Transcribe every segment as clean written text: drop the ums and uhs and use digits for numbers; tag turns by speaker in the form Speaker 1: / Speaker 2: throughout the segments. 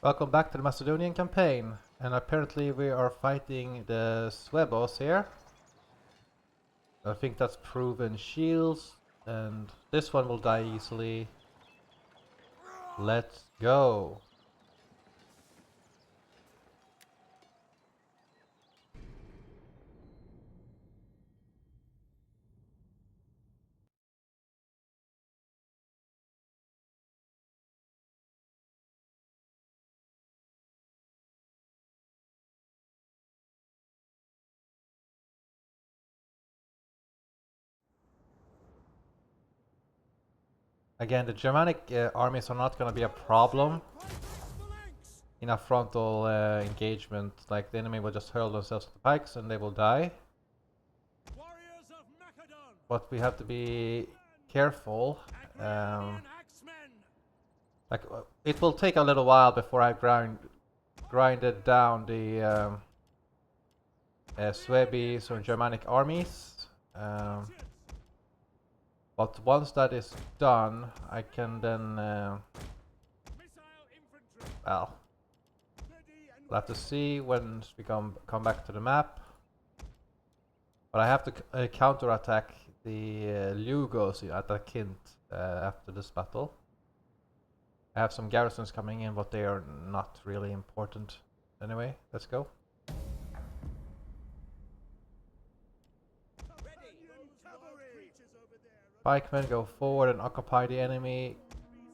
Speaker 1: Welcome back to the Macedonian campaign, and apparently we are fighting the Swebos here. I think that's proven shields, and this one will die easily. Let's go! Again, the Germanic armies are not going to be a problem in a frontal engagement. Like, the enemy will just hurl themselves at the pikes and they will die. But we have to be careful. Like, it will take a little while before I grinded down the Swebis or Germanic armies. But once that is done, I can then, well, we'll have to see when we come back to the map. But I have to counterattack the Lugos at Kint after this battle. I have some garrisons coming in, but they are not really important. Anyway, let's go. Pikemen go forward and occupy the enemy.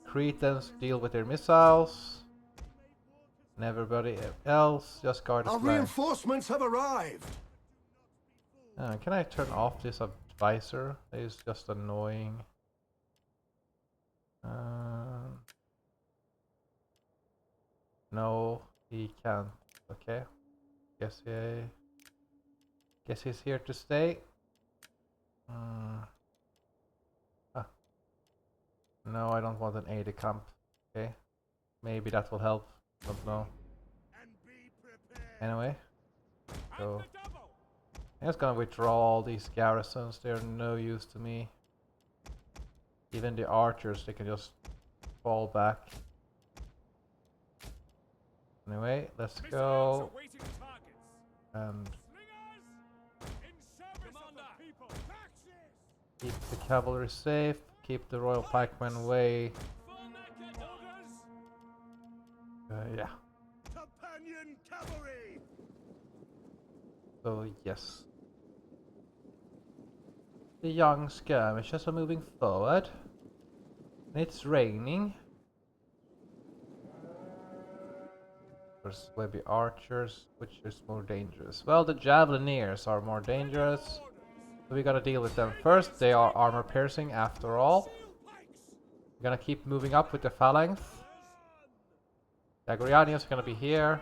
Speaker 1: Cretans deal with their missiles. And everybody else just guard the flank.
Speaker 2: Our reinforcements have arrived!
Speaker 1: Can I turn off this advisor? It's just annoying. No, he can't. Okay. Guess he's here to stay. No, I don't want an aide de camp. Okay. Maybe that will help. Don't know. Anyway. So I'm just gonna withdraw all these garrisons. They're no use to me. Even the archers, they can just fall back. Anyway, let's go. And keep the cavalry safe. Keep the royal pikemen away. Yeah. So yes. The young skirmishers are moving forward. And it's raining. There's maybe archers, which is more dangerous. Well, the javelineers are more dangerous. So we gotta deal with them first. They are armor piercing after all. We're gonna keep moving up with the phalanx. The Agrianians are gonna be here.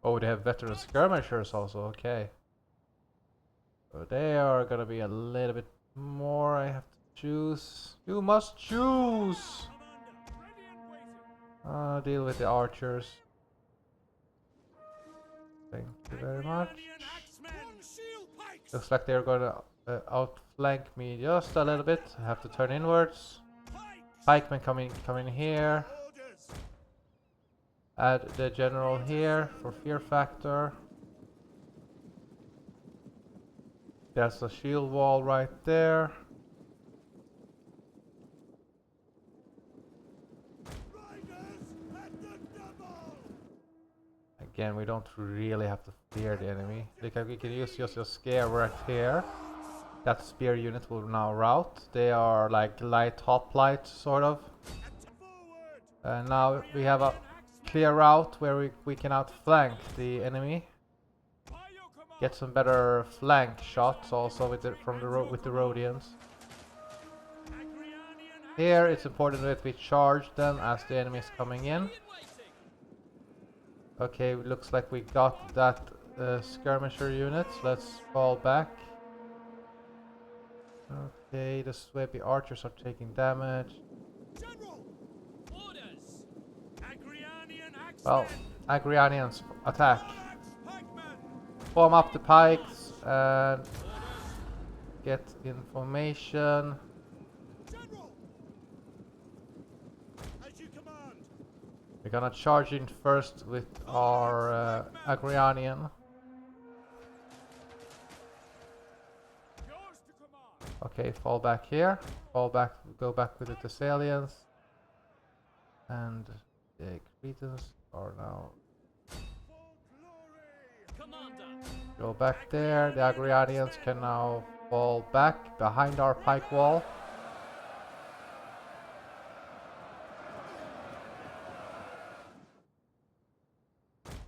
Speaker 1: Oh, they have veteran skirmishers also, okay. So they are gonna be a little bit more. I have to choose. You must choose! Deal with the archers. Thank you very much. Looks like they're gonna outflank me just a little bit. I have to turn inwards. Pikemen coming here. Add the general here for fear factor. There's a shield wall right there. Again, we don't really have to fear the enemy. We can use just a scare right here. That spear unit will now rout. They are like light hoplite, sort of. And now we have a clear route where we can outflank the enemy. Get some better flank shots also with the Rhodians. Here it's important that we charge them as the enemy is coming in. Okay, looks like we got that skirmisher unit. Let's fall back. Okay, the Swaby archers are taking damage. Well, Agrianians attack. Form up the pikes and get information. gonna charge in first with our Agrianian. Okay, fall back here. Fall back, go back with the Thessalians. And the Cretans are now... Go back there. The Agrianians can now fall back behind our pike wall.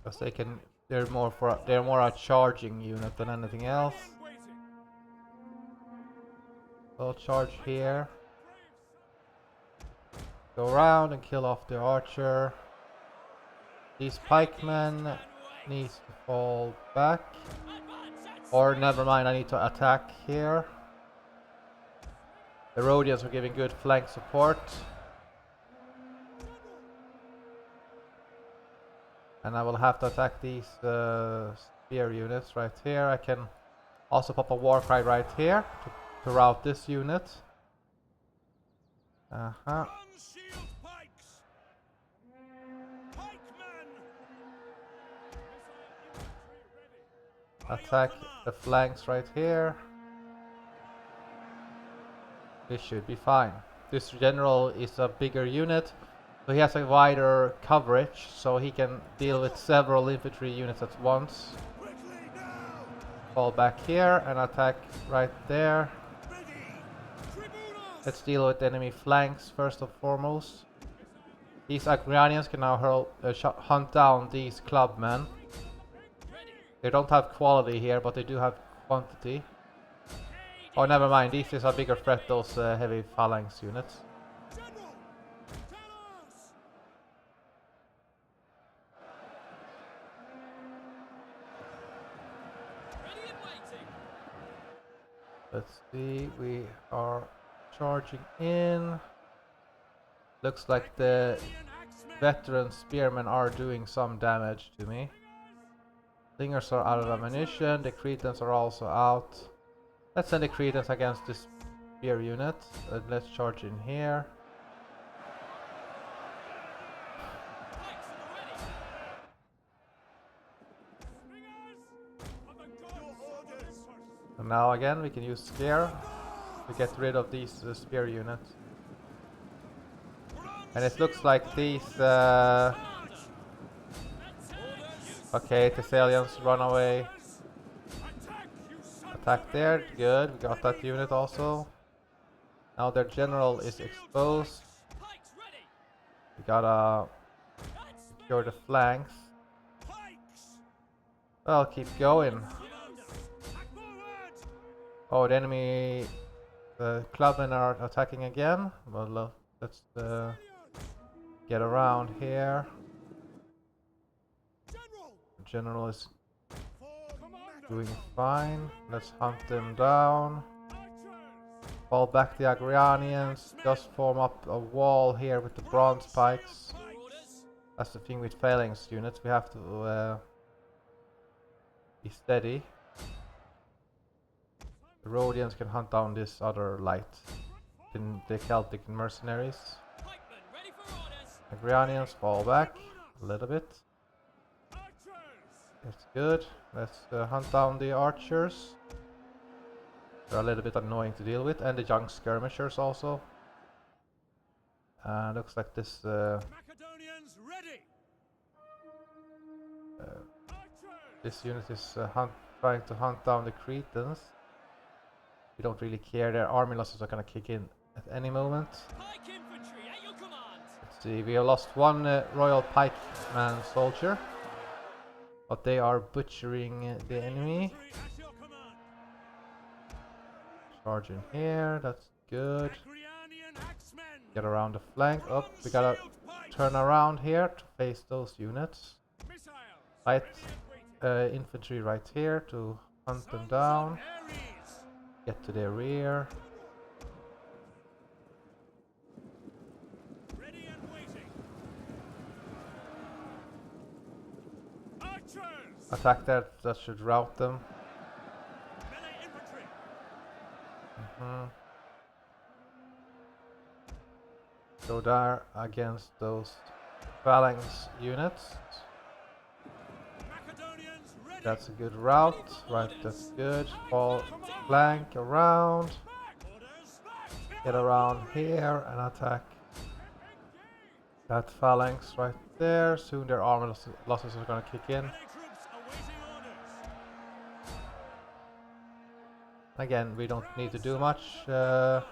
Speaker 1: Because they can... They're more a charging unit than anything else. They'll charge here. Go around and kill off the archer. These pikemen need to fall back. Or never mind, I need to attack here. The Rhodians are giving good flank support. And I will have to attack these spear units right here. I can also pop a war cry right here to rout this unit. Attack the flanks right here. This should be fine. This general is a bigger unit, so he has a wider coverage, so he can deal with several infantry units at once. Fall back here and attack right there. Let's deal with enemy flanks first and foremost. These Agrianians can now hunt down these clubmen. They don't have quality here, but they do have quantity. Oh, never mind. This is a bigger threat, those heavy phalanx units. Let's see. We are charging in. Looks like the veteran spearmen are doing some damage to me. Slingers are out of ammunition. The Cretans are also out. Let's send the Cretans against this spear unit. Let's charge in here. And now again we can use Scare to get rid of these spear units. And it looks like these... Okay, Thessalians run away. Attack there, good, we got that unit also. Now their general is exposed. We gotta secure the flanks. Well, keep going. Oh, the enemy clubmen are attacking again. Well, let's get around here. The general is doing fine. Let's hunt them down. Fall back the Agrianians. Just form up a wall here with the bronze pikes. That's the thing with phalanx units. We have to be steady. The Rhodians can hunt down this other light. The Celtic mercenaries. Agrianians fall back a little bit. That's good. Let's hunt down the archers. They're a little bit annoying to deal with, and the young skirmishers also. Looks like this this unit is trying to hunt down the Cretans. We don't really care. Their army losses are gonna kick in at any moment. Let's see. We have lost one royal pikeman soldier, but they are butchering the enemy. Charge in here, that's good. Get around the flank. Oh, we gotta turn around here to face those units. Light infantry right here to hunt them down. Get to their rear. Attack that should rout them. Go there against those phalanx units.
Speaker 3: Macedonians ready.
Speaker 1: That's a good route. Right, that's good. Fall flank around.
Speaker 3: Orders.
Speaker 1: Get around here and attack that phalanx right there. Soon their armor losses are gonna kick in.
Speaker 3: Allied troops awaiting orders.
Speaker 1: Again, we don't need to do much
Speaker 3: Advance.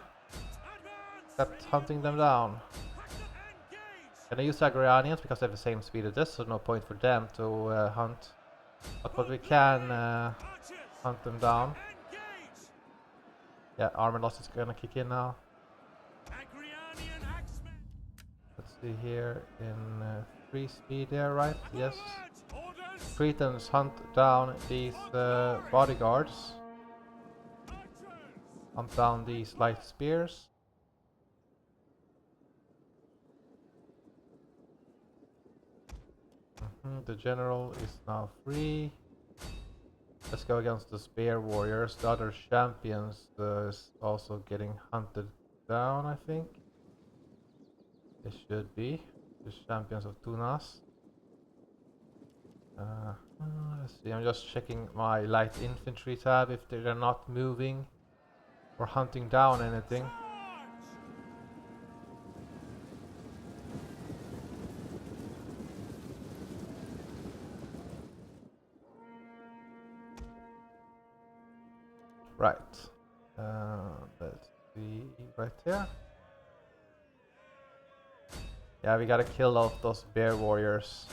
Speaker 1: except hunting them down.
Speaker 3: Engage.
Speaker 1: Gonna use Agrarians because they have the same speed as this, so no point for them to hunt. But we can
Speaker 3: Archers.
Speaker 1: hunt them down.
Speaker 3: Engage.
Speaker 1: Yeah, armor loss is gonna kick in now.
Speaker 3: Agrianian axemen.
Speaker 1: Let's see here in 3 speed there, right? Yes.
Speaker 3: Forward. Orders.
Speaker 1: Cretans hunt down these bodyguards.
Speaker 3: Archers.
Speaker 1: Hunt down these light spears. The general is now free. Let's go against the spear warriors. The other champions is also getting hunted down, I think. They should be. The champions of Tunas. Let's see, I'm just checking my light infantry tab if they're not moving or hunting down anything. Right. Let's see right here. Yeah, we gotta kill off those bear warriors.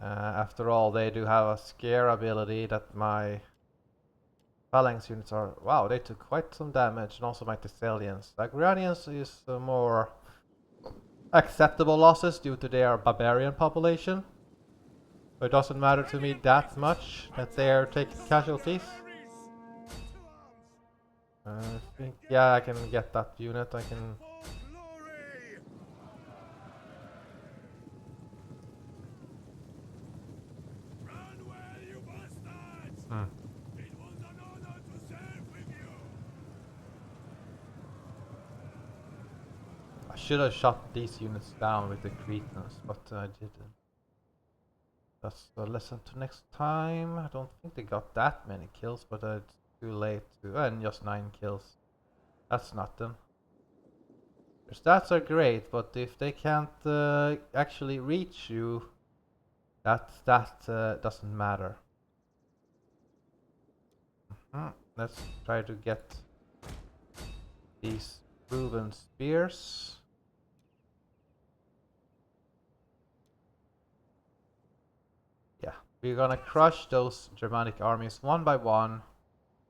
Speaker 1: After all, they do have a scare ability that my phalanx units are... Wow, they took quite some damage, and also my Thessalians. The Agrarians is more acceptable losses due to their barbarian population. So it doesn't matter to me that much that they are taking casualties. I think, yeah, I can get that unit. I can... Hmm. I should have shot these units down with the Cretans, but I didn't. That's a lesson to next time. I don't think they got that many kills, but it's too late to... and just 9 kills. That's nothing. Their stats are great, but if they can't actually reach you, that doesn't matter. Let's try to get these proven spears. Yeah, we're gonna crush those Germanic armies one by one,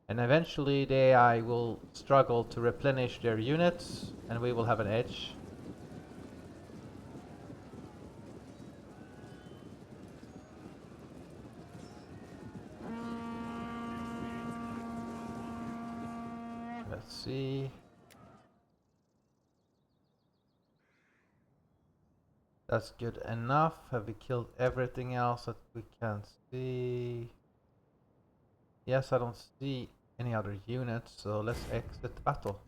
Speaker 1: and eventually the AI will struggle to replenish their units, and we will have an edge. Let's see. That's good enough. Have we killed everything else that we can see? Yes, I don't see any other units, so let's exit the battle.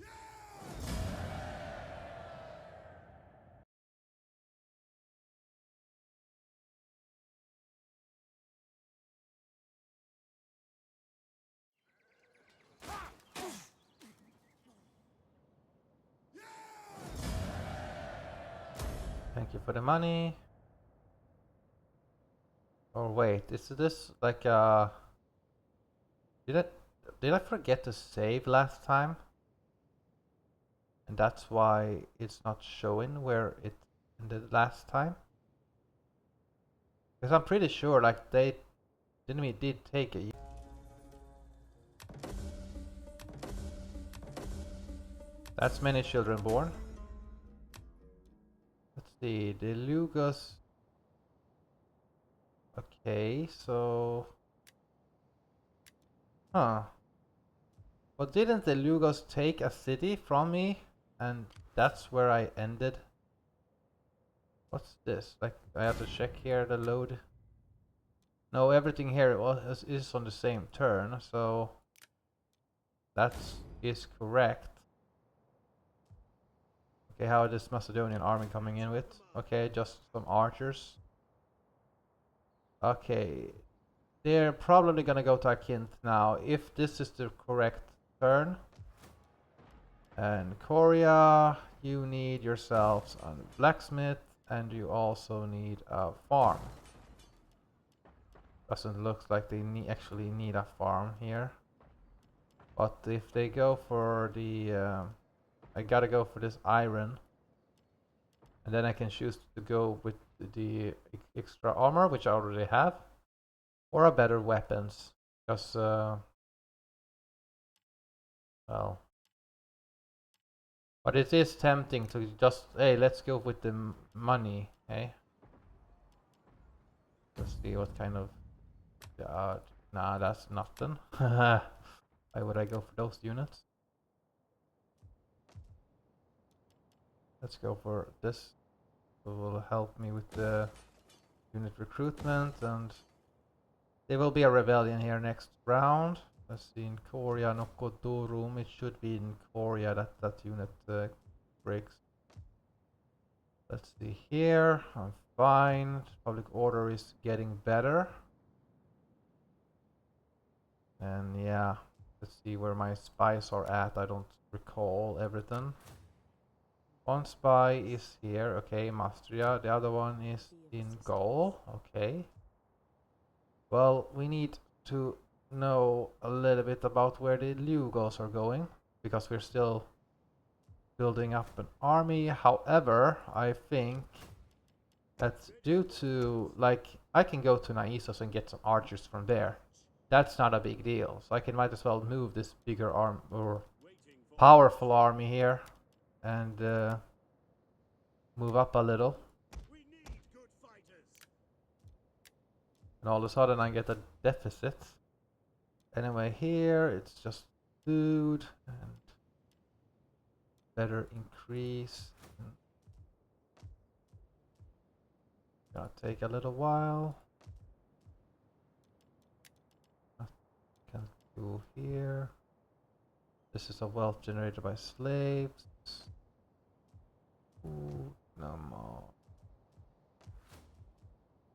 Speaker 1: Thank you for the money. Or wait, is this like did I forget to save last time? And that's why it's not showing where it ended last time? Because I'm pretty sure like the enemy did take it. That's many children born. Let's see, the Lugos. Okay, so... Huh. But didn't the Lugos take a city from me? And that's where I ended? What's this? Like, I have to check here the load. No, everything here is on the same turn, so... That is correct. Okay, how is this Macedonian army coming in with? Okay, just some archers. Okay, they're probably gonna go to Akint now, if this is the correct turn. And Korea, you need yourselves a blacksmith, and you also need a farm. Doesn't look like they actually need a farm here. But if they go for the... I gotta go for this iron. And then I can choose to go with the extra armor, which I already have. Or a better weapons. Because, well... But it is tempting to just, hey, let's go with the money, hey? Let's see what kind of... nah, that's nothing. Why would I go for those units? Let's go for this. It will help me with the unit recruitment, and there will be a rebellion here next round. Let's see, in Korea, Nokotorum, it should be in Korea that unit breaks. Let's see here, I'm fine. Public order is getting better. And yeah, let's see where my spies are at. I don't recall everything. One spy is here, okay, Mastria. The other one is in Gaul, okay. Well, we need to know a little bit about where the Lugos are going, because we're still building up an army. However, I think that due to, like, I can go to Naissos and get some archers from there. That's not a big deal, so I can might as well move this bigger arm or powerful army here and move up a little. And all of a sudden I get a deficit. Anyway, here it's just food and better increase. Gonna take a little while. I can go here. This is a wealth generated by slaves. Ooh, no more.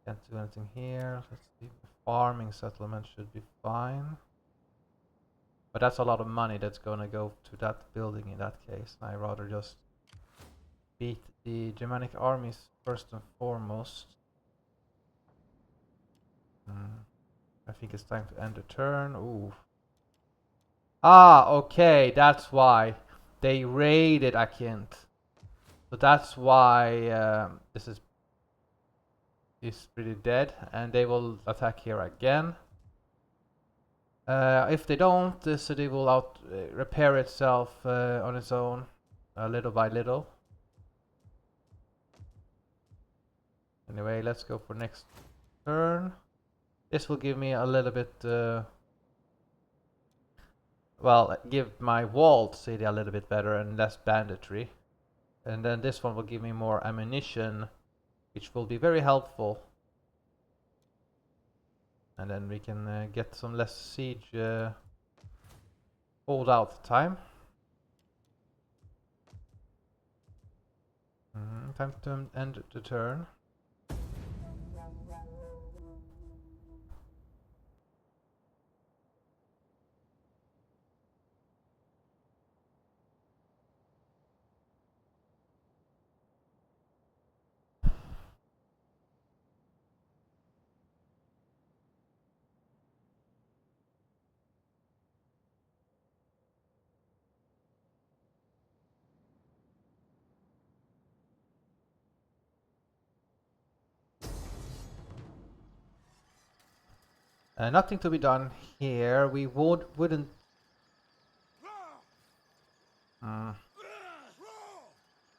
Speaker 1: Can't do anything here. Let's see. Farming settlement should be fine. But that's a lot of money that's gonna go to that building in that case. I rather just beat the Germanic armies first and foremost. I think it's time to end the turn. Ooh. Ah, okay, that's why. They raided Akint. So that's why this is pretty dead, and they will attack here again. If they don't, the city will repair itself on its own, little by little. Anyway, let's go for next turn. This will give me a little bit, well, give my walled city a little bit better and less banditry. And then this one will give me more ammunition, which will be very helpful. And then we can get some less siege hold out time. Time to end the turn. Nothing to be done here. We wouldn't. I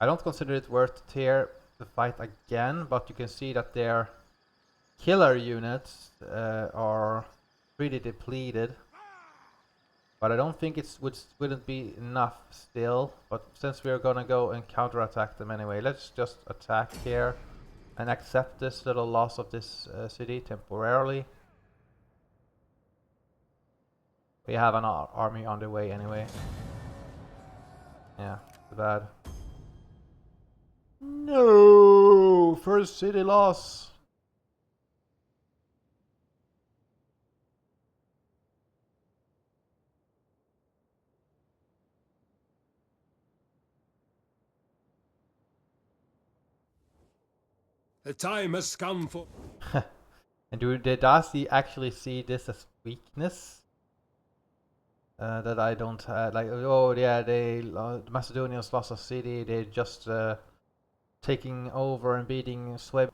Speaker 1: don't consider it worth here to fight again, but you can see that their killer units are pretty depleted. But I don't think it wouldn't be enough still. But since we're gonna go and counterattack them anyway, let's just attack here and accept this little loss of this city temporarily. We have an army on the way anyway. Yeah, too bad. first city loss.
Speaker 2: The time has come for...
Speaker 1: And does he actually see this as weakness? That I don't like. Oh yeah, the Macedonians lost a city. They just taking over and beating Sweden.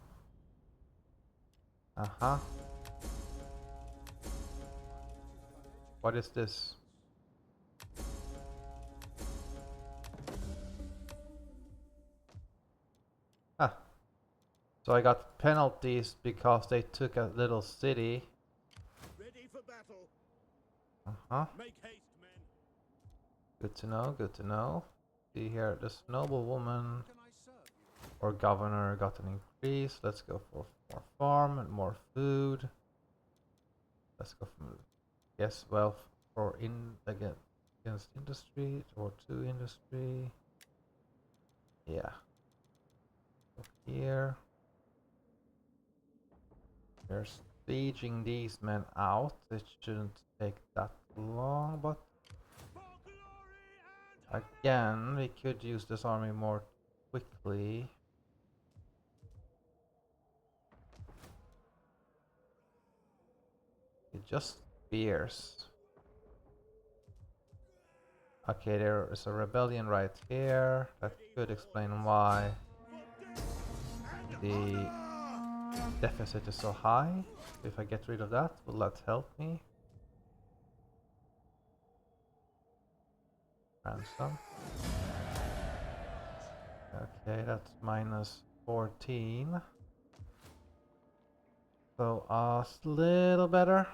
Speaker 1: What is this? Ah. So I got penalties because they took a little city.
Speaker 2: Ready for battle.
Speaker 3: Make haste, men.
Speaker 1: Good to know, good to know. See here, this noble woman or governor got an increase. Let's go for more farm and more food. Let's go for, yes, wealth for against industry or to industry. Yeah. Look here. They're sieging these men out. It shouldn't take that long, but
Speaker 3: For glory and
Speaker 1: again, we could use this army more quickly. It just spears. Okay, there is a rebellion right here. That could explain why the deficit is so high. If I get rid of that, will that help me? Ransom. Okay, that's minus 14. So a little better.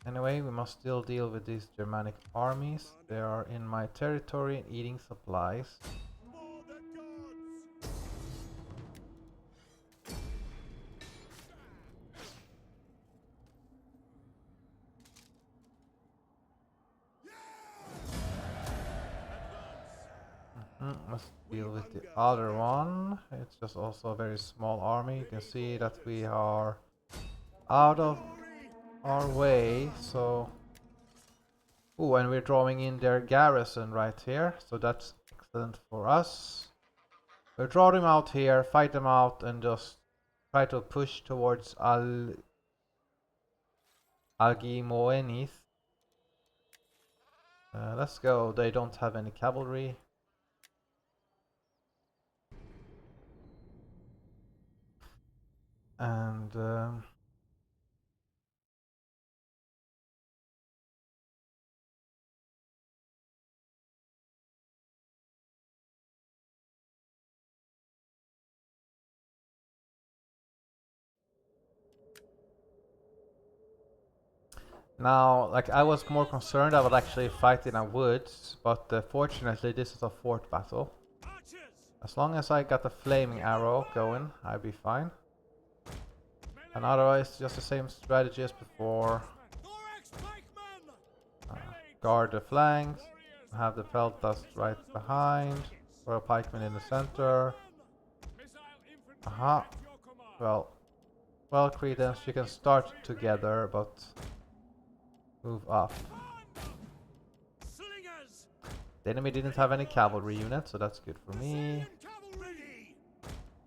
Speaker 1: Anyway, we must still deal with these Germanic armies. They are in my territory and eating supplies.
Speaker 3: for the gods.
Speaker 1: Let's deal with the other one. It's just also a very small army. You can see that we are out of our way, so... Oh, and we're drawing in their garrison right here, so that's excellent for us. We'll draw them out here, fight them out, and just try to push towards Algimoenis. Let's go. They don't have any cavalry. And now, like, I was more concerned I would actually fight in a woods, but fortunately this is a fort battle.
Speaker 3: Archers.
Speaker 1: As long as I got the flaming arrow going, I'd be fine. And otherwise, just the same strategy as before.
Speaker 3: Thorax pikemen.
Speaker 1: Guard the flanks, have the peltas right behind, or a pikeman in the center.
Speaker 3: Missile infantry
Speaker 1: Aha.
Speaker 3: at your command.
Speaker 1: Well, Credence, you can start together, but move up.
Speaker 3: Slingers.
Speaker 1: The enemy didn't have any cavalry units, so that's good for me.
Speaker 3: Cavalry.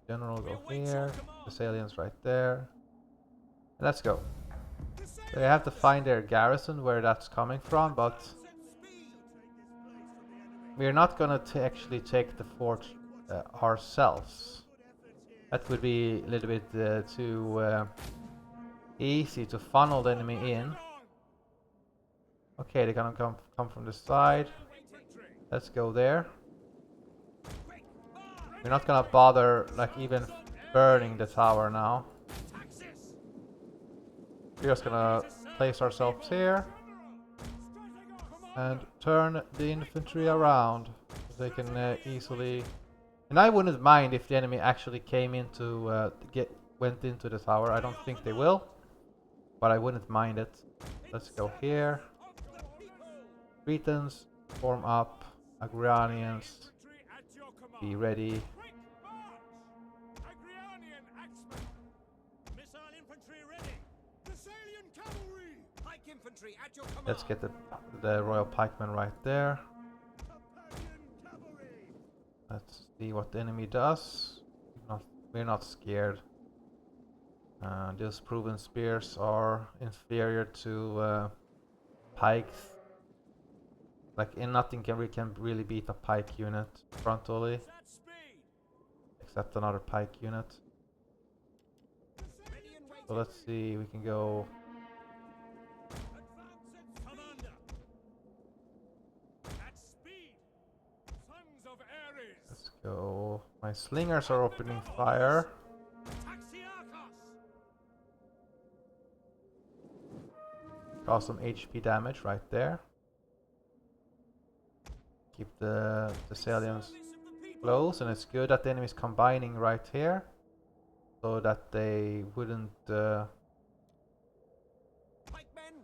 Speaker 1: General, go here. Thessalians right there. Let's go. They have to find their garrison where that's coming from, but we're not gonna actually take the fort ourselves. That would be a little bit too easy to funnel the enemy in. Okay, they're gonna come from the side. Let's go there. We're not gonna bother like even burning the tower now. We're just gonna place ourselves here and turn the infantry around so they can easily. And I wouldn't mind if the enemy actually came into went into the tower. I don't think they will, but I wouldn't mind it. Let's go here. Cretans, form up. Agrarians, be ready.
Speaker 3: cavalry! Pike infantry at your command!
Speaker 1: Let's get the Royal Pikemen right there.
Speaker 2: Companion cavalry.
Speaker 1: Let's see what the enemy does. We're not scared. Those proven spears are inferior to pikes. Like nothing can really beat a pike unit frontally,
Speaker 3: That speed!
Speaker 1: except another pike unit.
Speaker 3: Ready and waiting!
Speaker 1: So let's see, we can go.
Speaker 3: Advance it, commander! At speed! Sons of Ares!
Speaker 1: Let's go. My slingers are opening fire.
Speaker 3: Taxiarchos!
Speaker 1: Cause some HP damage right there. Keep the Thessalians
Speaker 3: Service of the people!
Speaker 1: close, and it's good that the enemy is combining right here, so that they wouldn't.
Speaker 3: Pikemen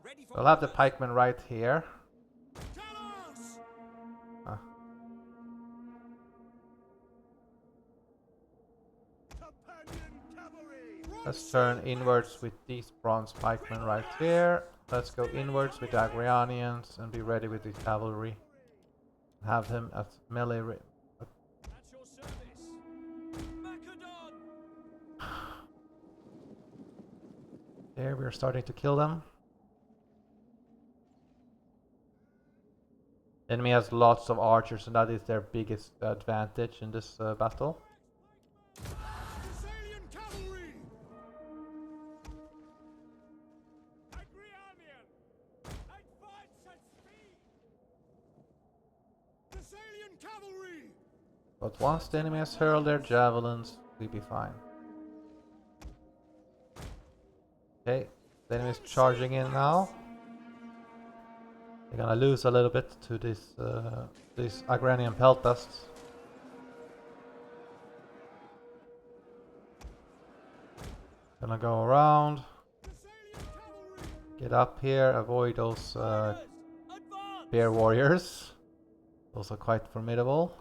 Speaker 3: ready for
Speaker 1: I'll have the
Speaker 3: orders.
Speaker 1: pikemen right here.
Speaker 3: Gallows!
Speaker 2: Companion cavalry.
Speaker 1: Let's turn inwards with these bronze pikemen right here. Let's go inwards with the Agrianians and be ready with the cavalry. Have him at melee.
Speaker 3: At your service! Macedon!
Speaker 1: There, we're starting to kill them. Enemy has lots of archers, and that is their biggest advantage in this battle.
Speaker 3: Thessalian cavalry! Agrianian! Advance at speed! Thessalian cavalry!
Speaker 1: But once the enemy has hurled their javelins, we'll be fine. Okay, the enemy is charging in now. They're gonna lose a little bit to these Agranian peltasts. Gonna go around,
Speaker 3: Thessalian cavalry!
Speaker 1: get up here, avoid those
Speaker 3: Advance!
Speaker 1: bear warriors. Those are quite formidable.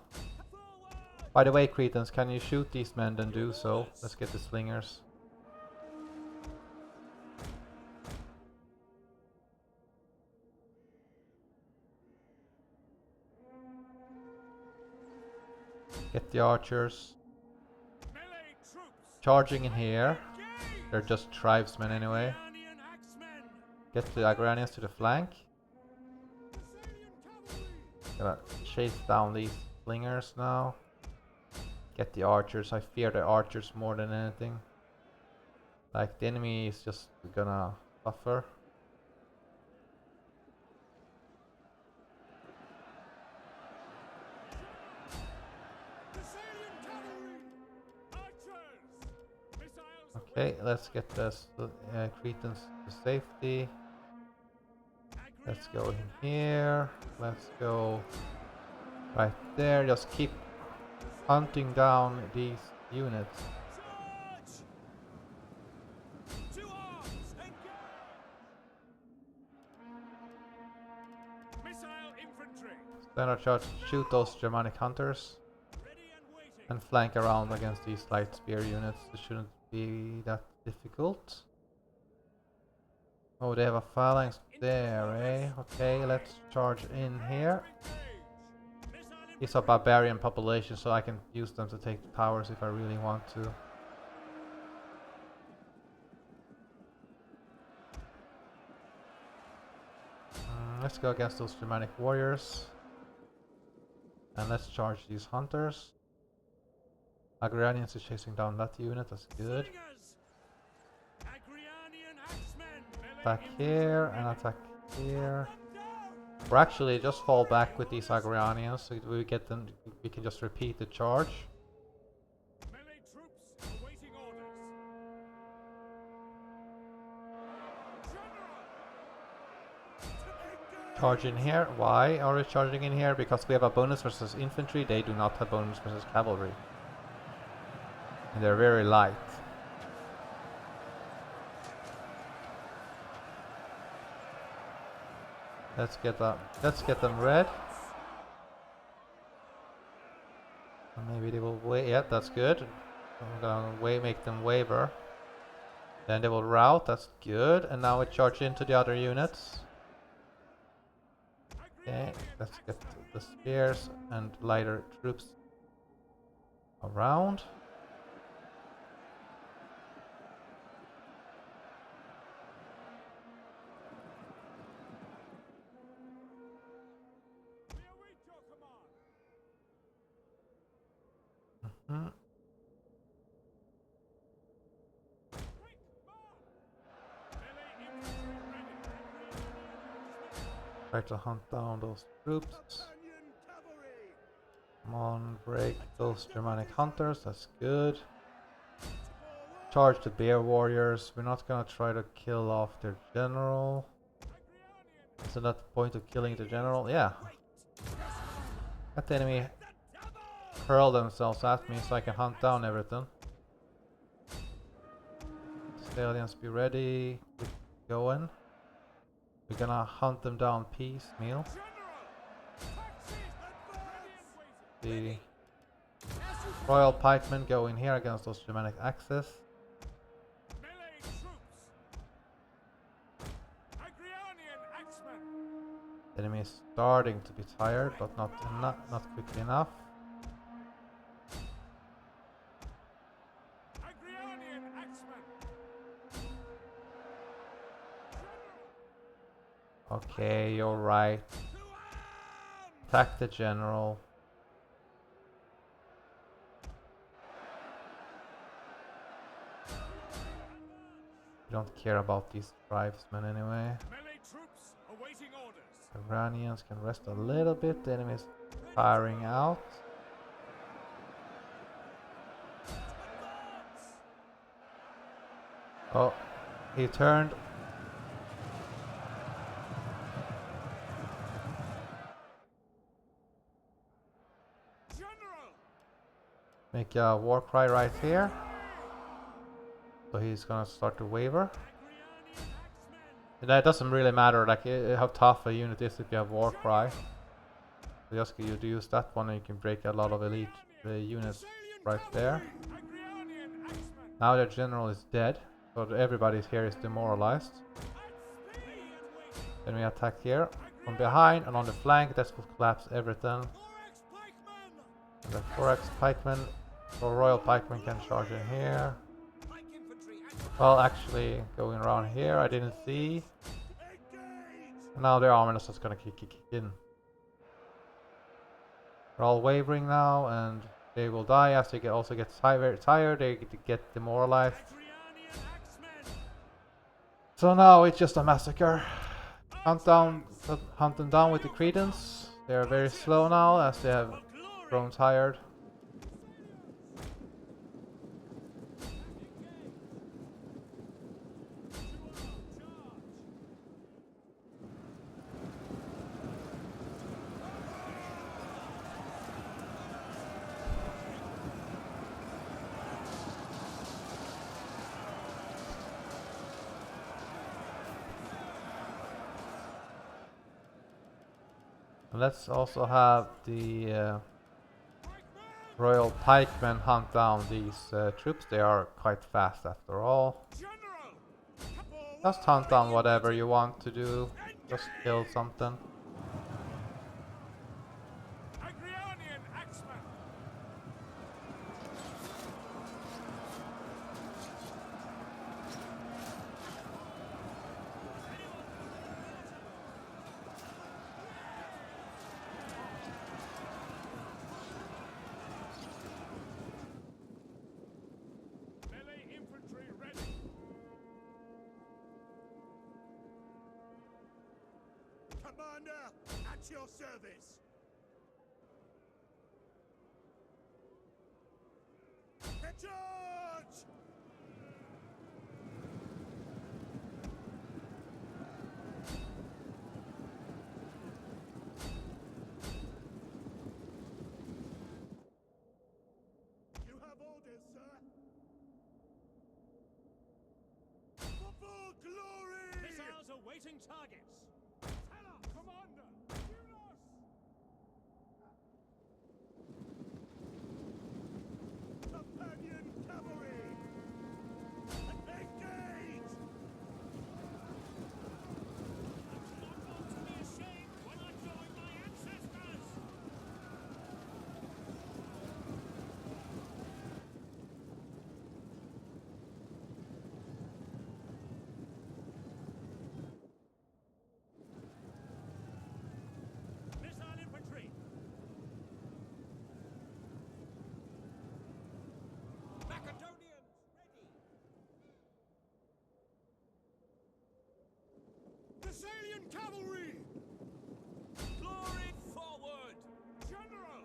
Speaker 3: Forward!
Speaker 1: By the way, Cretans, can you shoot these men? Then do so. Let's get the slingers. Get the archers.
Speaker 3: Melee troops!
Speaker 1: Charging in here.
Speaker 3: Engage!
Speaker 1: They're just tribesmen anyway.
Speaker 3: Agrianian axemen!
Speaker 1: Get the Agranians to the flank.
Speaker 3: Thessalian cavalry!
Speaker 1: Gonna chase down these slingers now. Get the archers. I fear the archers more than anything. Like, the enemy is just gonna suffer.
Speaker 3: Thessalian cavalry! Archers! Missiles
Speaker 1: Okay, let's get the Cretans to safety. Let's go in here. Let's go right there. Just keep hunting down these units.
Speaker 3: Charge! To arms! Engage! Missile infantry!
Speaker 1: Standard charge, shoot those Germanic hunters
Speaker 3: Ready and waiting!
Speaker 1: and flank around against these light spear units. It shouldn't be that difficult. Oh, they have a phalanx there, eh? Okay, let's charge in here.
Speaker 3: Engage! Missile
Speaker 1: It's a barbarian population, so I can use them to take the towers if I really want to. Let's go against those Germanic warriors. And let's charge these hunters. Agranians is chasing down that unit, that's good.
Speaker 3: Slingers! Agrianian axemen! Melee
Speaker 1: Attack
Speaker 3: infantry
Speaker 1: here
Speaker 3: ready.
Speaker 1: and attack here.
Speaker 3: Cut down!
Speaker 1: Or actually, just fall back with these Agranians so we get them. We can just repeat the charge.
Speaker 3: Melee troops awaiting orders. General!
Speaker 1: Charge in here. Why are we charging in here? Because we have a bonus versus infantry. They do not have bonus versus cavalry. And they're very light. Let's get them red. And maybe they will wait. Yeah, that's good. I'm gonna make them waver. Then they will rout, that's good. And now we charge into the other units. Okay, let's get the spears and lighter troops around.
Speaker 3: We await your command.
Speaker 1: Hmm.
Speaker 3: Quick, march! Melee infantry ready.
Speaker 1: Try to hunt down those troops.
Speaker 2: Companion cavalry.
Speaker 1: Come on, break those Germanic hunters, that's good. Charge the bear warriors. We're not gonna try to kill off their general. Isn't that the point of killing the general? Yeah. Let the enemy hurl themselves at me so I can hunt down everything. Stallions, be ready. Keep going. We're gonna hunt them down piecemeal. The Royal Pikemen go in here against those Germanic axes.
Speaker 3: Melee troops. Agrianian axemen.
Speaker 1: The enemy is starting to be tired, but not quickly enough.
Speaker 3: Agrianian axemen.
Speaker 1: Okay, you're right. Attack the general. We don't care about these tribesmen anyway.
Speaker 3: Melee troops awaiting orders.
Speaker 1: Iranians can rest a little bit. The enemy is firing out. Oh, he turned.
Speaker 3: General.
Speaker 1: Make a war cry right here. So he's gonna start to waver.
Speaker 3: Agrianian axemen.
Speaker 1: That doesn't really matter like how tough a unit is if you have war cry. So just you use that one and you can break a lot of elite units right there.
Speaker 3: Agrianian axemen.
Speaker 1: Now their general is dead, so everybody here is demoralized. Then we attack here from behind and on the flank. That will collapse everything. And the 4x pikemen or royal pikemen can charge in here. Well, actually going around here, I didn't see. And now their armor is just gonna kick in. They're all wavering now, and they will die as they also get very tired. They get demoralized. So now it's just a massacre. Hunt them down with the credence. They are very slow now as they have grown tired. Let's also have the Royal Pikemen hunt down these troops. They are quite fast after all. Just hunt down whatever you want to do. Just kill something.
Speaker 3: Agrianian axemen. Melee infantry ready.
Speaker 2: Commander, at your service. Charge! You have orders, sir. For full glory!
Speaker 3: Missiles awaiting targets. Teller, commander. Unos.
Speaker 2: Companion cavalry! Engage! cavalry!
Speaker 3: Glory forward! General!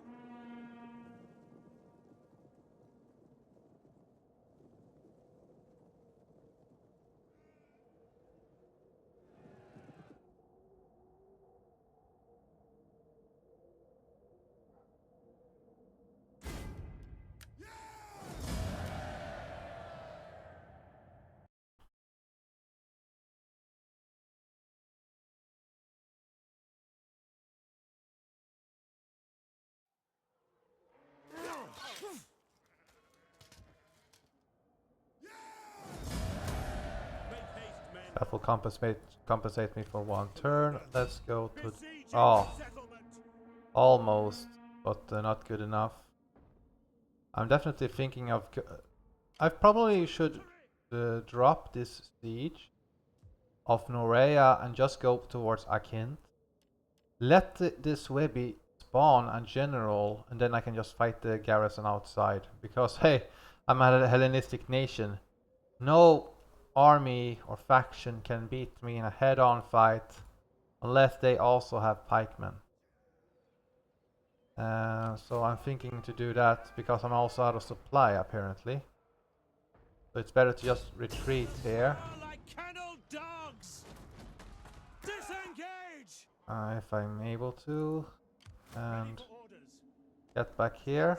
Speaker 2: Make haste, men!
Speaker 1: That will compensate me for one turn. Let's go to...
Speaker 2: Besieging
Speaker 1: Oh,
Speaker 2: the settlement!
Speaker 1: almost, but not good enough. I'm definitely thinking of... I probably should drop this siege of Norea and just go towards Akhint. Let this Webby spawn a general, and then I can just fight the garrison outside. Because, hey, I'm a Hellenistic nation. No army or faction can beat me in a head-on fight unless they also have pikemen. So I'm thinking to do that because I'm also out of supply apparently. So it's better to just retreat here.
Speaker 3: Like kennel dogs! Disengage!
Speaker 1: If I'm able to.
Speaker 2: Ready
Speaker 1: And
Speaker 2: for orders.
Speaker 1: get back here.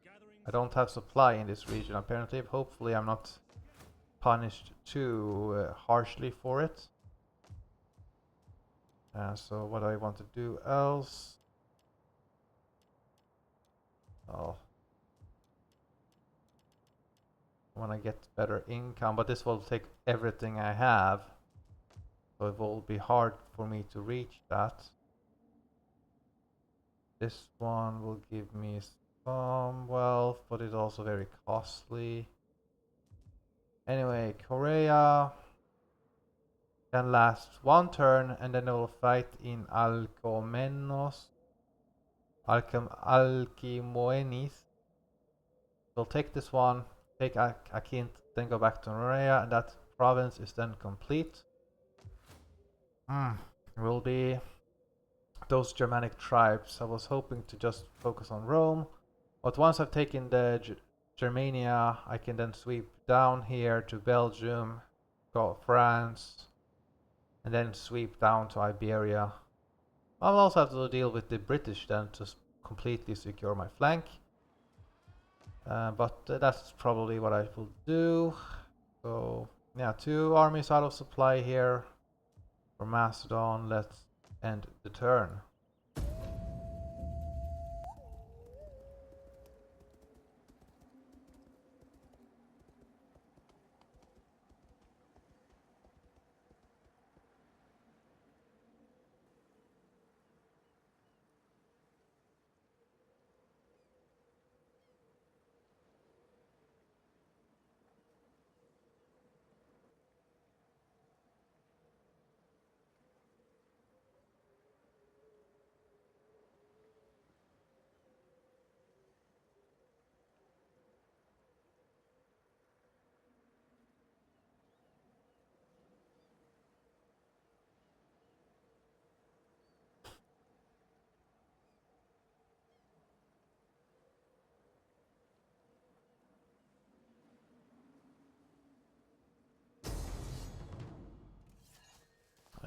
Speaker 2: Gathering
Speaker 1: I don't have supply in this region apparently. Hopefully I'm not punished too harshly for it. So what do I want to do else? Oh, I want to get better income, but this will take everything I have. So it will be hard for me to reach that. This one will give me some wealth, but it's also very costly. Anyway, Korea can last one turn and then they will fight in Alkimoenis. We'll take this one, take Akhint, then go back to Norea, and that province is then complete. Will be those Germanic tribes. I was hoping to just focus on Rome, but once I've taken the Germania, I can then sweep down here to Belgium, go France, and then sweep down to Iberia. I'll also have to deal with the British then to completely secure my flank. But that's probably what I will do. So yeah, 2 armies out of supply here for Macedon. Let's end the turn.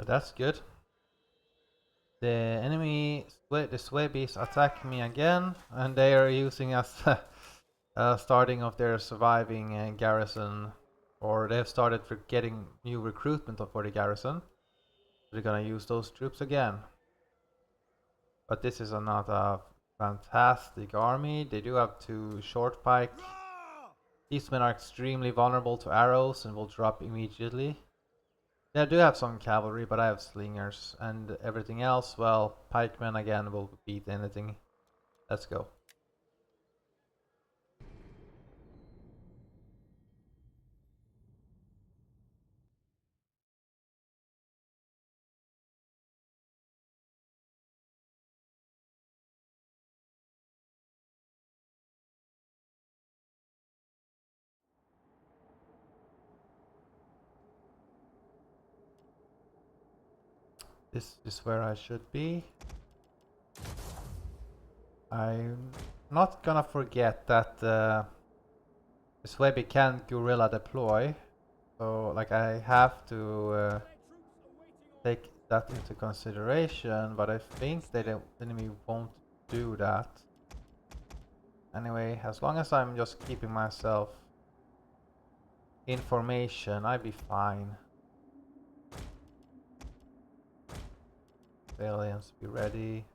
Speaker 1: That's good. The enemy, the Swabies attack me again, and they are using as starting of their surviving garrison, or they've started for getting new recruitment for the garrison. They're gonna use those troops again. But this is not a fantastic army. They do have 2 short pike. These men are extremely vulnerable to arrows and will drop immediately. Yeah, I do have some cavalry, but I have slingers, and everything else, well, pikemen again will beat anything. Let's go. This is where I should be. I'm not gonna forget that this Webby can't guerrilla deploy. So like I have to take that into consideration, but I think that the enemy won't do that. Anyway, as long as I'm just keeping myself information, I'd be fine. Aliens, be ready.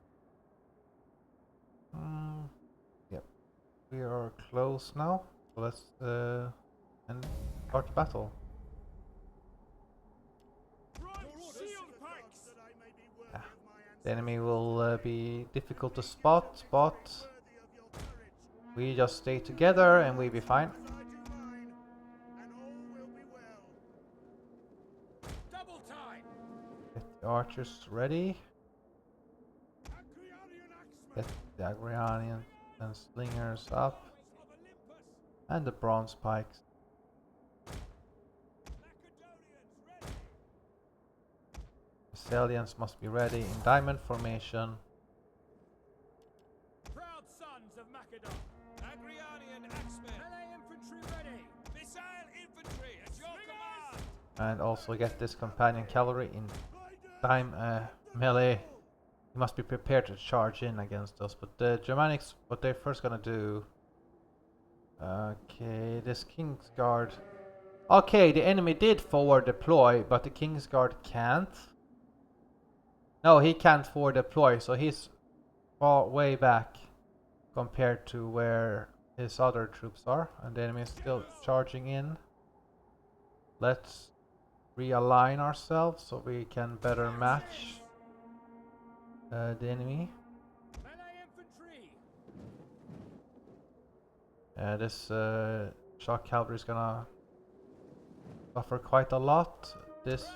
Speaker 1: Yep, we are close now. So let's and start the battle. Yeah. The enemy will be difficult to spot, but we just stay together and we be fine. Get the archers ready. Get the Agrianian and slingers up. And the bronze pikes. Macedonians must be ready in diamond formation.
Speaker 3: Proud sons of Macedon, Agrianian axemen, melee infantry ready, missile infantry at your command.
Speaker 1: And also get this companion cavalry in melee. You must be prepared to charge in against us. But the Germanics, what they're first gonna do. Okay, this Kingsguard. Okay, the enemy did forward deploy, but the Kingsguard can't. No, he can't forward deploy, so he's far way back compared to where his other troops are, and the enemy is still charging in. Let's realign ourselves so we can better match the enemy. This shock cavalry is gonna suffer quite a lot. This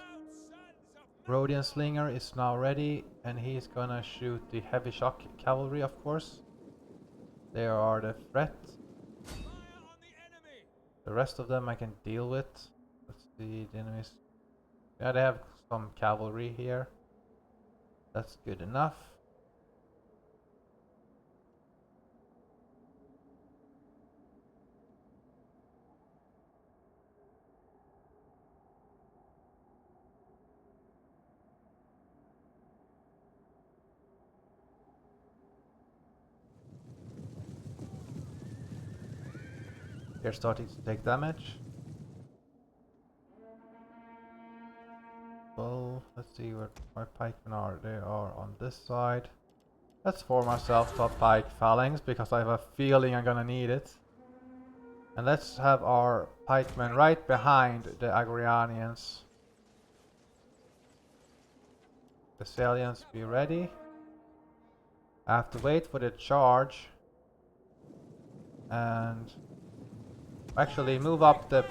Speaker 1: Rhodian slinger is now ready, and he's gonna shoot the heavy shock cavalry, of course. They are the threat. The rest of them I can deal with. Let's see, the enemies. Yeah, they have some cavalry here. That's good enough. They're starting to take damage. Well, let's see where my pikemen are. They are on this side. Let's form ourselves top pike phalanx because I have a feeling I'm gonna need it. And let's have our pikemen right behind the Agrianians. The Salians be ready. I have to wait for the charge. And actually move up the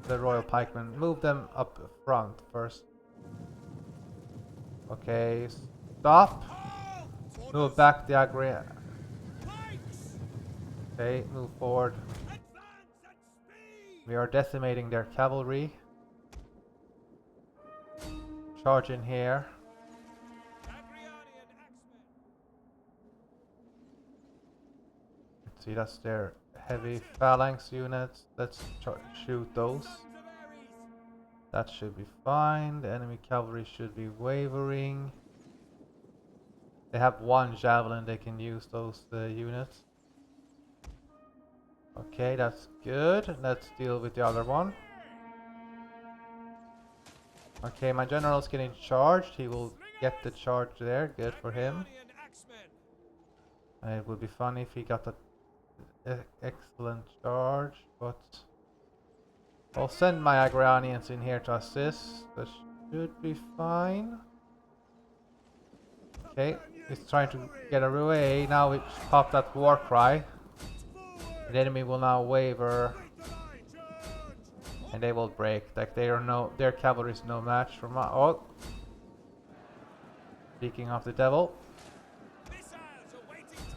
Speaker 1: royal pikemen. Move them up front first. Okay, stop. Move back the Agrianians. Okay, move forward. We are decimating their cavalry. Charge in here. Let's see, that's their heavy phalanx units. Let's shoot those. That should be fine. The enemy cavalry should be wavering. They have one javelin, they can use those units. Okay, that's good. Let's deal with the other one. Okay, my general's getting charged. He will get the charge there. Good for him. It would be funny if he got an excellent charge, but I'll send my Agranians in here to assist. That should be fine. Okay, he's trying to get away. Now we pop that war cry. The enemy will now waver, and they will break. Like they are their cavalry is no match for my. Oh, speaking of the devil.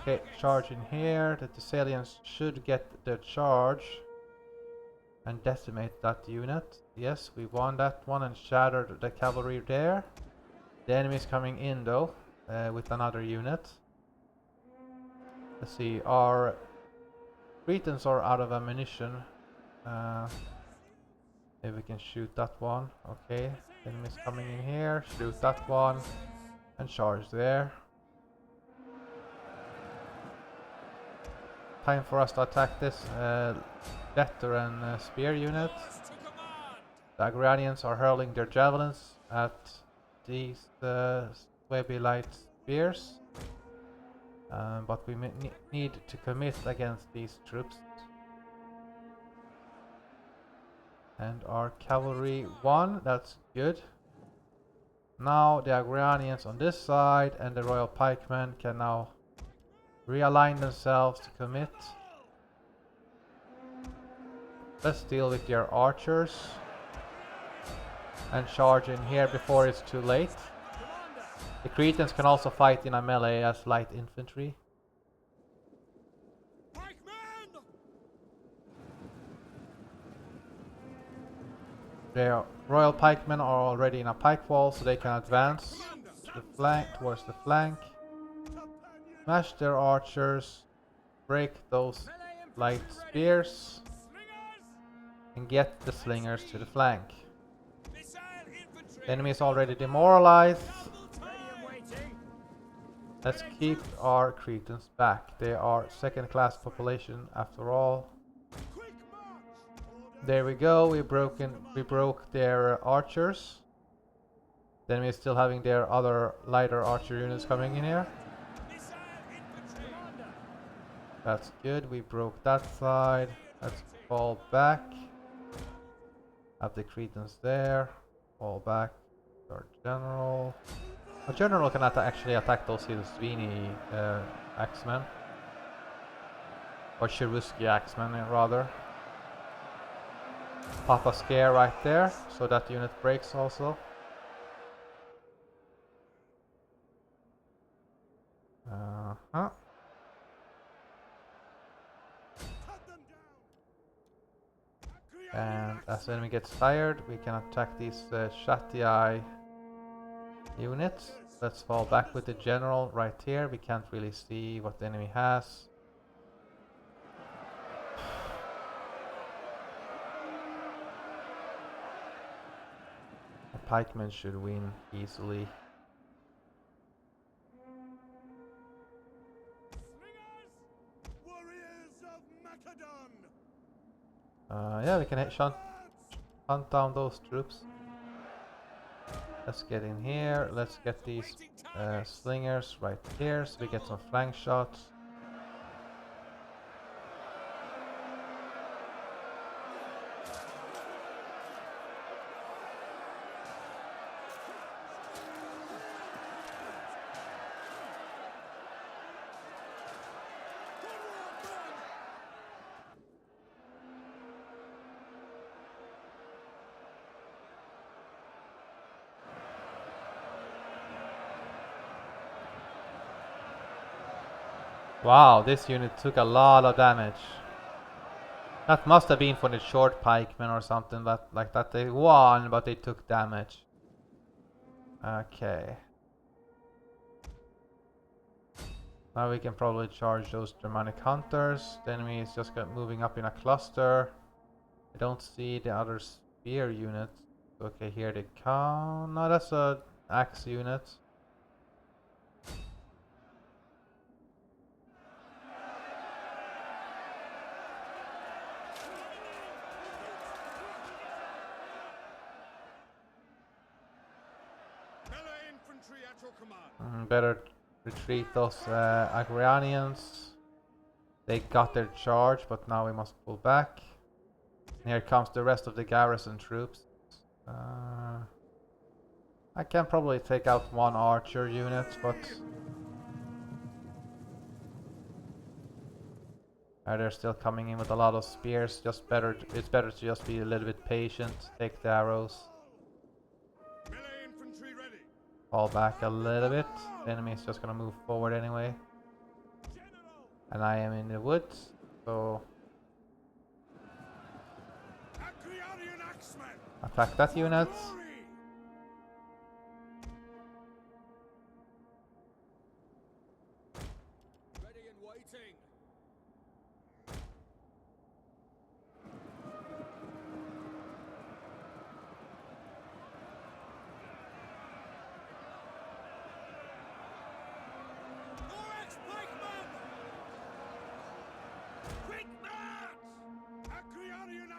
Speaker 1: Okay, charge in here. The Thessalians should get the charge and decimate that unit. Yes, we won that one and shattered the cavalry there. The enemy is coming in though, with another unit. Let's see, our Cretans are out of ammunition. Maybe we can shoot that one. Okay, the enemy is coming in here. Shoot that one. And charge there. Time for us to attack this veteran spear unit.
Speaker 3: Yours to command.
Speaker 1: The Agrarians are hurling their javelins at these Swaby light spears. But we need to commit against these troops. And our cavalry won, that's good. Now the Agrarians on this side and the Royal Pikemen can now realign themselves to commit. Let's deal with your archers and charge in here before it's too late. The Cretans can also fight in a melee as light infantry.
Speaker 3: Pikemen!
Speaker 1: The Royal Pikemen are already in a pike wall, so they can advance to the flank, towards the flank. Smash their archers, break those light spears, and get the slingers to the flank.
Speaker 3: Missile infantry.
Speaker 1: The enemy is already demoralized.
Speaker 3: Ready and waiting.
Speaker 1: Let's keep our Cretans back. They are second-class population after all.
Speaker 3: Quick march.
Speaker 1: There we go. We broke their archers. The enemy is still having their other lighter archer units coming in here.
Speaker 3: Missile infantry.
Speaker 1: That's good. We broke that side. Let's fall back. Have the Cretans there. Fall back. Our general. Our general can actually attack those Sweeney axemen. Or Cheruski axemen rather. Pop a scare right there, so that unit breaks also. Uh-huh.
Speaker 3: Cut them down.
Speaker 1: And as the enemy gets tired, we can attack these Shati units. Let's fall back with the general right here. We can't really see what the enemy has. The pikemen should win easily.
Speaker 3: Warriors of Macedon.
Speaker 1: Yeah, we can hunt down those troops. Let's get in here. Let's get these slingers right here so we get some flank shots. Wow, this unit took a lot of damage. That must have been for the short pikemen or something like that. They won, but they took damage. Okay. Now we can probably charge those Germanic hunters. The enemy is just moving up in a cluster. I don't see the other spear units. Okay, here they come. No, that's a axe unit.
Speaker 3: Melee infantry at your command.
Speaker 1: Better retreat those Agrarians. They got their charge, but now we must pull back. And here comes the rest of the garrison troops. I can probably take out one archer unit, but they're still coming in with a lot of spears. It's better to just be a little bit patient. Take the arrows.
Speaker 3: Melee infantry ready.
Speaker 1: Fall back a little bit. The enemy is just gonna move forward anyway.
Speaker 3: General.
Speaker 1: And I am in the woods, so
Speaker 3: Agriarian axemen.
Speaker 1: attack that unit.
Speaker 3: Glory.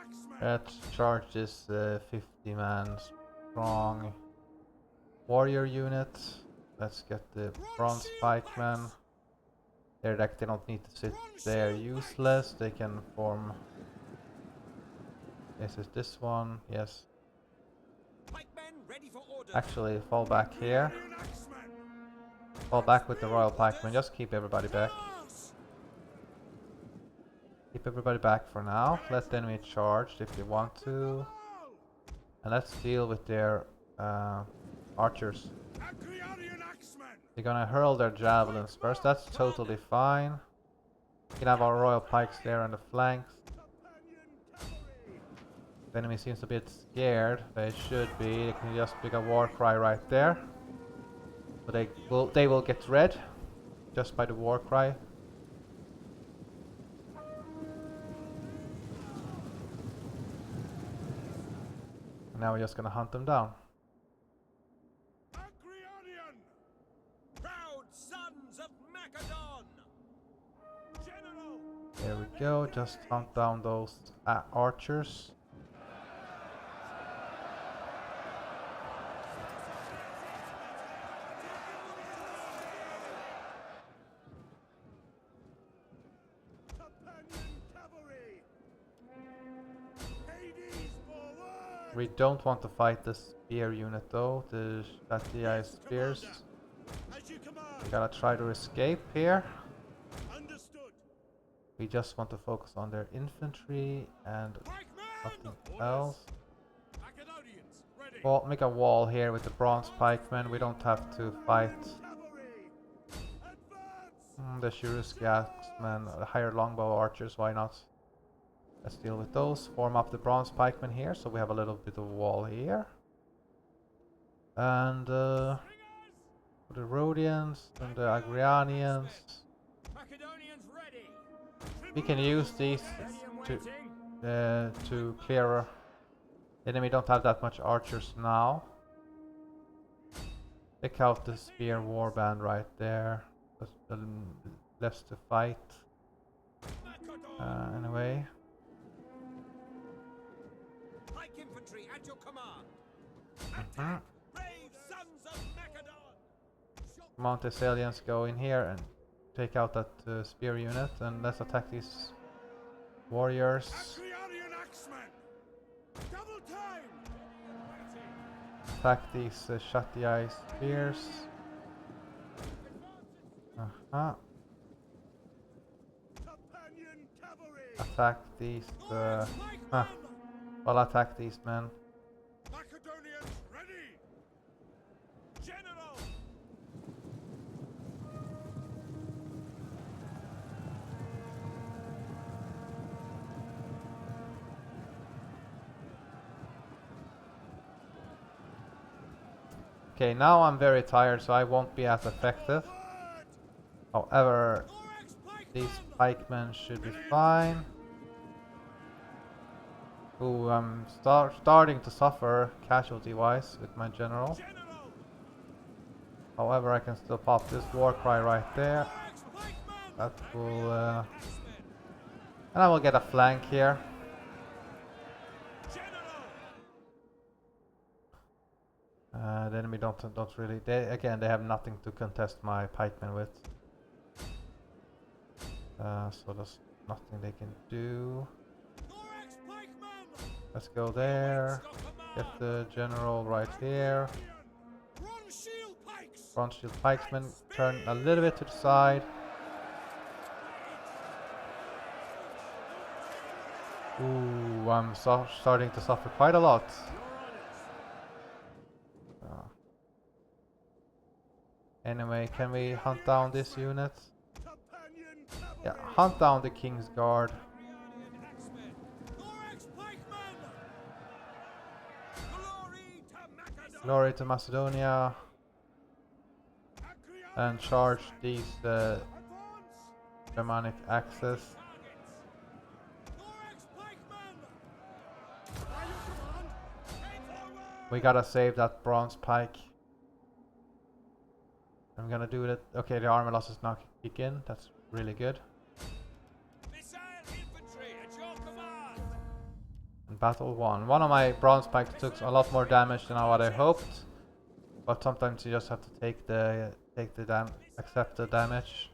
Speaker 2: axemen!
Speaker 1: Let's charge this 50-man strong warrior unit. Let's get the bronze pikemen. They're like, they don't need to sit there useless. They can form. Is it this one? Yes.
Speaker 3: Pikemen ready for orders.
Speaker 1: Actually, fall back here.
Speaker 2: Agrarian axemen!
Speaker 1: Fall back with the royal pikemen. Just keep everybody back.
Speaker 2: Yes!
Speaker 1: Keep everybody back for now. Let the enemy charge if they want to.
Speaker 2: All!
Speaker 1: And let's deal with their archers.
Speaker 2: Agrarian axemen!
Speaker 1: They're gonna hurl their javelins first. That's totally fine. We can have our royal pikes there on the flanks.
Speaker 2: Companion cavalry!
Speaker 1: The enemy seems a bit scared. They should be. They can just pick a war cry right there. But they will get red just by the war cry. And now we're just gonna hunt them down.
Speaker 2: Agrarian!
Speaker 3: Proud sons of Macedon.
Speaker 2: General!
Speaker 1: There we go. Just hunt down those archers.
Speaker 2: Companion cavalry! Hades forward!
Speaker 1: We don't want to fight the spear unit though. The Shatia spears.
Speaker 2: As you command!
Speaker 1: We gotta try to escape here.
Speaker 2: Understood!
Speaker 1: We just want to focus on their infantry and
Speaker 2: Pikemen!
Speaker 1: nothing else.
Speaker 2: Macedonians, ready!
Speaker 1: Well, make a wall here with the bronze pikemen. We don't have to fight
Speaker 2: Cavalry! Advance!
Speaker 1: the Cheruski axemen, the higher longbow archers. Why not? Let's deal with those. Form up the bronze pikemen here, so we have a little bit of wall here. And the Rhodians and the Agrianians.
Speaker 3: Macedonians ready.
Speaker 1: We can use these
Speaker 3: Ready and waiting.
Speaker 1: to clear. Enemy don't have that much archers now. Check out the spear warband right there. That's less to fight. Anyway,
Speaker 3: Pike infantry at your command.
Speaker 1: mhm.
Speaker 3: Brave sons of Macedon.
Speaker 1: Come on, Thessalians, go in here and take out that spear unit, and let's attack these warriors.
Speaker 2: Agrarian axemen! Double time!
Speaker 1: Attack these Shatia spears.
Speaker 2: Companion cavalry!
Speaker 1: Attack these. Well, attack these men.
Speaker 2: Macedonians, ready! General!
Speaker 1: Okay, now I'm very tired, so I won't be as effective.
Speaker 2: Forward!
Speaker 1: However,
Speaker 2: Thorax
Speaker 1: these
Speaker 2: pikemen!
Speaker 1: pikemen should be fine. Ooh, I'm starting to suffer casualty-wise with my general.
Speaker 2: General!
Speaker 1: However, I can still pop this war cry right there.
Speaker 2: Thorax pikemen!
Speaker 1: That will, and I will get a flank here.
Speaker 2: General!
Speaker 1: The enemy don't really. They have nothing to contest my pikemen with. So there's nothing they can do.
Speaker 2: Thorax pikemen!
Speaker 1: Let's go there. Get the general right here.
Speaker 2: Bronze shield pikes!
Speaker 1: Bronze shield pikesmen turn a little bit to the side. Ooh, I'm starting to suffer quite a lot. Anyway, can we hunt down this unit?
Speaker 2: Companion
Speaker 1: Yeah,
Speaker 2: cavalry!
Speaker 1: hunt down the King's Guard.
Speaker 3: Agrarian axemen.
Speaker 2: Thorax pikemen!
Speaker 3: Glory to Macedon.
Speaker 1: Glory to Macedonia.
Speaker 2: Agrarian
Speaker 1: And charge these
Speaker 2: advance!
Speaker 1: Germanic axes.
Speaker 2: Thorax pikemen! By your command! Head forward!
Speaker 1: We gotta save that bronze pike. I'm gonna do that. Okay, the armor losses now kick in. That's really good.
Speaker 3: Missile infantry at your command.
Speaker 1: Battle 1. One of my bronze spikes took a lot more damage than what I hoped, but sometimes you just have to accept the damage.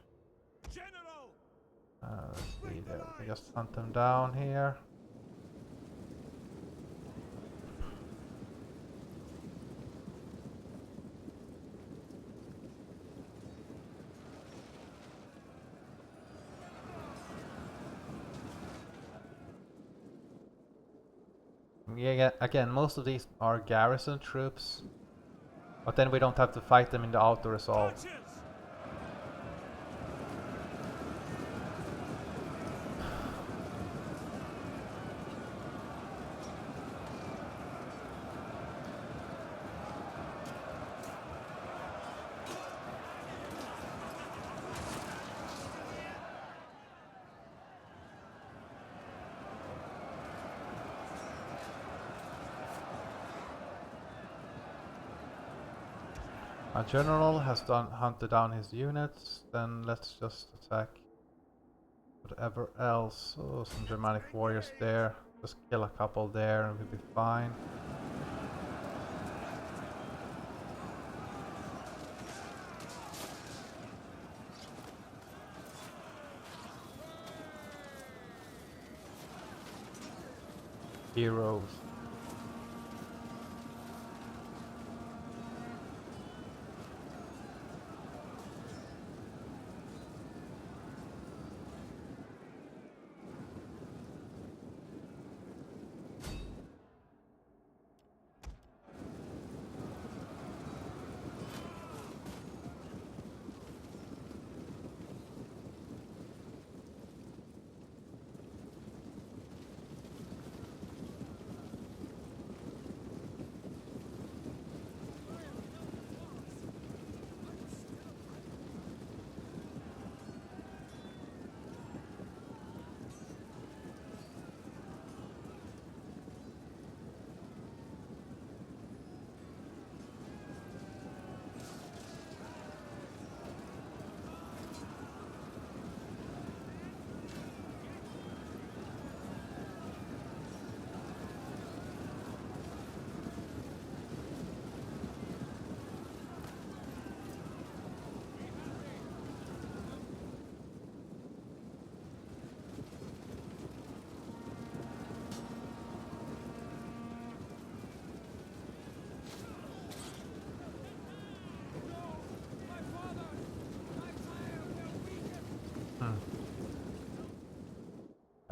Speaker 3: General!
Speaker 1: Let's see, there we can just hunt them down here. Yeah, again, most of these are garrison troops, but then we don't have to fight them in the auto resolve.
Speaker 3: Archers!
Speaker 1: Our general has hunted down his units, then let's just attack whatever else. Oh, some Germanic warriors there. Just kill a couple there and we'll be fine. Heroes.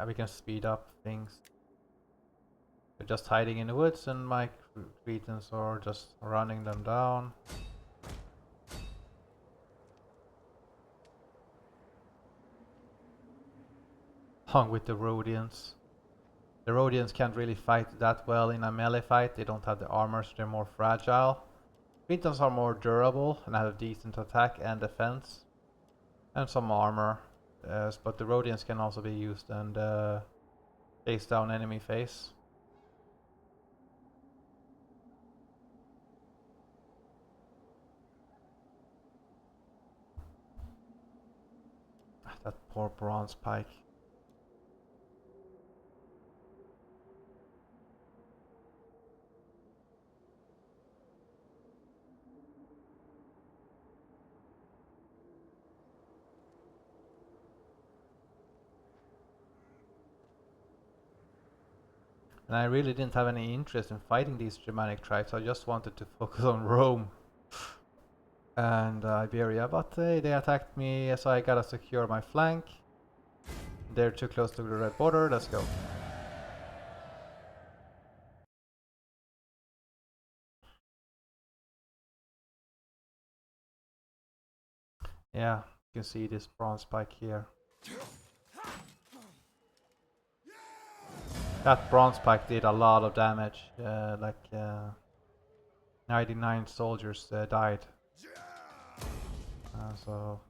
Speaker 1: We can speed up things. They're just hiding in the woods and my Cretans are just running them down. Along with the Rhodians. The Rhodians can't really fight that well in a melee fight. They don't have the armor, so they're more fragile. Cretans are more durable and have decent attack and defense. And some armor. But the Rhodians can also be used and chase down enemy face. That poor bronze pike. And I really didn't have any interest in fighting these Germanic tribes. I just wanted to focus on Rome and Iberia, but they attacked me, so I gotta secure my flank. They're too close to the red border. Let's go. Yeah, you can see this bronze spike here. That bronze spike did a lot of damage. 99 soldiers died. So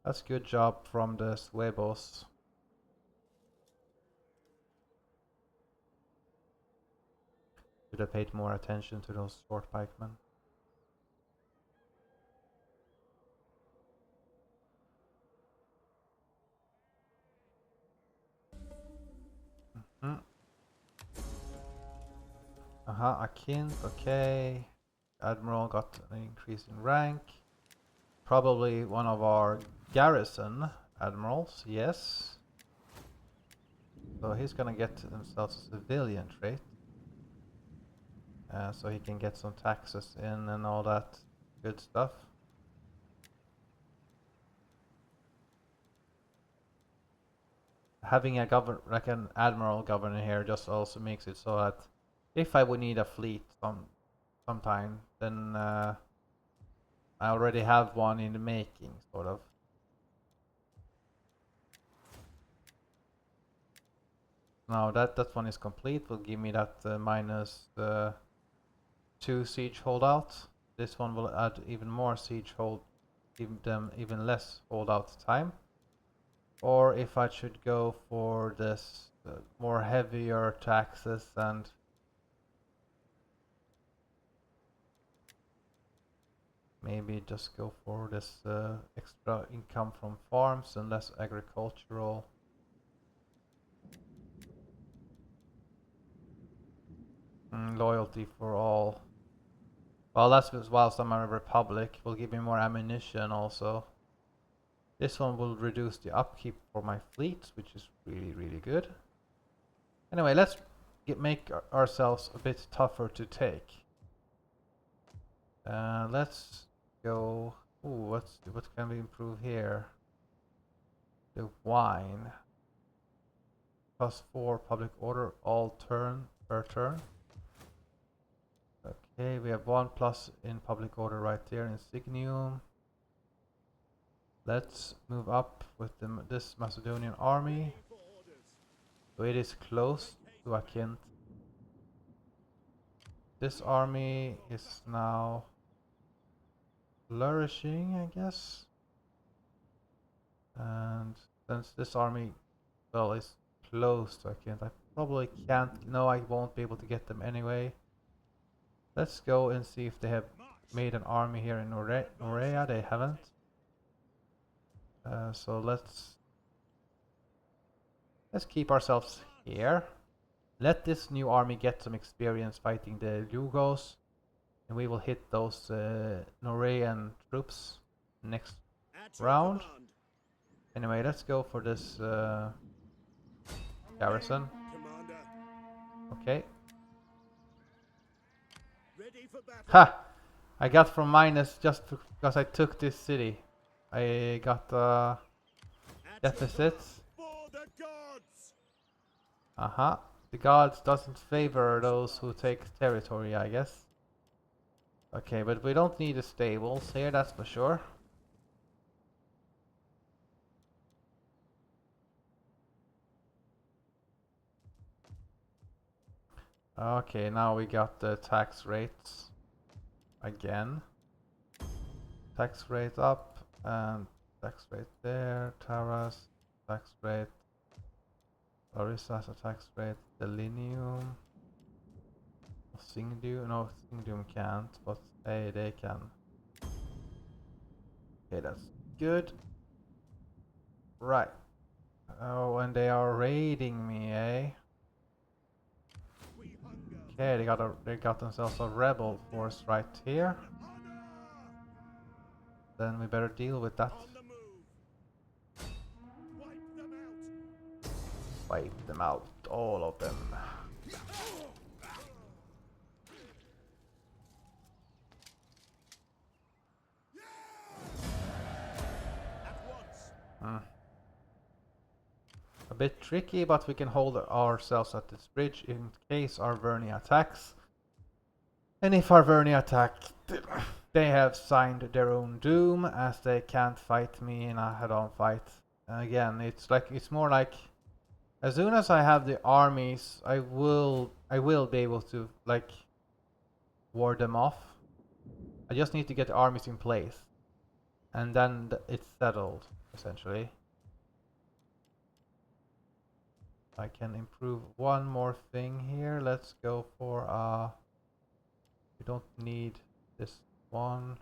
Speaker 1: that's good job from the Suebos. Should have paid more attention to those sword pikemen. Akint, okay. Admiral got an increase in rank. Probably one of our garrison admirals, yes. So he's gonna get himself a civilian trait. So he can get some taxes in and all that good stuff. Having a like an admiral governor here just also makes it so that if I would need a fleet sometime, then I already have one in the making, sort of. Now that one is complete, will give me that minus 2 siege holdout. This one will add even more siege hold, give them even less holdout time. Or if I should go for this more heavier taxes and maybe just go for this extra income from farms and less agricultural. Loyalty for all. Well, that's whilst I'm a republic, will give me more ammunition also. This one will reduce the upkeep for my fleet, which is really good. Anyway, let's make ourselves a bit tougher to take. Let's go. Ooh, what can we improve here? The wine. +4 public order all per turn. Okay, we have 1+ in public order right there, insignium. Let's move up with this Macedonian army. So it is close to Akint. This army is now flourishing, I guess. And since this army, well, is close to Akint, I probably can't, no, I won't be able to get them anyway. Let's go and see if they have made an army here in Norea. They haven't. So let's keep ourselves here. Let this new army get some experience fighting the Yugos, and we will hit those Norean troops next round. Anyway, let's go for this garrison. Okay. Ha! I got from minus just because I took this city. I got deficits. The gods doesn't favor those who take territory, I guess. Okay, but we don't need the stables here, that's for sure. Okay, now we got the tax rates again. Tax rate up and tax rate there. Taras, tax rate. Larissa's a tax rate. Delinium. Singdium. No, Singdium can't, but hey, they can. Okay, that's good. Right. Oh, and they are raiding me, eh? Okay, they got themselves a rebel force right here. Then we better deal with that. Wipe them out, all of them. A bit tricky, but we can hold ourselves at this bridge in case Arverni attacks. And if Arverni attack, they have signed their own doom, as they can't fight me in a head-on fight. Again, it's more like as soon as I have the armies, I will be able to like ward them off. I just need to get the armies in place, and then it's settled essentially. I can improve one more thing here. Let's go for we don't need this one.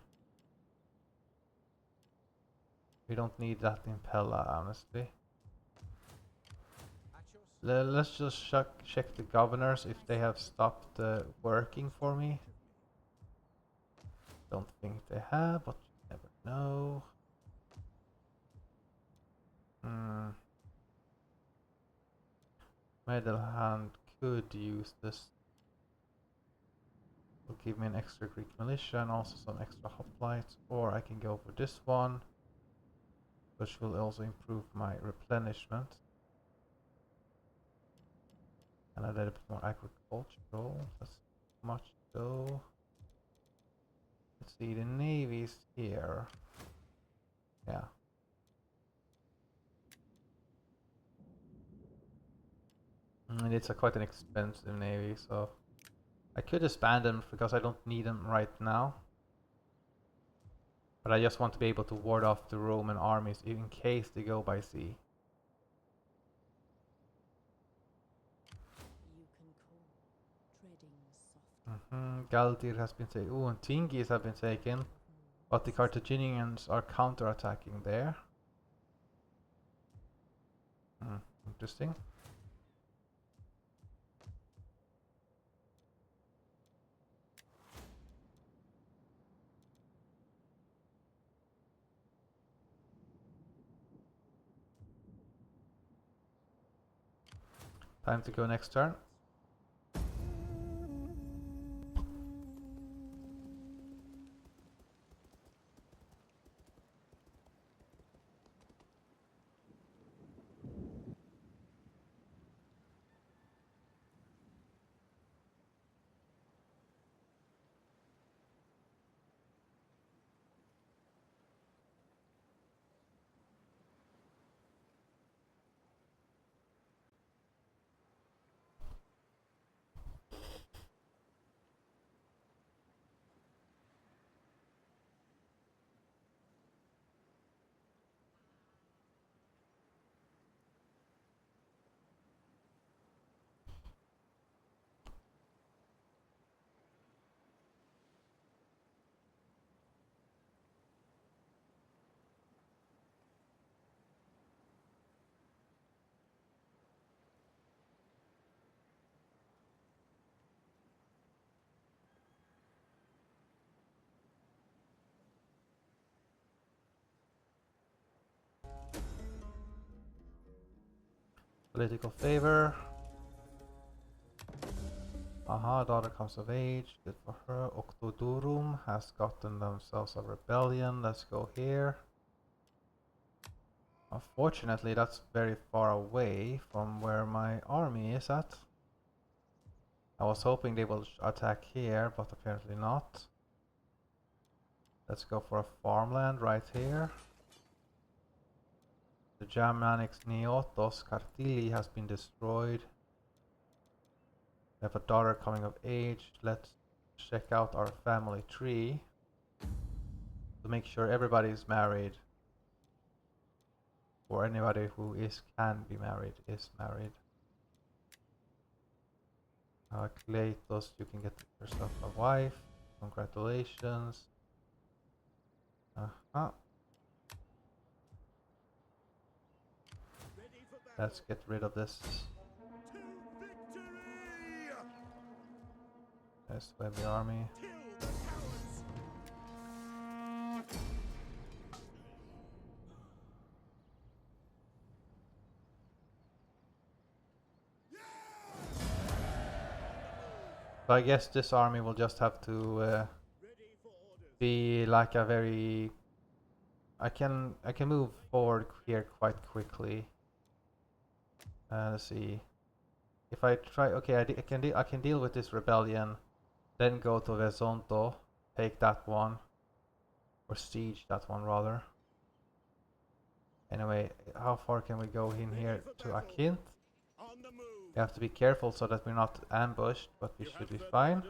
Speaker 1: We don't need that in Pella, honestly. Let's just check the governors if they have stopped working for me. Don't think they have, but you never know. Middle hand could use this. Will give me an extra Greek militia and also some extra hoplites, or I can go for this one, which will also improve my replenishment. And a little bit more agricultural. That's much so. Let's see, the navy's here. Yeah. And it's quite an expensive navy, so I could disband them because I don't need them right now. But I just want to be able to ward off the Roman armies in case they go by sea. Galdir has been taken. Oh, and Tingis have been taken. But the Carthaginians are counter-attacking there. Interesting. Time to go next turn. Political favor. Aha, daughter comes of age. Good for her. Octodurum has gotten themselves a rebellion. Let's go here. Unfortunately, that's very far away from where my army is at. I was hoping they will attack here, but apparently not. Let's go for a farmland right here. The Germanic Neotos Kartili has been destroyed. We have a daughter coming of age. Let's check out our family tree to make sure everybody is married. Or anybody who can be married is married. Cleitos, you can get yourself a wife. Congratulations. Let's get rid of this. Yes, heavy army. So I guess this army will just have to be like a very. I can move forward here quite quickly. Let's see. If I try, okay, I can deal with this rebellion, then go to Vesonto, take that one, or siege that one rather. Anyway, how far can we go in here to Akint? We have to be careful so that we're not ambushed, but we should be fine.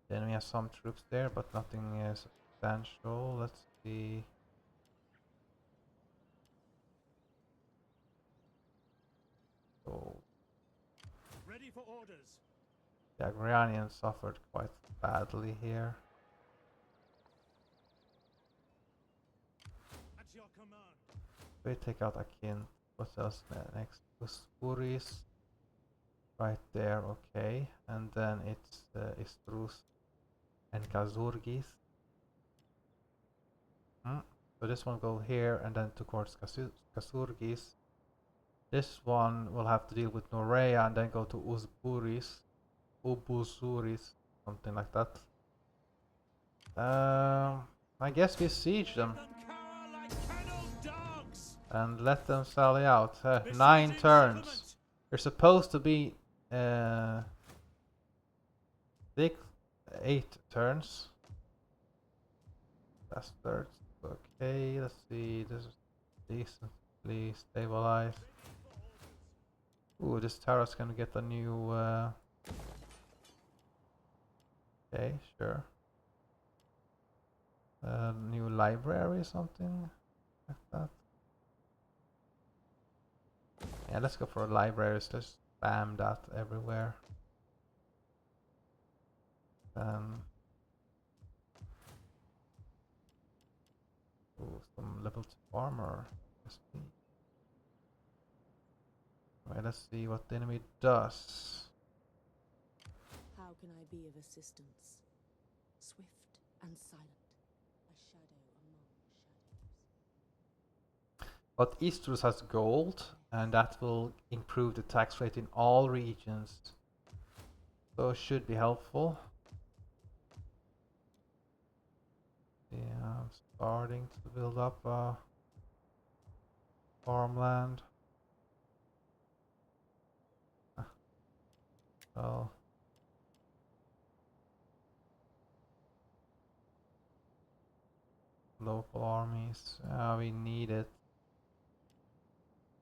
Speaker 1: Then we have some troops there, but nothing substantial. Let's see. So
Speaker 2: Ready for orders.
Speaker 1: the Agrarians suffered quite badly here.
Speaker 2: At your command.
Speaker 1: We take out Akin. What else next? Uspuris. Right there, okay. And then it's Istrus and Kazurgis. So this one go here and then towards Kasurgis. This one will have to deal with Norea and then go to Ubusuris, something like that. I guess we siege them and let them sally out. 9 turns. They're supposed to be 8 turns. That's third. Okay, let's see. This is decently stabilized. Ooh, this Tara's gonna get a new. Okay, sure. New library or something like that. Yeah, let's go for a library. Let's just spam that everywhere. Ooh, some level 2 armor. Right, let's see what the enemy does.
Speaker 4: How can I be of assistance? Swift and silent, a shadow among shadows.
Speaker 1: But Eastrus has gold, and that will improve the tax rate in all regions. So it should be helpful. Yeah, I'm starting to build up farmland. Well, local armies. We need it.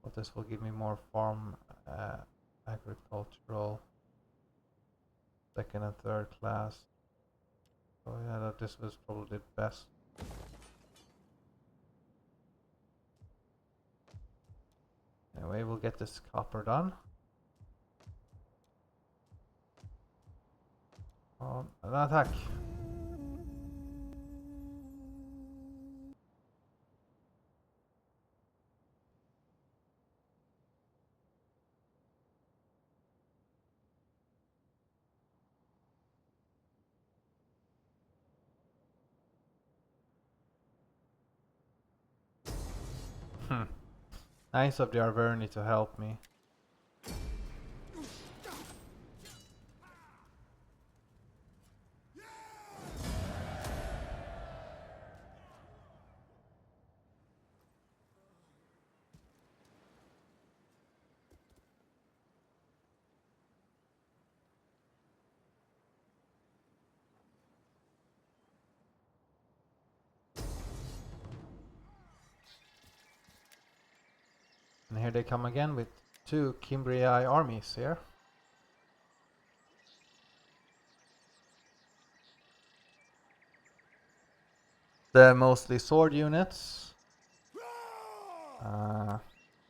Speaker 1: But this will give me more farm agricultural second and third class. So yeah, this was probably the best. Anyway, we'll get this copper done. On an attack. Nice of the Arverni to help me. And here they come again with 2 Cimbriae armies here. They're mostly sword units.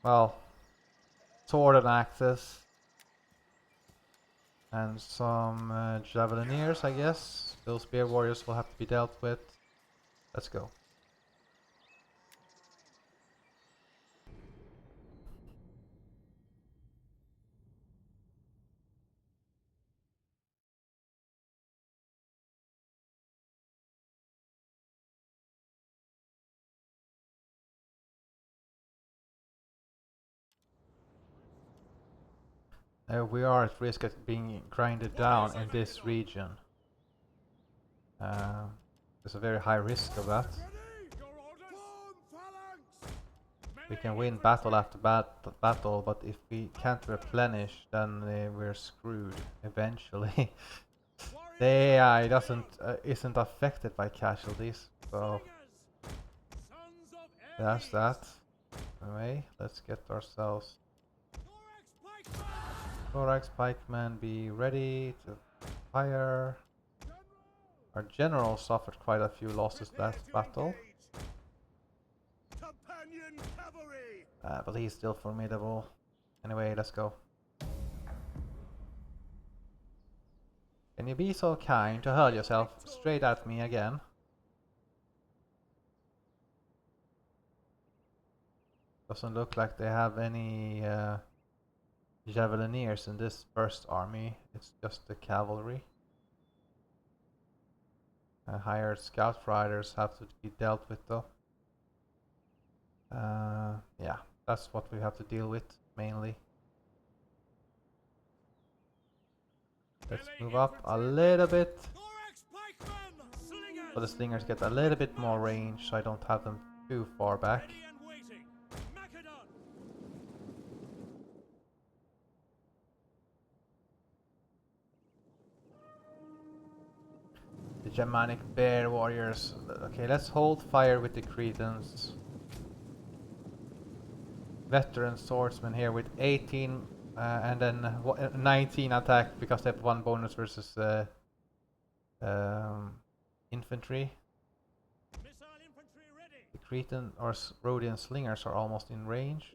Speaker 1: Well, sword and axes. And some javelineers, I guess. Those spear warriors will have to be dealt with. Let's go. We are at risk of being grinded down in this region. There's a very high risk of that. We can win battle after battle, but if we can't replenish, then we're screwed eventually. The AI isn't affected by casualties, so that's that. Anyway, let's get ourselves Thorax Pikemen, be ready to fire. Our general suffered quite a few losses last battle. But he's still formidable. Anyway, let's go. Can you be so kind to hurl yourself straight at me again? The Doesn't look like they have any Javelineers in this first army. It's just the cavalry. Hired scout riders have to be dealt with though. Yeah, that's what we have to deal with mainly. Let's move up a little bit. So the slingers get a little bit more range, so I don't have them too far back. The Germanic bear warriors. Okay, let's hold fire with the Cretans. Veteran swordsmen here with 18 and then 19 attack because they have 1 bonus versus infantry. The Cretan or Rhodian slingers are almost in range.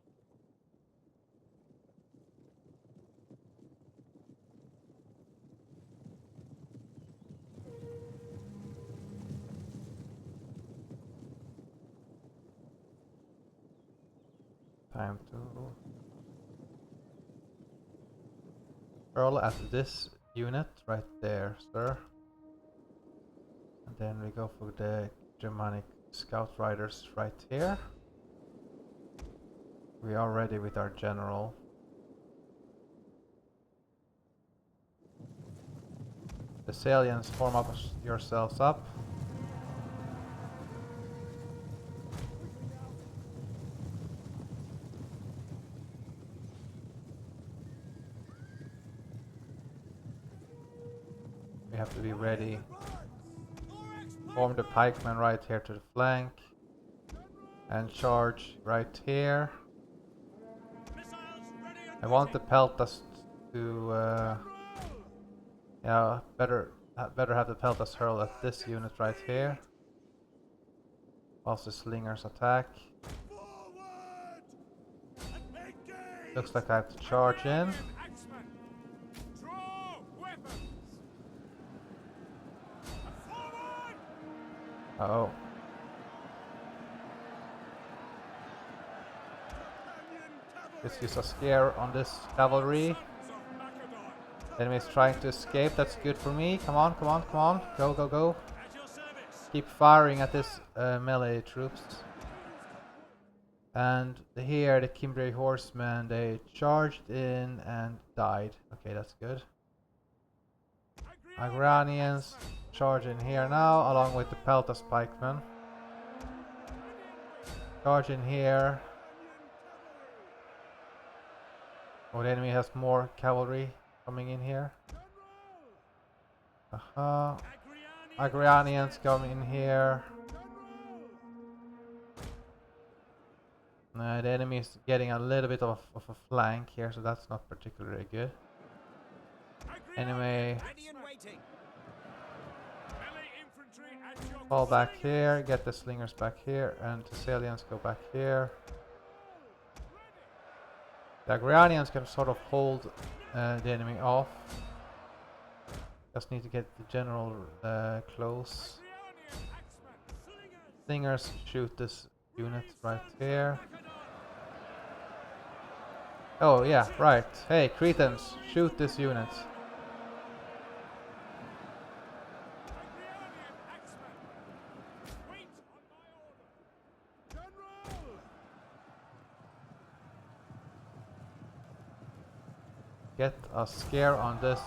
Speaker 1: Time to hurl at this unit right there, sir. And then we go for the Germanic scout riders right here. We are ready with our general. The Salians, form up yourselves up. We have to be ready. Form the pikemen right here to the flank. And charge right here. I want the peltas to yeah, better have the peltas hurl at this unit right here. Whilst the slingers attack. Looks like I have to charge in. Uh-oh. Let's use a scare on this cavalry. Enemy is trying to escape. That's good for me. Come on, come on, come on. Go, go, go. Keep firing at this melee troops. And here the Cimbri horsemen, they charged in and died. Okay, that's good. Agranians charge in here now, along with the Peltas pikemen. Charge in here. Oh, the enemy has more cavalry coming in here. Agranians come in here. The enemy is getting a little bit of a flank here, so that's not particularly good. Enemy fall back here, get the slingers back here, and the Salians go back here. The Agranians can sort of hold the enemy off. Just need to get the general close. Slingers shoot this unit right here. Oh yeah, right. Hey, Cretans, shoot this unit. Get a scare on this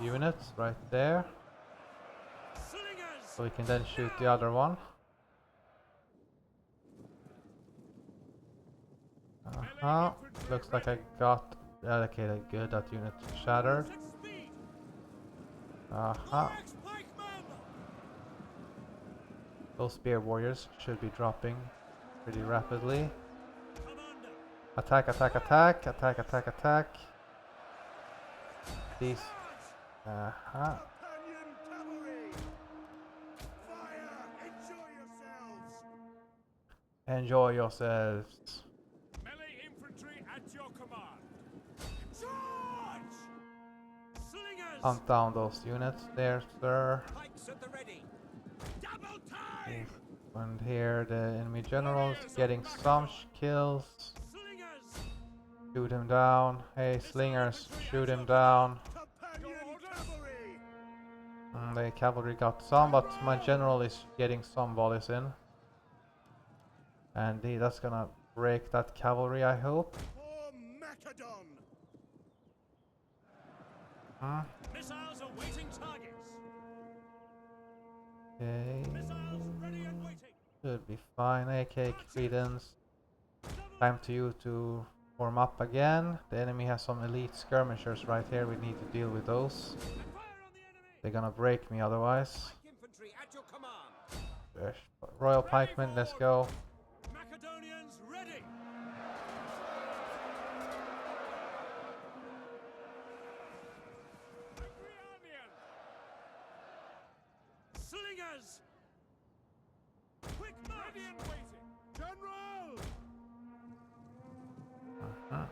Speaker 1: unit right there. So we can then shoot the other one. Looks like I got allocated good. That unit shattered. Those spear warriors should be dropping pretty rapidly. Attack, attack, attack, attack, attack, attack. These. Enjoy yourselves.
Speaker 3: Melee infantry at your command. Charge! Slingers!
Speaker 1: Hunt down those units there, sir.
Speaker 3: Pikes at the ready. Double time!
Speaker 1: And here the enemy general is getting some kills. Shoot him down. Hey, slingers, shoot him down.
Speaker 2: Companion cavalry!
Speaker 1: The cavalry got some, but my general is getting some volleys in. And that's gonna break that cavalry, I hope.
Speaker 2: For Macedon!
Speaker 1: Hmm.
Speaker 3: Missiles awaiting targets.
Speaker 1: Okay.
Speaker 3: Missiles ready and waiting.
Speaker 1: Should be fine. AK credence. Time to you to form up again. The enemy has some elite skirmishers right here. We need to deal with those.
Speaker 3: And fire on the enemy.
Speaker 1: They're gonna break me otherwise.
Speaker 3: Light infantry at your command.
Speaker 1: Yes. Royal pikemen, let's go.
Speaker 3: Macedonians ready. Agrianian. Slingers. Quick march. Ready and waiting.
Speaker 2: General!
Speaker 1: Uh-huh.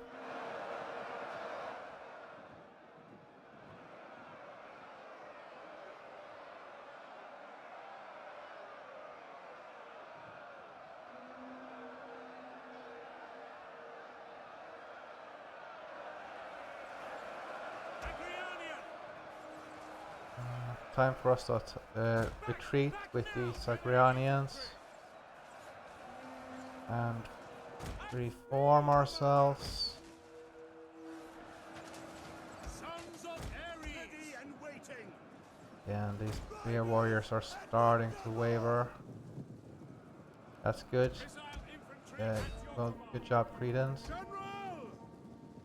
Speaker 3: Agrianian.
Speaker 1: Time for us to retreat with these Agrianians and reform ourselves.
Speaker 3: Sons of Ares.
Speaker 2: Ready and waiting!
Speaker 1: And these spear warriors are starting to waver. That's good.
Speaker 3: Missile infantry at your
Speaker 1: Well,
Speaker 3: command.
Speaker 1: good job, Credence.
Speaker 2: General!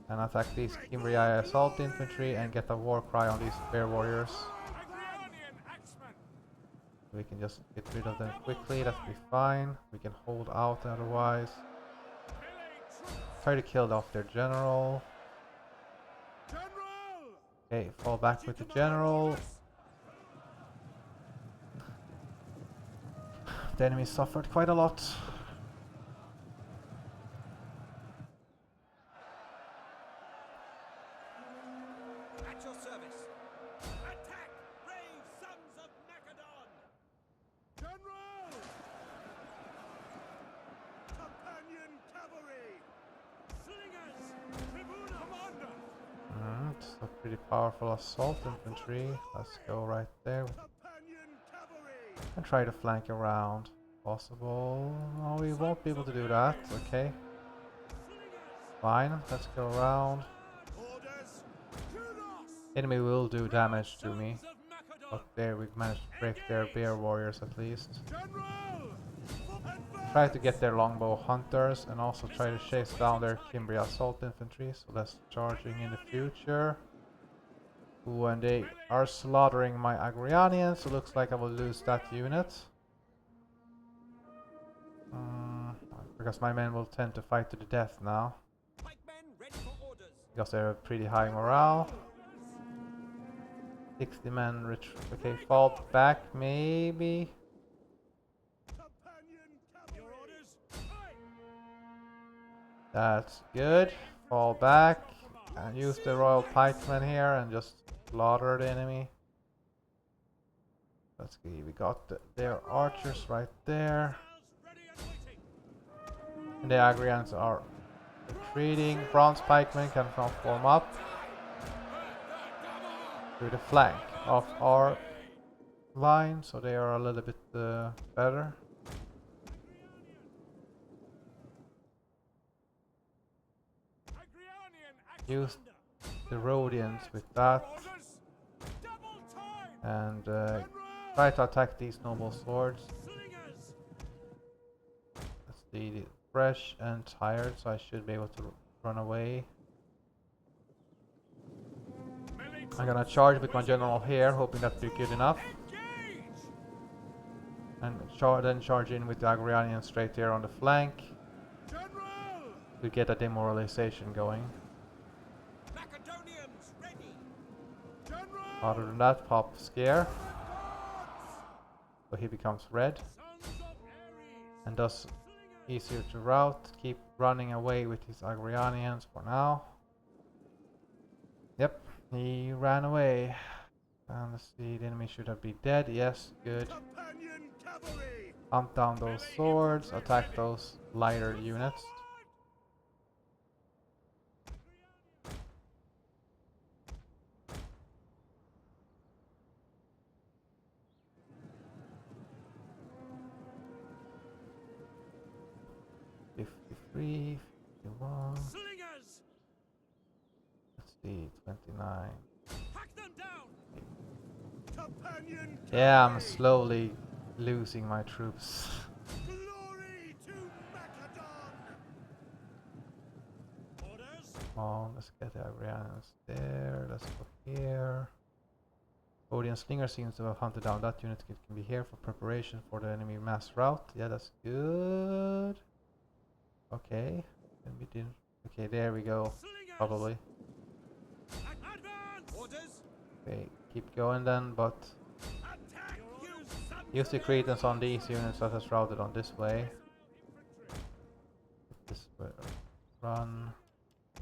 Speaker 1: And attack these Cimbria assault infantry and get a war cry on these spear warriors.
Speaker 3: Agrianian axemen.
Speaker 1: We can just get rid of them quickly, that'll be fine. We can hold out otherwise.
Speaker 3: Melee troops.
Speaker 1: Try to kill off their general.
Speaker 2: General!
Speaker 1: Okay, fall back with the general. The enemy suffered quite a lot.
Speaker 3: At your service. Attack, brave sons of Macedon.
Speaker 2: General! Companion cavalry!
Speaker 3: Slingers. Tribuna. Commander.
Speaker 1: It's a pretty powerful assault infantry. Let's go right there
Speaker 2: Companion cavalry!
Speaker 1: and try to flank around. Possible. No, we won't be able to do that. Okay, fine. Let's go around.
Speaker 2: Orders!
Speaker 3: Kudos.
Speaker 1: Enemy will do damage to me.
Speaker 3: Sons of Macedon.
Speaker 1: But there, we managed to break their bear warriors at least.
Speaker 2: General! Advance!
Speaker 1: Try to get their longbow hunters and also try to chase down their Cimbria assault infantry, so less charging in the future. Ooh, and they are slaughtering my Agrianians, so looks like I will lose that unit. Because my men will tend to fight to the death now.
Speaker 3: Pikemen ready for orders.
Speaker 1: Because they're pretty high morale. 60 men okay, fall back maybe.
Speaker 2: Companion cavalry!
Speaker 3: Your orders. Aye.
Speaker 1: That's good. Fall back and use the royal pikemen here and just slaughter the enemy. Let's see, we got their archers right there.
Speaker 3: Missiles ready and waiting.
Speaker 1: And the Agrians are retreating. Bronze pikemen can now form up to the flank of our line, so they are a little bit better.
Speaker 3: Agrianian
Speaker 1: Use
Speaker 3: Axemander.
Speaker 1: the Rhodians with that
Speaker 3: Orders. Double time.
Speaker 1: and
Speaker 2: General!
Speaker 1: try to attack these noble swords.
Speaker 3: Slingers.
Speaker 1: Let's see, fresh and tired, so I should be able to run away.
Speaker 3: Melee
Speaker 1: I'm gonna charge with my general here, hoping that'll be good enough.
Speaker 3: engage.
Speaker 1: And then charge in with the Agrianians straight here on the flank
Speaker 2: General!
Speaker 1: to get a demoralization going.
Speaker 3: Macedonians ready.
Speaker 2: General!
Speaker 1: Other than that, pop scare. So he becomes red
Speaker 3: Sons of Ares.
Speaker 1: and thus
Speaker 3: Slingers.
Speaker 1: easier to rout. Keep running away with his Agrianians for now. Yep, he ran away. And let's see, the enemy should have been dead. Yes, good.
Speaker 2: Companion cavalry!
Speaker 1: Hunt down those swords, attack those lighter units. 53, 51.
Speaker 3: Slingers!
Speaker 1: Let's see, 29.
Speaker 3: Hack them down!
Speaker 2: Companion
Speaker 1: Yeah, I'm
Speaker 2: cavalry!
Speaker 1: slowly losing my troops.
Speaker 2: Glory to Macedon!
Speaker 3: Orders?
Speaker 1: Come on, let's get the Arians there. Let's go here. Odin Slinger seems to have hunted down that unit. It can be here for preparation for the enemy mass route. Yeah, that's good. Okay. And we didn't. Okay, there we go.
Speaker 3: Slingers!
Speaker 1: Probably.
Speaker 3: Advance! Orders?
Speaker 1: Okay, keep going then, but
Speaker 3: Attack, you sons
Speaker 1: use the
Speaker 3: of
Speaker 1: credence on
Speaker 3: Ares!
Speaker 1: these units that has routed on this way. This way. Run.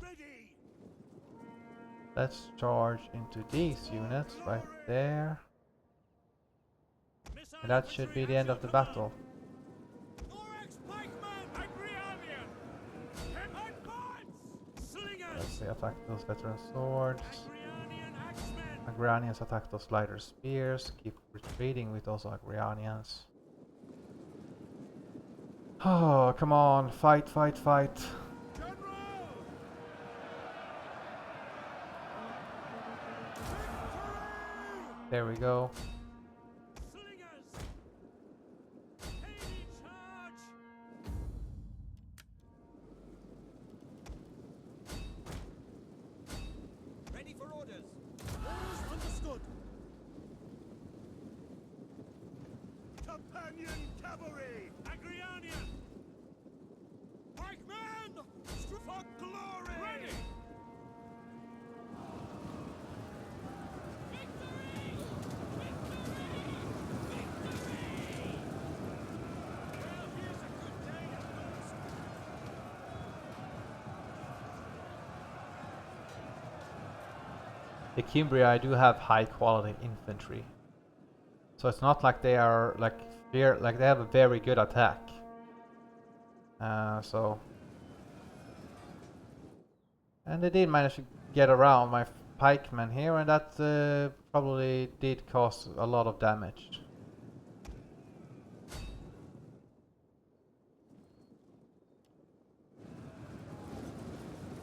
Speaker 2: Ready!
Speaker 1: Let's charge into these units right there.
Speaker 3: Missile
Speaker 1: And that should be the
Speaker 3: infantry
Speaker 1: end
Speaker 3: at
Speaker 1: of the
Speaker 3: your
Speaker 1: battle.
Speaker 3: command. Thorax pikemen! Agrianian! Advance!
Speaker 1: Let's
Speaker 3: Slingers!
Speaker 1: see, attack those veteran swords.
Speaker 3: Agrianian axemen!
Speaker 1: Agranians attack those lighter spears. Keep retreating with those Agranians. Oh, come on. Fight, fight, fight.
Speaker 3: General!
Speaker 1: There we go.
Speaker 3: Slingers! Heavy charge! Ready for orders!
Speaker 2: Orders understood! Companion cavalry!
Speaker 3: Agrianian! Pikemen! For glory! Ready! Victory! Victory! Victory! Well, here's a good day at last.
Speaker 1: The Cimbria do have high quality infantry. So it's not like they are like they have a very good attack. And they did manage to get around my pikemen here, and that probably did cause a lot of damage.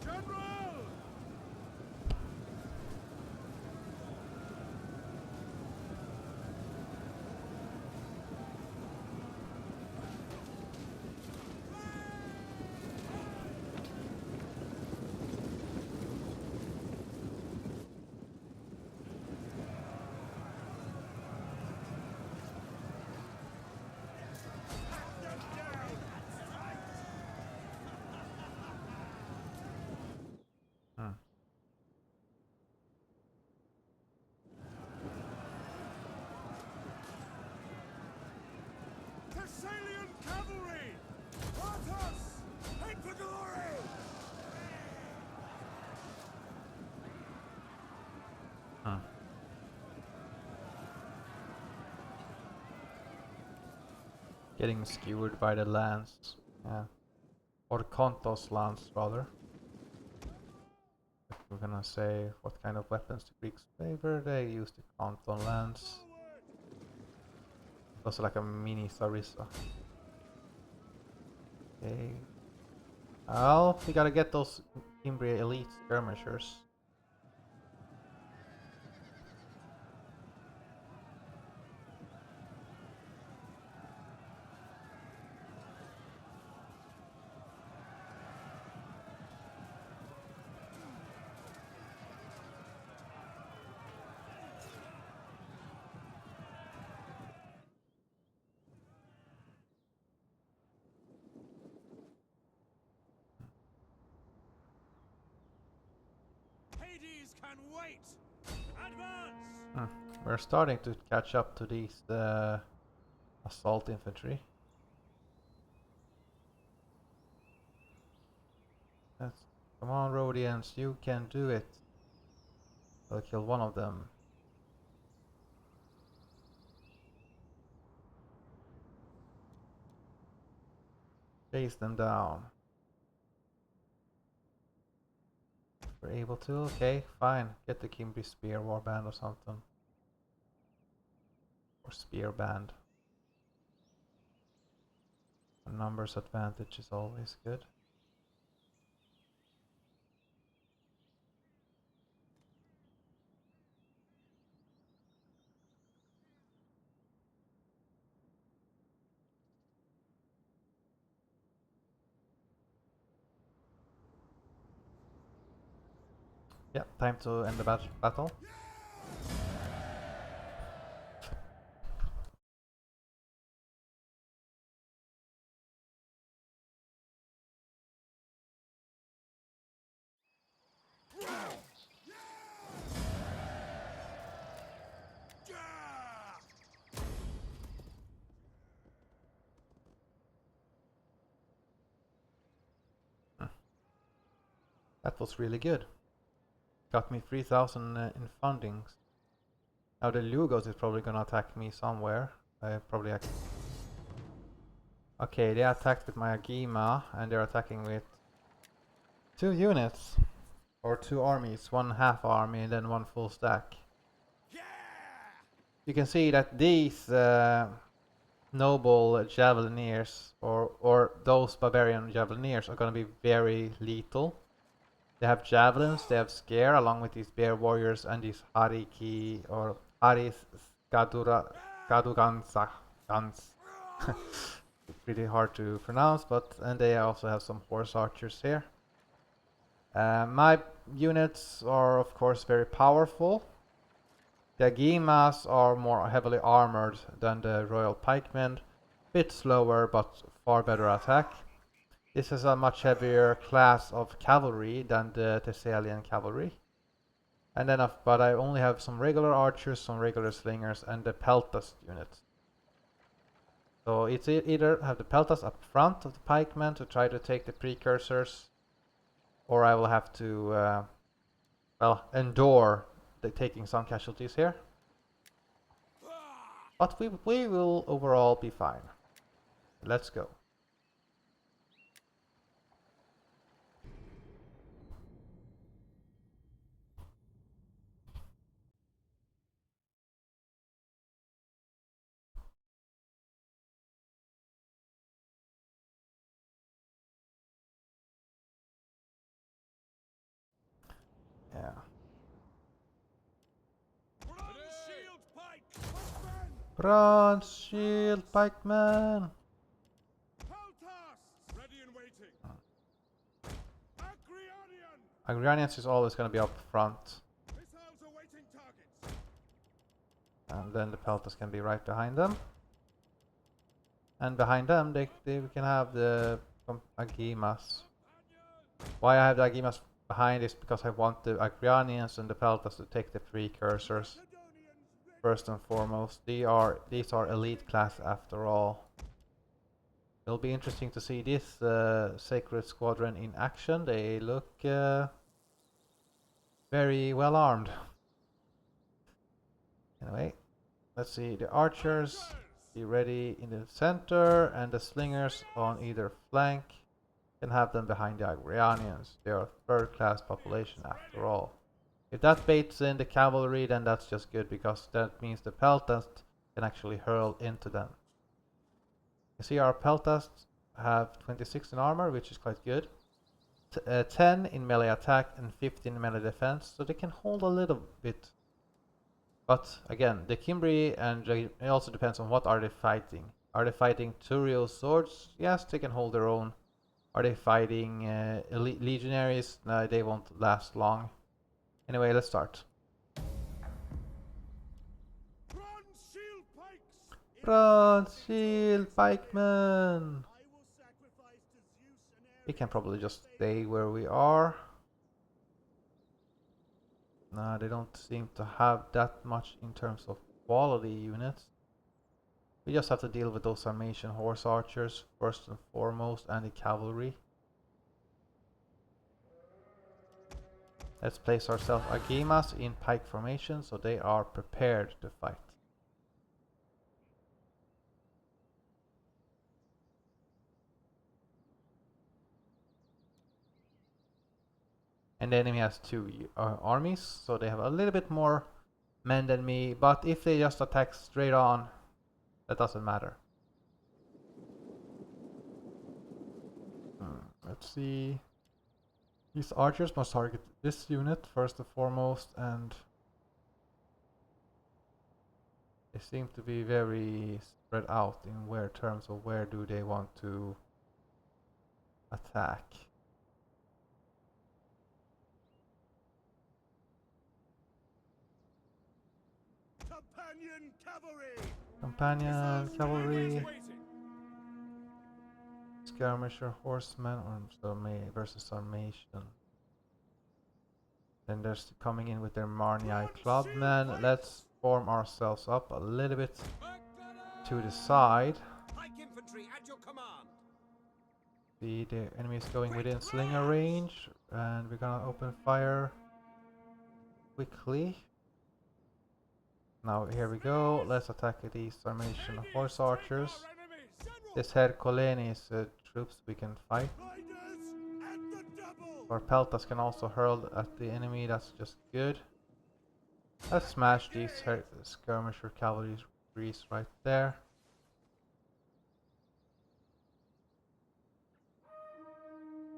Speaker 2: General!
Speaker 1: Hmm.
Speaker 2: Thessalian cavalry! Artos! Head for glory!
Speaker 1: Hmm. Getting skewered by the lance. Yeah. Or the Kontos lance, rather. If we're gonna say what kind of weapons the Greeks favor, they use the Konton lance. Also like a mini Sarissa. Okay. Well, we gotta get those Cimbria elite skirmishers.
Speaker 3: Hades can wait! Advance!
Speaker 1: We're starting to catch up to these assault infantry. Come on, Rhodians, you can do it. I'll kill one of them. Chase them down. We're able to? Okay, fine. Get the Cimbri Spear Warband or something. Or Spear Band. numbers advantage is always good. Yeah, time to end the battle. That was really good. Got me 3,000 in fundings. Now the Lugos is probably gonna attack me somewhere. Okay, they attacked with my Agima, and they're attacking with 2 units. Or 2 armies, 1 half army and then 1 full stack. You can see that these noble javelineers, or those barbarian javelineers, are gonna be very lethal. They have javelins, they have scare, along with these bear warriors and these hariki or haris skadugansa guns. Pretty hard to pronounce, and they also have some horse archers here. My units are of course very powerful. The Agimas are more heavily armored than the Royal Pikemen, bit slower but far better attack. This is a much heavier class of cavalry than the Thessalian cavalry. And then, but I only have some regular archers, some regular slingers, and the Peltas unit. So it's either have the Peltas up front of the pikemen to try to take the precursors, or I will have to, well, endure taking some casualties here. But we will overall be fine. Let's go. Yeah.
Speaker 3: Bronze shield pike!
Speaker 1: Bronze shield pikeman!
Speaker 3: Peltas! Ready and waiting. Agrianian!
Speaker 1: Agrianians is always going to be up front.
Speaker 3: Missiles awaiting targets.
Speaker 1: And then the Peltas can be right behind them. And behind them, we can have the Agimas. Why I have the Agimas behind is because I want the Agrianians and the Peltas to take the precursors. First and foremost, these are elite class after all. It'll be interesting to see this Sacred Squadron in action. They look very well armed. Anyway, let's see, the archers be ready in the center, and the slingers on either flank. Can have them behind the Agrianians. They are a third-class population after all. If that baits in the cavalry, then that's just good, because that means the Peltas can actually hurl into them. You see our Peltas have 26 in armor, which is quite good. 10 in melee attack and 15 in melee defense, so they can hold a little bit. But again, the Cimbri, and it also depends on what are they fighting. Are they fighting Turiel swords? Yes, they can hold their own. Are they fighting elite legionaries? No, they won't last long. Anyway, let's start.
Speaker 3: Bronze shield pikes!
Speaker 1: Bronze shield pikemen! We can probably just stay where we are. Nah, they don't seem to have that much in terms of quality units. We just have to deal with those Sarmatian horse archers first and foremost, and the cavalry. Let's place ourselves Agimas in pike formation so they are prepared to fight. And the enemy has 2 armies, so they have a little bit more men than me, but if they just attack straight on, that doesn't matter. Let's see. These archers must target this unit first and foremost, and they seem to be very spread out in where terms of where do they want to attack.
Speaker 2: Companion cavalry!
Speaker 1: Companion cavalry,
Speaker 3: Waiting.
Speaker 1: skirmisher, horsemen, or versus Sarmatian. Then there's coming in with their Marnii clubmen. Let's form ourselves up a little bit to the side.
Speaker 3: Pike infantry at your command.
Speaker 1: The enemy is going within slinger range, and we're gonna open fire quickly. Now here we go. Let's attack these Sarmatian horse archers. This head Kolenis troops we can fight.
Speaker 2: Riders at the double!
Speaker 1: Our Peltas can also hurl at the enemy. That's just good. Let's smash these skirmisher cavalry right there.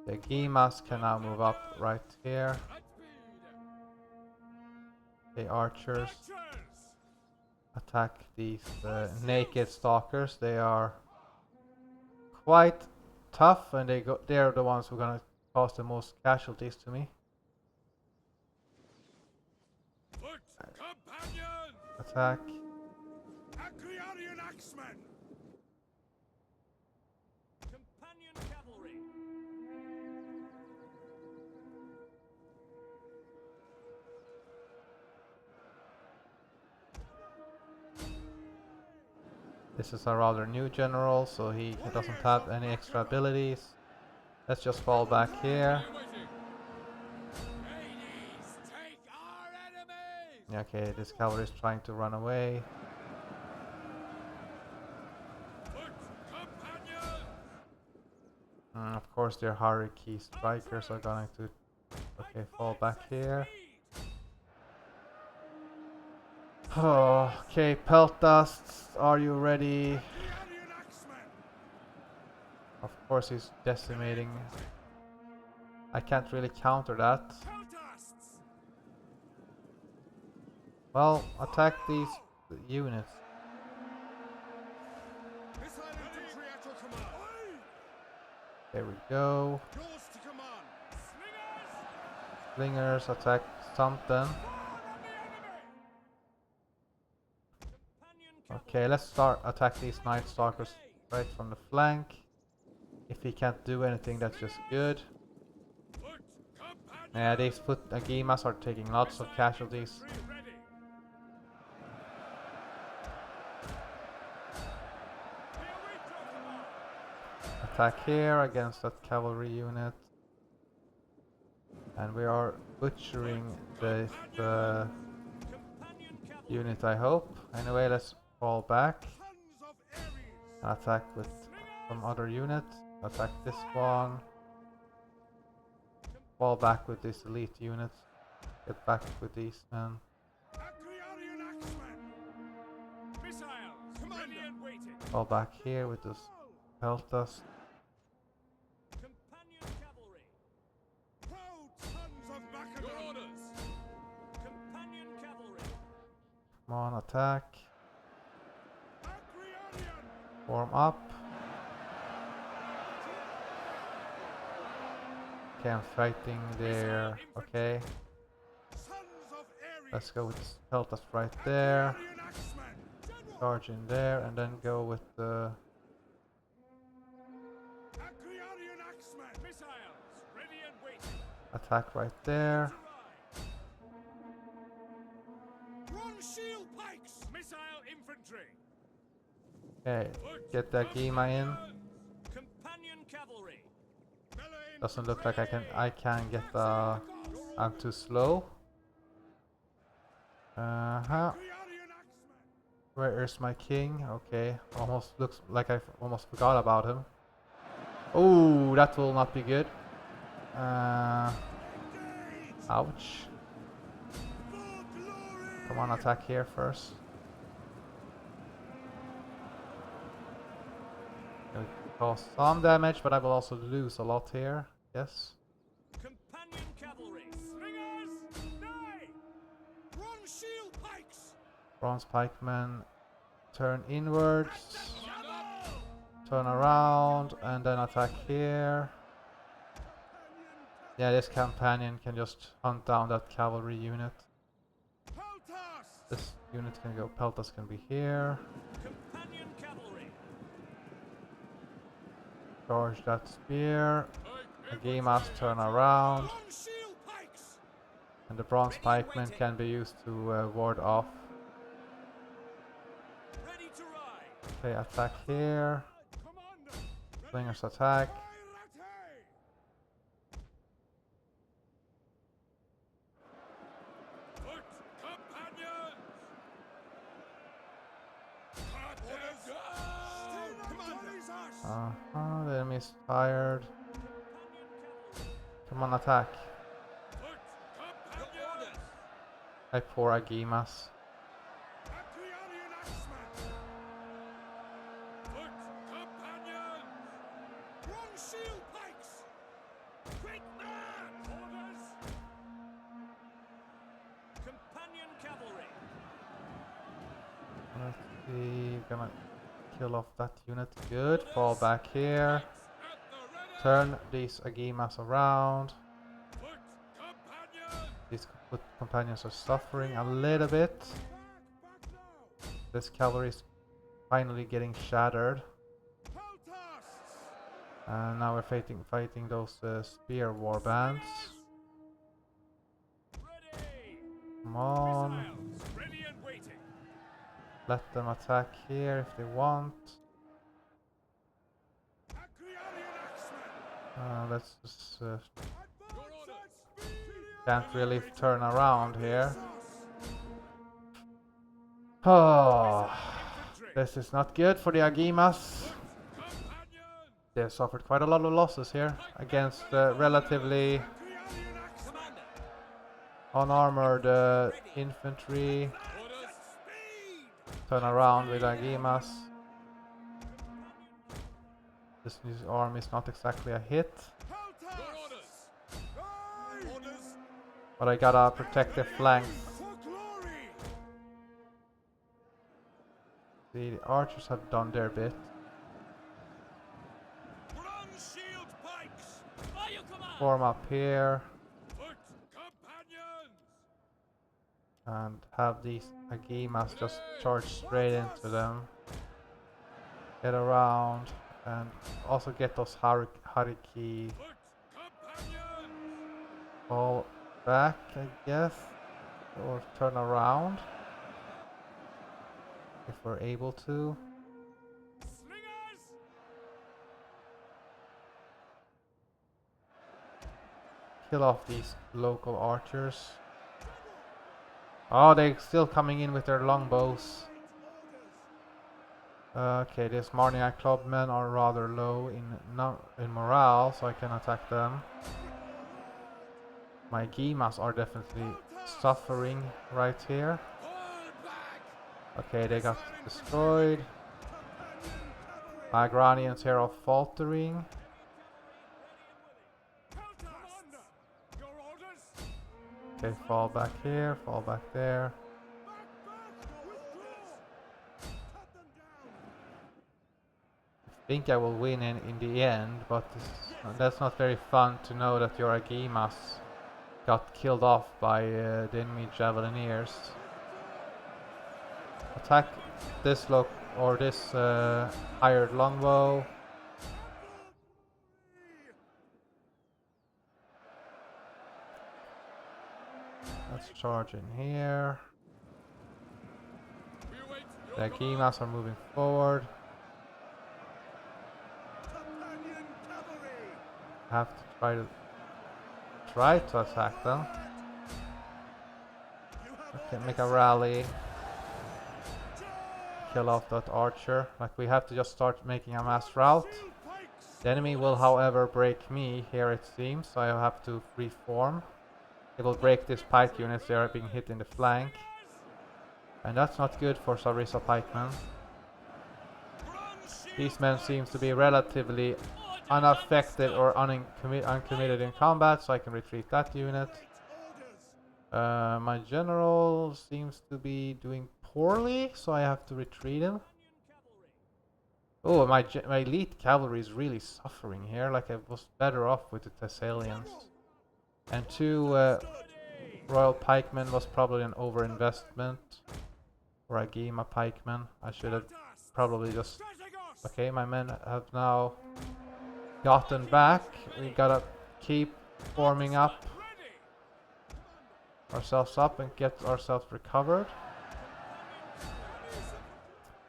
Speaker 1: The Gimas can now move up right here. The archers attack these naked stalkers. They are quite tough, and they're the ones who are gonna cause the most casualties to me.
Speaker 3: Foot companion.
Speaker 1: Attack.
Speaker 2: Agriarian axemen!
Speaker 3: Companion cavalry.
Speaker 1: This is a rather new general, so he doesn't have any extra abilities. Let's just fall back here.
Speaker 3: Ladies, take our enemies.
Speaker 1: Okay, this cavalry is trying to run away.
Speaker 3: Foot companion.
Speaker 1: Of course, their Haruki strikers are going to fall back here. Oh, okay, Peltas, are you ready?
Speaker 2: Agriarian axemen!
Speaker 1: Of course, he's decimating. I can't really counter that.
Speaker 2: Peltasts!
Speaker 1: Well, attack these units.
Speaker 2: Missile infantry at your command!
Speaker 1: There we go.
Speaker 2: Yours to command!
Speaker 3: Slingers.
Speaker 1: Slingers attack something. Okay, let's start attack these Night Stalkers right from the flank. If he can't do anything, that's just good.
Speaker 3: Foot companion.
Speaker 1: Yeah, these Gimas are taking lots of casualties.
Speaker 3: Ready. Here we go.
Speaker 1: Attack here against that cavalry unit. And we are butchering the
Speaker 3: Companion cavalry.
Speaker 1: unit, I hope. Anyway, let's fall back
Speaker 2: Sons of Ares!
Speaker 1: and attack with some other unit. Attack this one. Fall back with this elite unit. Get back with these men.
Speaker 2: Agriarian axemen!
Speaker 3: Missiles. Ready and waiting.
Speaker 1: Fall back here with this Peltas.
Speaker 3: Companion cavalry.
Speaker 2: Proud sons of
Speaker 3: Your
Speaker 2: Macedon!
Speaker 3: orders. Companion cavalry.
Speaker 1: Come on, attack.
Speaker 2: Agriarian!
Speaker 1: Form up. Okay, I'm fighting there. Okay,
Speaker 2: Sons of Ares!
Speaker 1: let's go with this Peltas right there.
Speaker 2: Agriarian axemen! General!
Speaker 1: Charge in there and then go with the
Speaker 2: Agriarian axemen!
Speaker 3: Missiles. Ready and waiting.
Speaker 1: attack right there.
Speaker 2: Bronze shield pikes!
Speaker 3: Missile infantry.
Speaker 1: Okay,
Speaker 3: Foot
Speaker 1: get that Gima in.
Speaker 3: Companion cavalry.
Speaker 2: Melee
Speaker 1: Doesn't look like
Speaker 2: infantry!
Speaker 1: I can get the.
Speaker 2: Your
Speaker 1: I'm too slow.
Speaker 2: Agriarian axemen!
Speaker 1: Where is my king? Okay, almost looks like I almost forgot about him. Oh, that will not be good.
Speaker 2: Engage!
Speaker 1: Ouch.
Speaker 2: For glory!
Speaker 1: Come on, attack here first. cause some damage, but I will also lose a lot here. Yes.
Speaker 3: Companion cavalry. Slingers, die!
Speaker 2: Bronze shield pikes!
Speaker 1: Bronze pikemen turn inwards,
Speaker 3: Shadow!
Speaker 1: turn around, and then attack here. Yeah, this companion can just hunt down that cavalry unit.
Speaker 2: Peltas!
Speaker 1: This unit can go. Peltas can be here.
Speaker 3: Companion cavalry.
Speaker 1: Charge that spear.
Speaker 2: Pike
Speaker 1: The Gemas turn around.
Speaker 2: Bronze shield pikes!
Speaker 1: And the bronze
Speaker 3: Ready and
Speaker 1: pikemen
Speaker 3: waiting.
Speaker 1: can be used to ward off.
Speaker 3: Ready to ride.
Speaker 1: Okay, attack here.
Speaker 2: Commander!
Speaker 1: Slingers attack.
Speaker 2: Pirate!
Speaker 3: Foot companions.
Speaker 2: Cut them down! Commander!
Speaker 1: The enemy's tired.
Speaker 3: Companion cavalry.
Speaker 1: Come on, attack.
Speaker 3: Foot companions.
Speaker 1: I pour Agimas.
Speaker 2: Acreonian axeman!
Speaker 3: Foot companions.
Speaker 2: Bronze shield pikes!
Speaker 3: Quick man. Orders. Companion cavalry.
Speaker 1: Let's see. Gonna kill off that unit. Good. Fall back here.
Speaker 2: At the ready!
Speaker 1: Turn these Agimas around.
Speaker 3: Foot companions.
Speaker 1: These companions are suffering a little bit.
Speaker 2: Back now!
Speaker 1: This cavalry is finally getting shattered.
Speaker 2: Peltas!
Speaker 1: And now we're fighting those spear warbands.
Speaker 3: Ready.
Speaker 1: Come on.
Speaker 3: Missiles ready and waiting.
Speaker 1: Let them attack here if they want.
Speaker 2: Acreonian axeman!
Speaker 1: Let's just
Speaker 2: Advance at speed!
Speaker 1: can't really turn around here. Oh, this is not good for the Agimas.
Speaker 3: Companions.
Speaker 1: They've suffered quite a lot of losses here against relatively
Speaker 2: Acreonian axeman!
Speaker 3: Commander.
Speaker 1: unarmored infantry.
Speaker 3: Orders.
Speaker 1: Turn around with Agimas. This new army is not exactly a hit,
Speaker 2: Peltas!
Speaker 3: Orders.
Speaker 2: Aye! Orders!
Speaker 1: but I gotta protect the flanks.
Speaker 2: For glory!
Speaker 1: The archers have done their bit.
Speaker 3: Bronze shield pikes. By your command.
Speaker 1: Form up here
Speaker 3: Foot companions.
Speaker 1: and have these Agimas just charge straight into them. Get around and also get those Hariki
Speaker 3: Foot companions.
Speaker 1: fall back, I guess, or turn around if we're able to.
Speaker 3: Slingers.
Speaker 1: Kill off these local archers. Oh, they're still coming in with their longbows. Okay, these Marniac clubmen are rather low in morale, so I can attack them. My Gimas are definitely suffering right here.
Speaker 3: Fall back.
Speaker 1: Okay, they got destroyed. My Granians here are faltering.
Speaker 2: Commander! Your orders!
Speaker 1: Okay, fall back here, fall back there.
Speaker 2: Withdraw! Cut them down!
Speaker 1: I think I will win in the end, but that's not very fun to know that your Agimas got killed off by the enemy Javelineers. Attack this this hired longbow. Let's charge in here.
Speaker 3: We await
Speaker 1: The
Speaker 3: your command.
Speaker 1: Agimas are moving forward.
Speaker 2: Companion cavalry!
Speaker 1: Have to try to attack them.
Speaker 2: You have
Speaker 1: Okay, make a rally. Kill off that archer. Like, we have to just start making a mass rout.
Speaker 2: shield pikes!
Speaker 1: The enemy will, however, break me here, it seems, so I have to reform. It will break these pike units. They are being hit in the flank, and that's not good for Sarissa pikemen.
Speaker 3: Bronze shield
Speaker 1: These men seem to be relatively unaffected or uncommitted in combat, so I can retreat that unit. My general seems to be doing poorly, so I have to retreat him. Oh, my elite cavalry is really suffering here. Like, I was better off with the Thessalians. And 2 royal pikemen was probably an overinvestment. Or a Gema pikeman. I should have probably just... Okay, my men have now gotten back. We gotta keep forming up ourselves up and get ourselves recovered.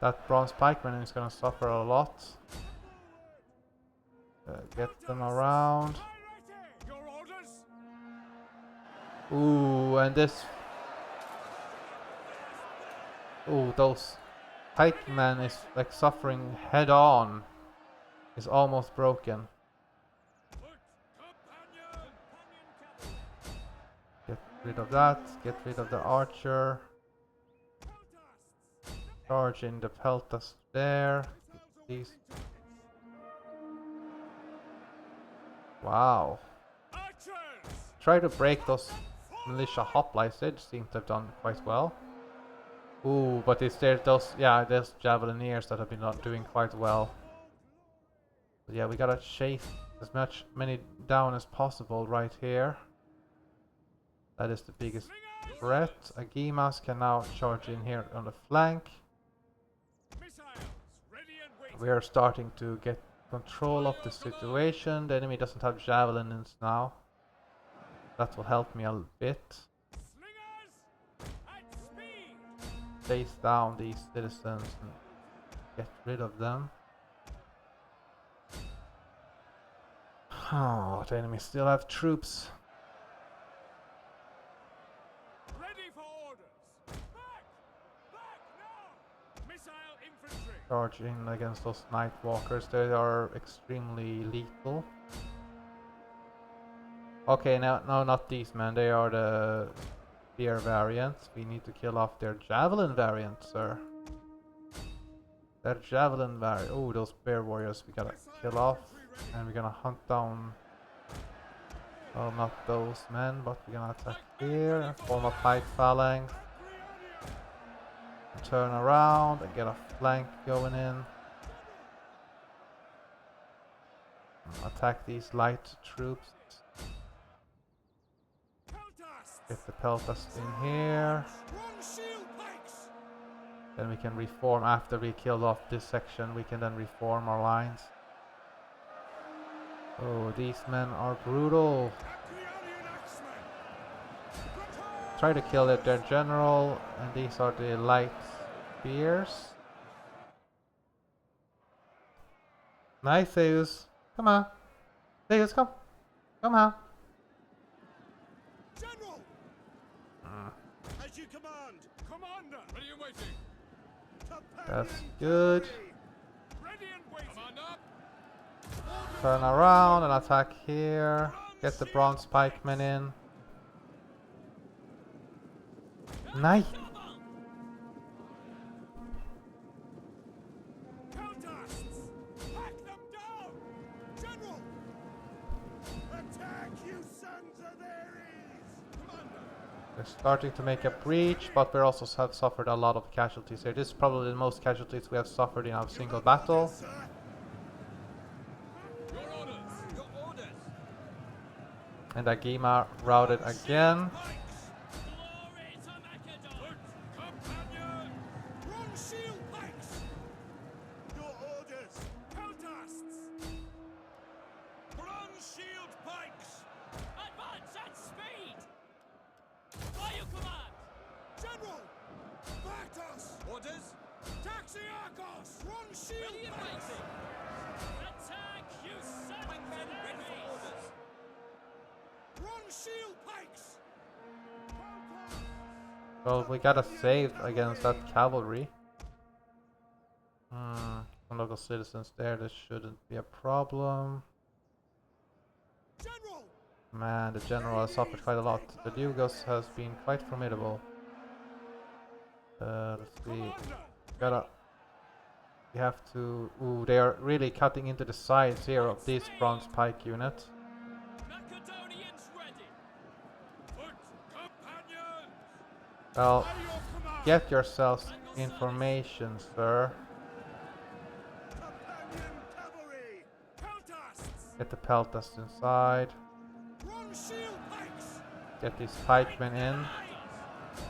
Speaker 1: That bronze pikeman is gonna suffer a lot. Get them around. Ooh, and this... Ooh, those pikemen is like suffering head on. Is almost broken. Get rid of that. Get rid of the archer. Charge in the peltas there. These. Wow. Try to break those militia hoplites. They seem to have done quite well. Ooh, but it's there those there's javelineers that have been not doing quite well. But yeah, we gotta chase as many down as possible right here. That is the biggest threat. Agimas can now charge in here on the flank. We are starting to get control of the situation. The enemy doesn't have javelins now. That will help me a bit. Chase down these citizens and get rid of them. Oh, the enemy still have troops.
Speaker 3: Ready for orders. Back now. Missile infantry.
Speaker 1: Charge in against those night walkers. They are extremely lethal. Okay, no, not these men. They are the spear variants. We need to kill off their javelin variant, sir. Their javelin variant. Oh, those bear warriors we gotta kill off. And we're gonna hunt down... Well, not those men, but we're gonna attack here and form a pike phalanx. And turn around and get a flank going in. And attack these light troops. Get the peltas in here. Then we can reform after we killed off this section. We can then reform our lines. Oh, these men are brutal. Try to kill their general, and these are the light spears. Nice, Zeus. Come on. Zeus, come. Come on.
Speaker 2: General! As you command! Commander!
Speaker 3: Ready and waiting.
Speaker 1: That's good.
Speaker 3: Ready and waiting. Command up.
Speaker 1: Turn around and attack here. Get the bronze pikemen in. Nice.
Speaker 2: Peltasts! Hack them down! General! Attack, you sons of Ares! Commander!
Speaker 1: We're starting to make a breach, but we also have suffered a lot of casualties here. This is probably the most casualties we have suffered in a single battle.
Speaker 3: Your orders. Your orders.
Speaker 1: And Agima routed again.
Speaker 3: Glory to Macedon. Companion.
Speaker 2: Wrong shield pikes! Your orders! Peltasts!
Speaker 3: Bronze shield pikes. Advance at speed. By your command.
Speaker 2: General! Bactus!
Speaker 3: Orders.
Speaker 2: Taxiarchos! Wrong shield
Speaker 3: Ready and
Speaker 2: pikes!
Speaker 3: waiting. Attack, you sons of enemies.
Speaker 2: Wrong shield pikes!
Speaker 1: Well, we gotta save against that cavalry. Some local citizens there, this shouldn't be a problem.
Speaker 2: General!
Speaker 1: Man, the general has suffered quite a lot. The Dugos has been quite formidable. Let's see. Gotta We have to... Ooh, they are really cutting into the sides here of these bronze pike units.
Speaker 3: Macedonians ready.
Speaker 2: Foot companions!
Speaker 1: Well,
Speaker 2: By your command!
Speaker 1: get yourselves information, sir.
Speaker 2: Companion cavalry!
Speaker 3: Peltasts!
Speaker 1: Get the peltasts inside.
Speaker 2: Run shield pikes!
Speaker 1: Get these pikemen in.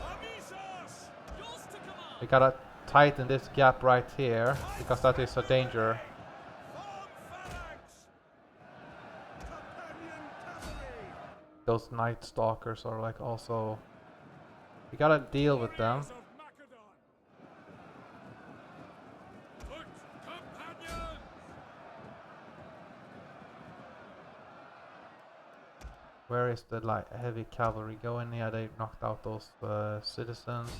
Speaker 2: Amisos!
Speaker 3: Yours to command.
Speaker 1: We gotta tighten this gap right here, because that is a danger.
Speaker 2: Form phalanx! Companion cavalry!
Speaker 1: Those night stalkers are like also... We gotta deal with them.
Speaker 2: Warriors of Macedon! Foot companions!
Speaker 1: Where is the light heavy cavalry going? Yeah, they knocked out those citizens.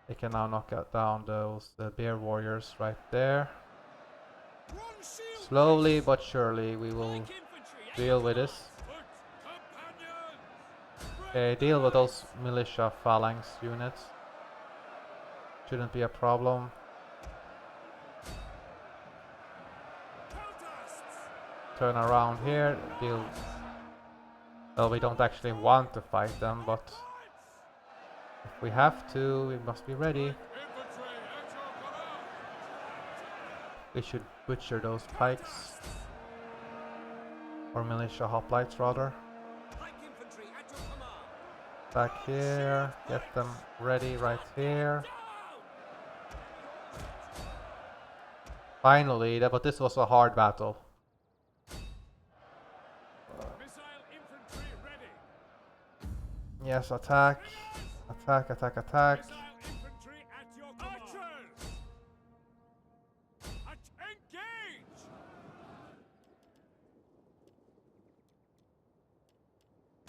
Speaker 1: They can now knock down those bear warriors right there.
Speaker 2: Run shield
Speaker 1: Slowly
Speaker 2: pikes!
Speaker 1: but surely we will
Speaker 3: Like infantry.
Speaker 1: deal with this.
Speaker 2: Foot companions!
Speaker 1: Okay, deal with those militia phalanx units. Shouldn't be a problem.
Speaker 2: Peltasts!
Speaker 1: Turn around here, deal... Well, we don't actually want to fight them, but if we have to, we must be ready.
Speaker 2: Infantry at your command!
Speaker 1: We should butcher those pikes. Or militia hoplites, rather.
Speaker 3: Like infantry at your command.
Speaker 1: Back here, get them ready right here. Finally, but this was a hard battle.
Speaker 2: Missile infantry ready!
Speaker 1: Yes, attack. Attack, attack, attack.
Speaker 2: Missile infantry at your command! Archers! Engage!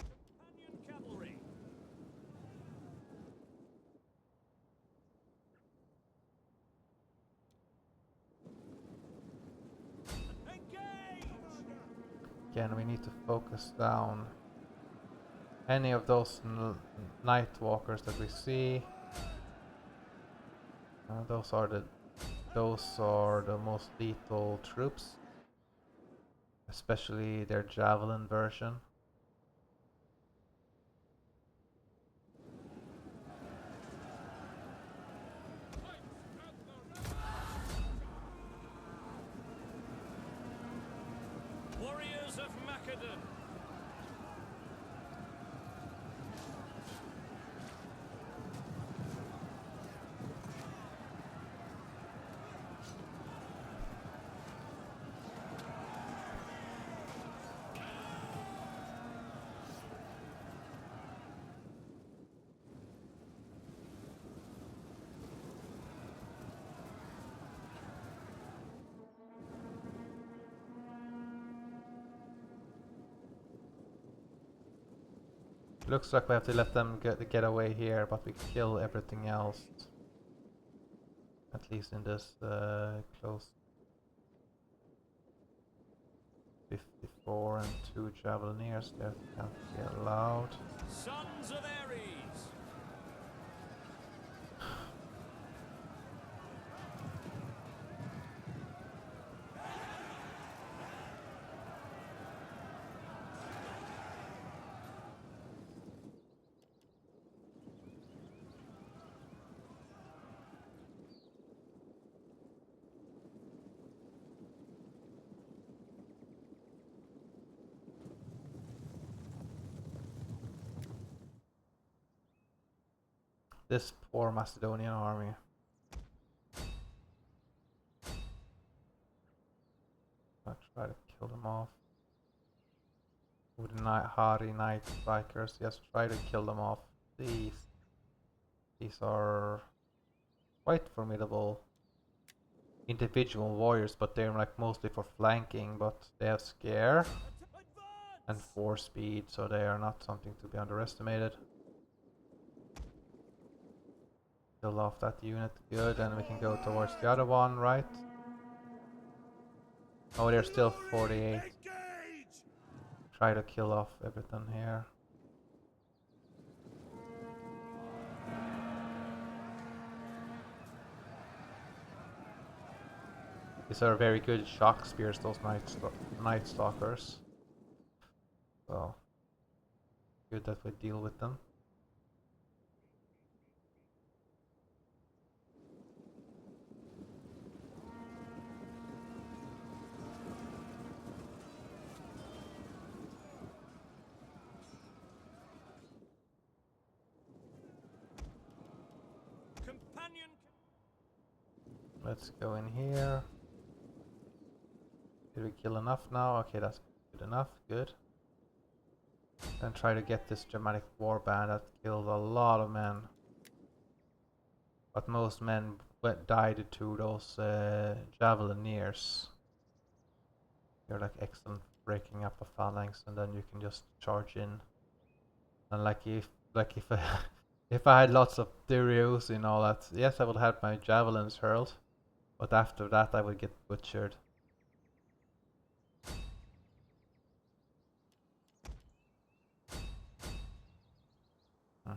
Speaker 3: Companion cavalry. Engage!
Speaker 1: Again, we need to focus down any of those night walkers that we see. Those are the most lethal troops, especially their javelin version.
Speaker 3: Warriors of Macedon.
Speaker 1: Looks like we have to let them get away here, but we kill everything else. At least in this close. 54 and 2 javelineers, that can't be allowed.
Speaker 3: Sons of Ares.
Speaker 1: This poor Macedonian army. I'll try to kill them off. With hardy night strikers, yes, try to kill them off. These are quite formidable individual warriors, but they're like mostly for flanking, but they have scare and 4 speed, so they are not something to be underestimated. Kill off that unit, good, and we can go towards the other one, right? Oh, there's still 48.
Speaker 2: Engage!
Speaker 1: Try to kill off everything here. These are very good shock spears, those night stalkers. So good that we deal with them.
Speaker 3: Companion.
Speaker 1: Let's go in here. Did we kill enough now? Okay, that's good enough. Good. And try to get this dramatic warband that killed a lot of men. But most men died to those javelineers. They're like excellent breaking up a phalanx, and then you can just charge in. And like if I, if I had lots of Durios and all that, yes, I would have my javelins hurled, but after that I would get butchered. Hmm.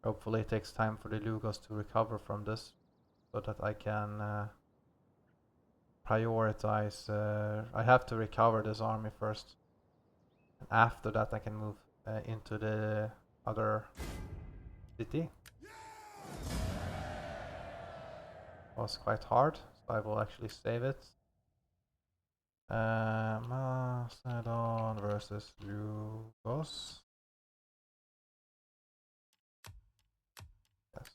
Speaker 1: Hopefully it takes time for the Lugos to recover from this, so that I can prioritize. I have to recover this army first. And after that I can move into the other city. Was quite hard, so I will actually save it. Macedon versus Lugos. Yes.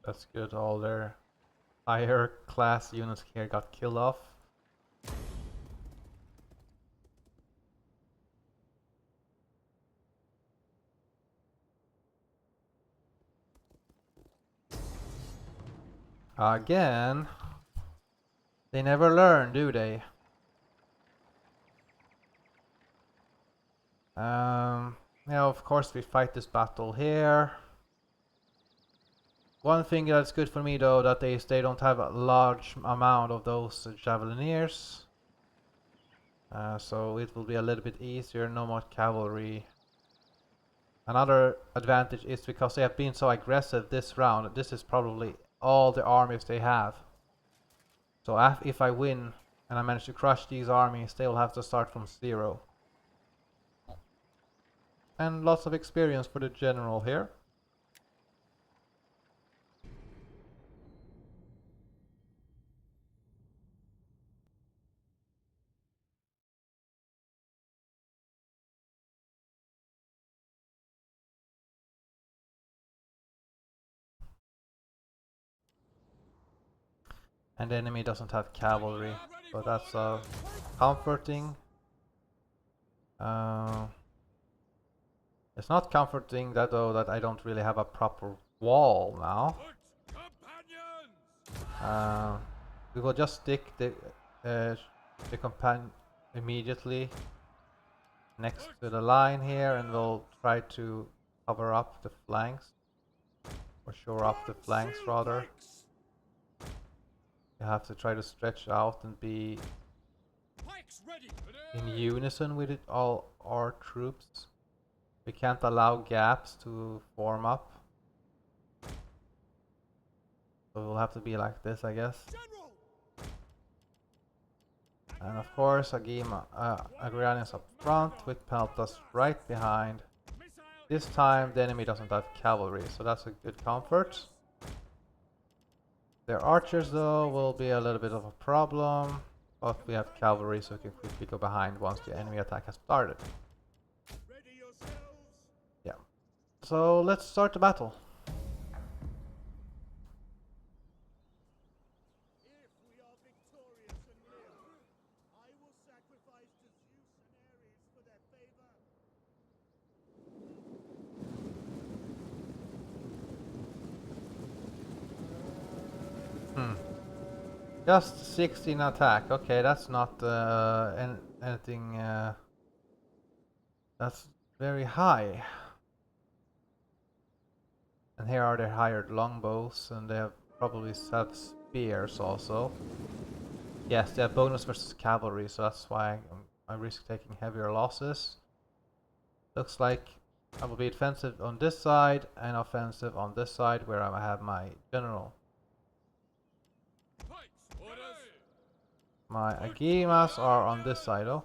Speaker 1: That's good, all their higher class units here got killed off. Again, they never learn, do they? Yeah, of course we fight this battle here. One thing that's good for me though, that they don't have a large amount of those javelineers. So it will be a little bit easier, no more cavalry. Another advantage is because they have been so aggressive this round, this is probably all the armies they have. So if I win and I manage to crush these armies, they will have to start from zero. And lots of experience for the general here. And the enemy doesn't have cavalry, so that's comforting. It's not comforting that though that I don't really have a proper wall now. We will just stick the companion immediately next to the line here, and we'll try to cover up the flanks, or shore up the flanks rather. You have to try to stretch out and be in unison with all our troops. We can't allow gaps to form up. So we'll have to be like this, I guess. And of course, Agrarians up front with Peltas right behind. This time the enemy doesn't have cavalry, so that's a good comfort. Their archers though will be a little bit of a problem, but we have cavalry so we can quickly go behind once the enemy attack has started. Yeah. So let's start the battle. Just 16 attack. Okay, that's not anything. That's very high. And here are their hired longbows, and they have probably have spears also. Yes, they have bonus versus cavalry, so that's why I risk taking heavier losses. Looks like I will be defensive on this side and offensive on this side, where I have my general. My Agimas are on this side, though.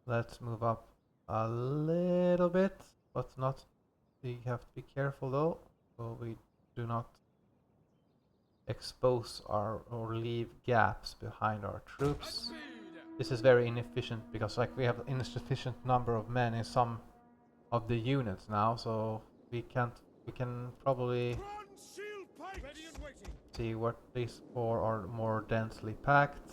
Speaker 1: Let's move up a little bit, but not. We have to be careful though, so we do not expose our or leave gaps behind our troops. This is very inefficient because like we have insufficient number of men in some of the units now, so we can probably see what these four are more densely packed.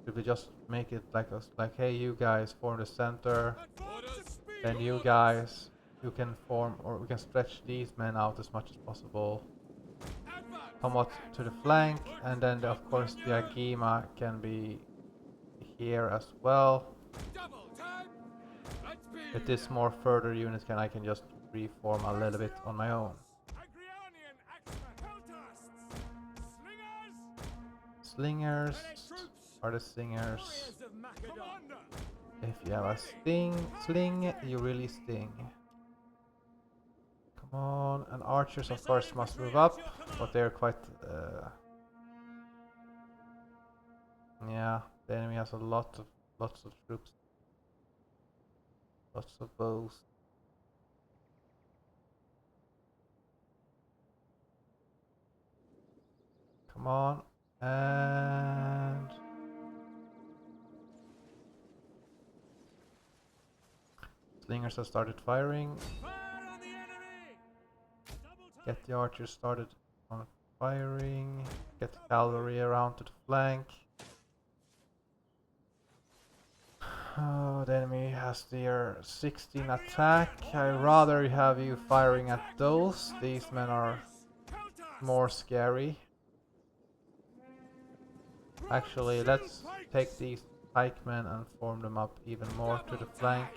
Speaker 1: Should we just make it like us, like, hey, you guys form the center, then you guys, you can form, or we can stretch these men out as much as possible, somewhat to the flank, and then of course the Agima can be here as well. With this more further unit, I can just reform a little bit on my own. Slingers are the singers. If you have a sling, you really sting. Come on, and archers of course must move up, but they're quite... yeah, the enemy has lots of troops. Lots of bows. Come on, and... Slingers have started firing. Get the archers started on firing. Get the cavalry around to the flank. Oh, the enemy has their 16 attack. I'd rather have you firing at those. These men are more scary. Actually, let's take these pikemen and form them up even more to the flank.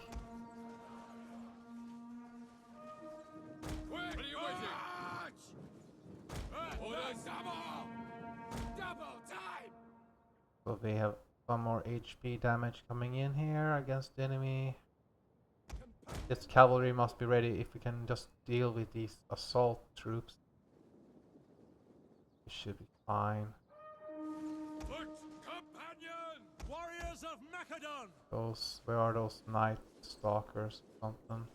Speaker 1: So they have some more HP damage coming in here against the enemy. This cavalry must be ready if we can just deal with these assault troops. It should be fine.
Speaker 2: Warriors of Macedon!
Speaker 1: Those, where are those night stalkers or something?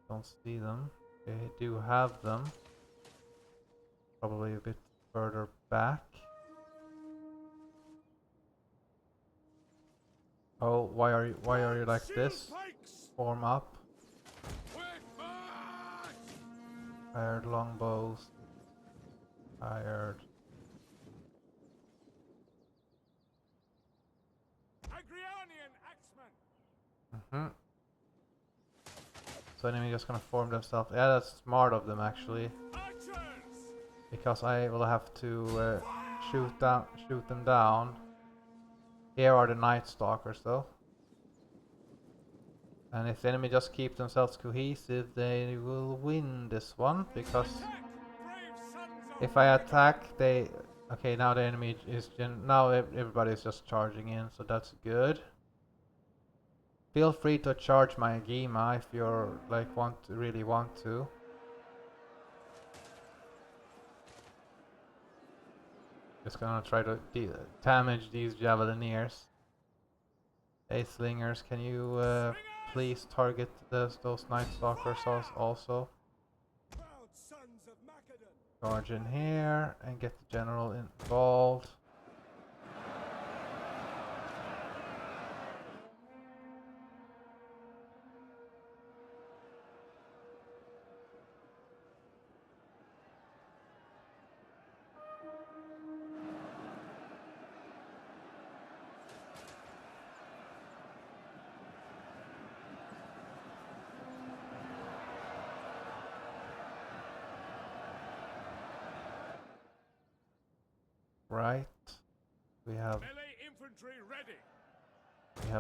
Speaker 1: Don't see them. They do have them. Probably a bit further back. Oh, why are you like this? Form up. Hired longbows. Hired. So enemy just gonna form themselves. Yeah, that's smart of them actually. Because I will have to shoot them down. Here are the Night Stalkers though. And if the enemy just keep themselves cohesive, they will win this one, because if I attack, they... Okay, now the enemy is... Now everybody is just charging in, so that's good. Feel free to charge my Agima if you're like really want to. Just gonna try to damage these Javelineers. Hey Slingers, can you please target those Night Stalkers also? Charge in here and get the general involved. right. We have
Speaker 2: Melee infantry ready.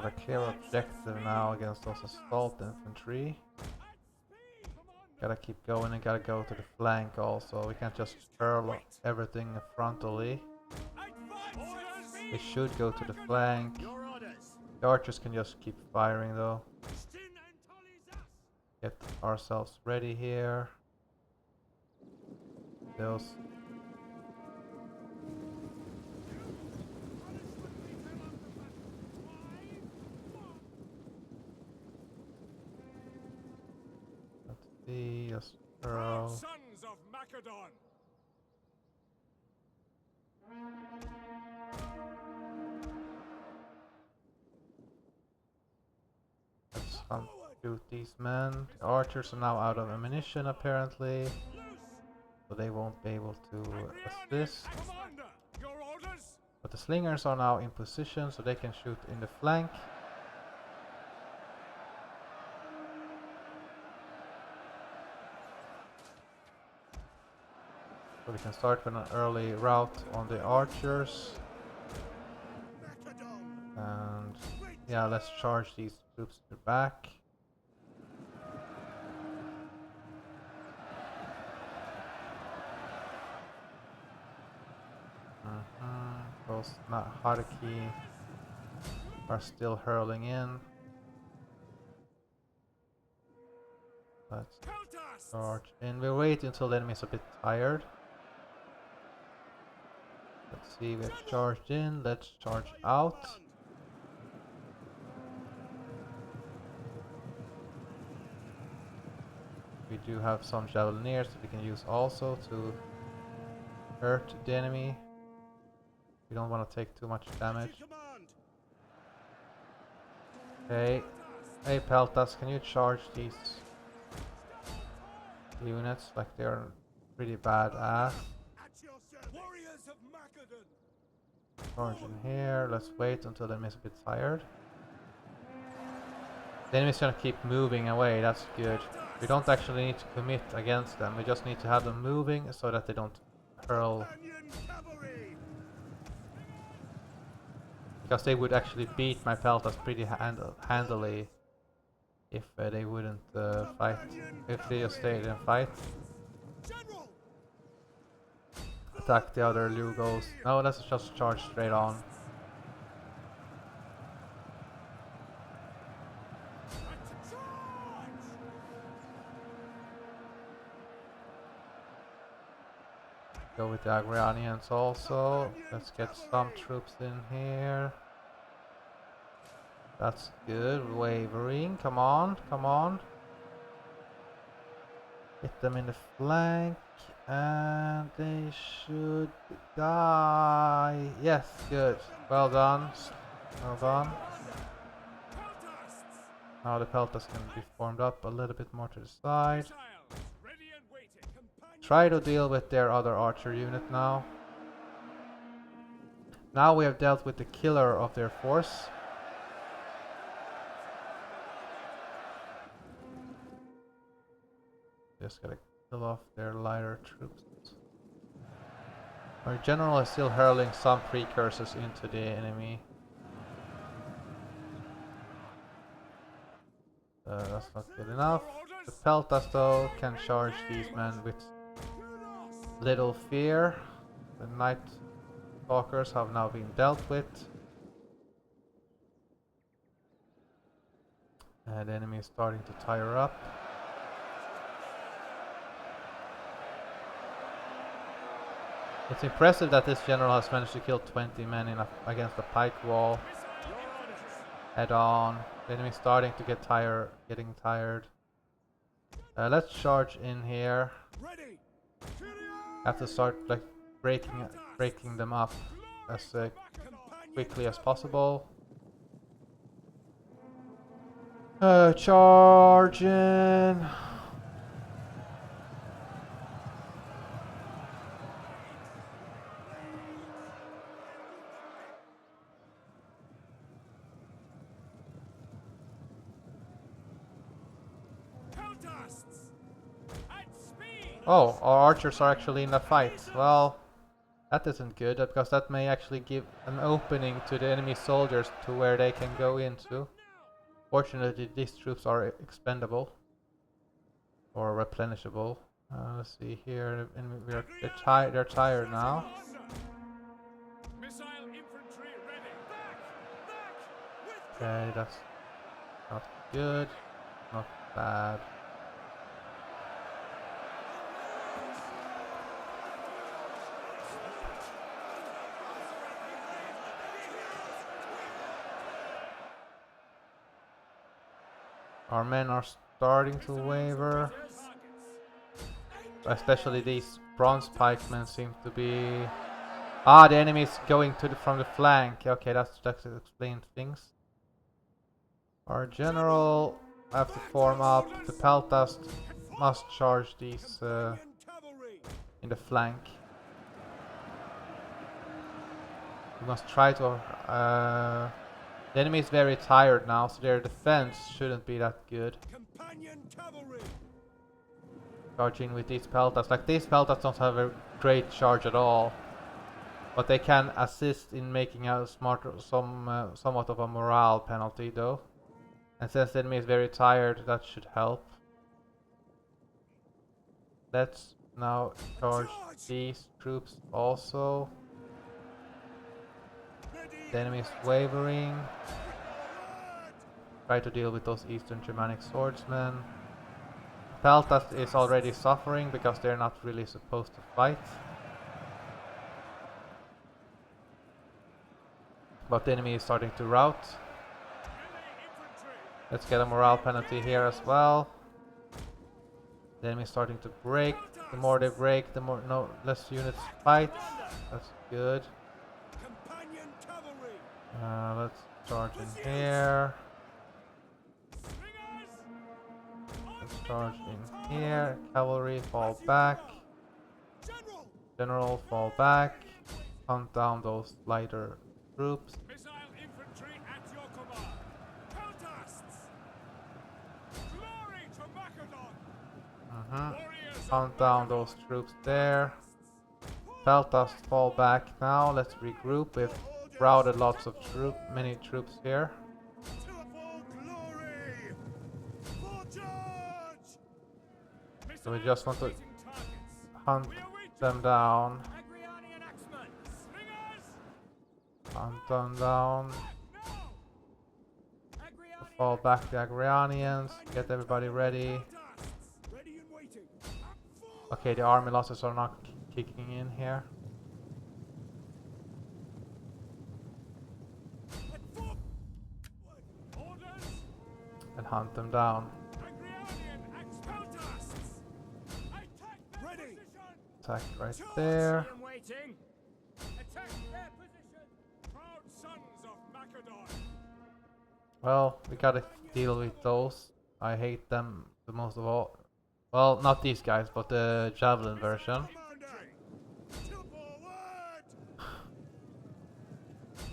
Speaker 1: a clear objective now against those assault infantry. Gotta keep going and gotta go to the flank also. We can't just hurl everything frontally. We should go to the flank.
Speaker 2: Your orders.
Speaker 1: The archers can just keep firing though.
Speaker 2: Stin and Tully's us.
Speaker 1: Get ourselves ready here. Those. Let's see, just
Speaker 2: Proud
Speaker 1: hurl.
Speaker 2: sons of Macedon.
Speaker 1: Let's shoot these men. The archers are now out of ammunition apparently, so they won't be able to assist.
Speaker 2: Commander, your orders.
Speaker 1: But the slingers are now in position so they can shoot in the flank. So we can start with an early route on the archers. And yeah, let's charge these troops to the back. Those Haraki are still hurling in. Let's charge in. We'll wait until the enemy's a bit tired. Let's see, we've charged in. Let's charge out. We do have some javelineers that we can use also to hurt the enemy. We don't want to take too much damage. Hey, hey Peltas, can you charge these units like they're pretty badass?
Speaker 2: Warriors of Macedon.
Speaker 1: Charge in here. Let's wait until the enemy's a bit tired. The enemy's gonna keep moving away. That's good. We don't actually need to commit against them. We just need to have them moving so that they don't hurl. Because they would actually beat my Peltas pretty handily if they wouldn't fight. If they just stayed and fight. Attack the other Lugos. No, let's just charge straight on. Go with the Agrianians also. Let's get some troops in here. That's good. Wavering. Come on, come on. Hit them in the flank. And they should die. Yes, good. Well done. Well done. Now the Peltas can be formed up a little bit more to the side. Try to deal with their other archer unit now. Now we have dealt with the killer of their force. Just gotta kill off their lighter troops. Our general is still hurling some precursors into the enemy. That's not good enough. The Peltas though can charge these men with little fear. The Night Stalkers have now been dealt with. And the enemy is starting to tire up. It's impressive that this general has managed to kill 20 men against a pike wall. Head on. The enemy is starting to getting tired. Let's charge in here. Have to start like breaking them up as quickly as possible. Charge in. Oh, our archers are actually in the fight. Well, That isn't good, because that may actually give an opening to the enemy soldiers to where they can go into. Fortunately, these troops are expendable or replenishable. Let's see here, and they're tired now.
Speaker 3: Missile infantry ready. Back!
Speaker 1: Okay, that's not good, not bad. Our men are starting to waver. Especially these bronze pikemen seem to be... Ah, the enemy is going from the flank. Okay, that explains things. Our general have to form up. The Peltas must charge these in the flank. We must try to... the enemy is very tired now, so their defense shouldn't be that good. Charging with these Peltas. Like, these Peltas don't have a great charge at all. But they can assist in making a somewhat of a morale penalty though. And since the enemy is very tired, that should help. Let's now charge these troops also. The enemy is wavering. Try to deal with those Eastern Germanic swordsmen. Peltas is already suffering because they're not really supposed to fight. But the enemy is starting to rout. Let's get a morale penalty here as well. The enemy is starting to break. The more they break, the more less units fight. That's good. Let's charge in here. Let's charge in here. Cavalry fall back. General fall back. Hunt down those lighter troops.
Speaker 3: Missile infantry at your command. Peltasts! Glory to Macedon!
Speaker 1: Hunt down those troops there. Peltas fall back now. Let's regroup. We've routed lots of many troops here. So we just want to hunt them down. Hunt them down. Fall back the Agrianians. Get everybody ready. Okay, the army losses are not kicking in here. And hunt them down. Attack right there. Well, we gotta deal with those. I hate them the most of all. Well, not these guys, but the javelin version.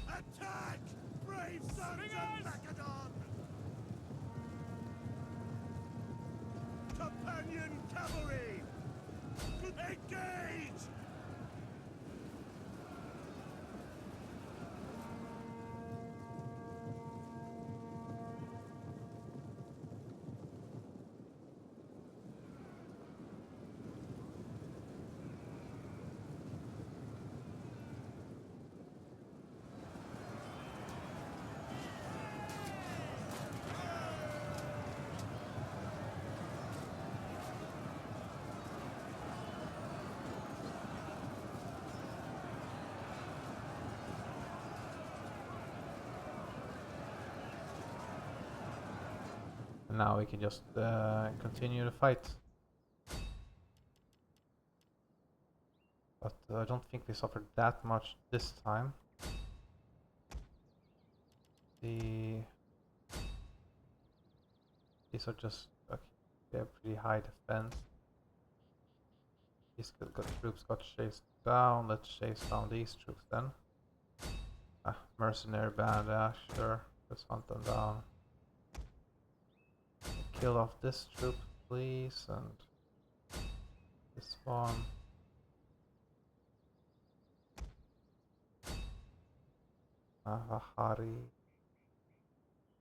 Speaker 2: Attack! Brave sons of Macedon! Companion cavalry! Engage!
Speaker 1: Now we can just continue the fight. But I don't think we suffered that much this time. These are just okay, they have pretty high defense. These troops got chased down. Let's chase down these troops then. Mercenary band, sure. Let's hunt them down. Kill off this troop, please, and this one. Ahari.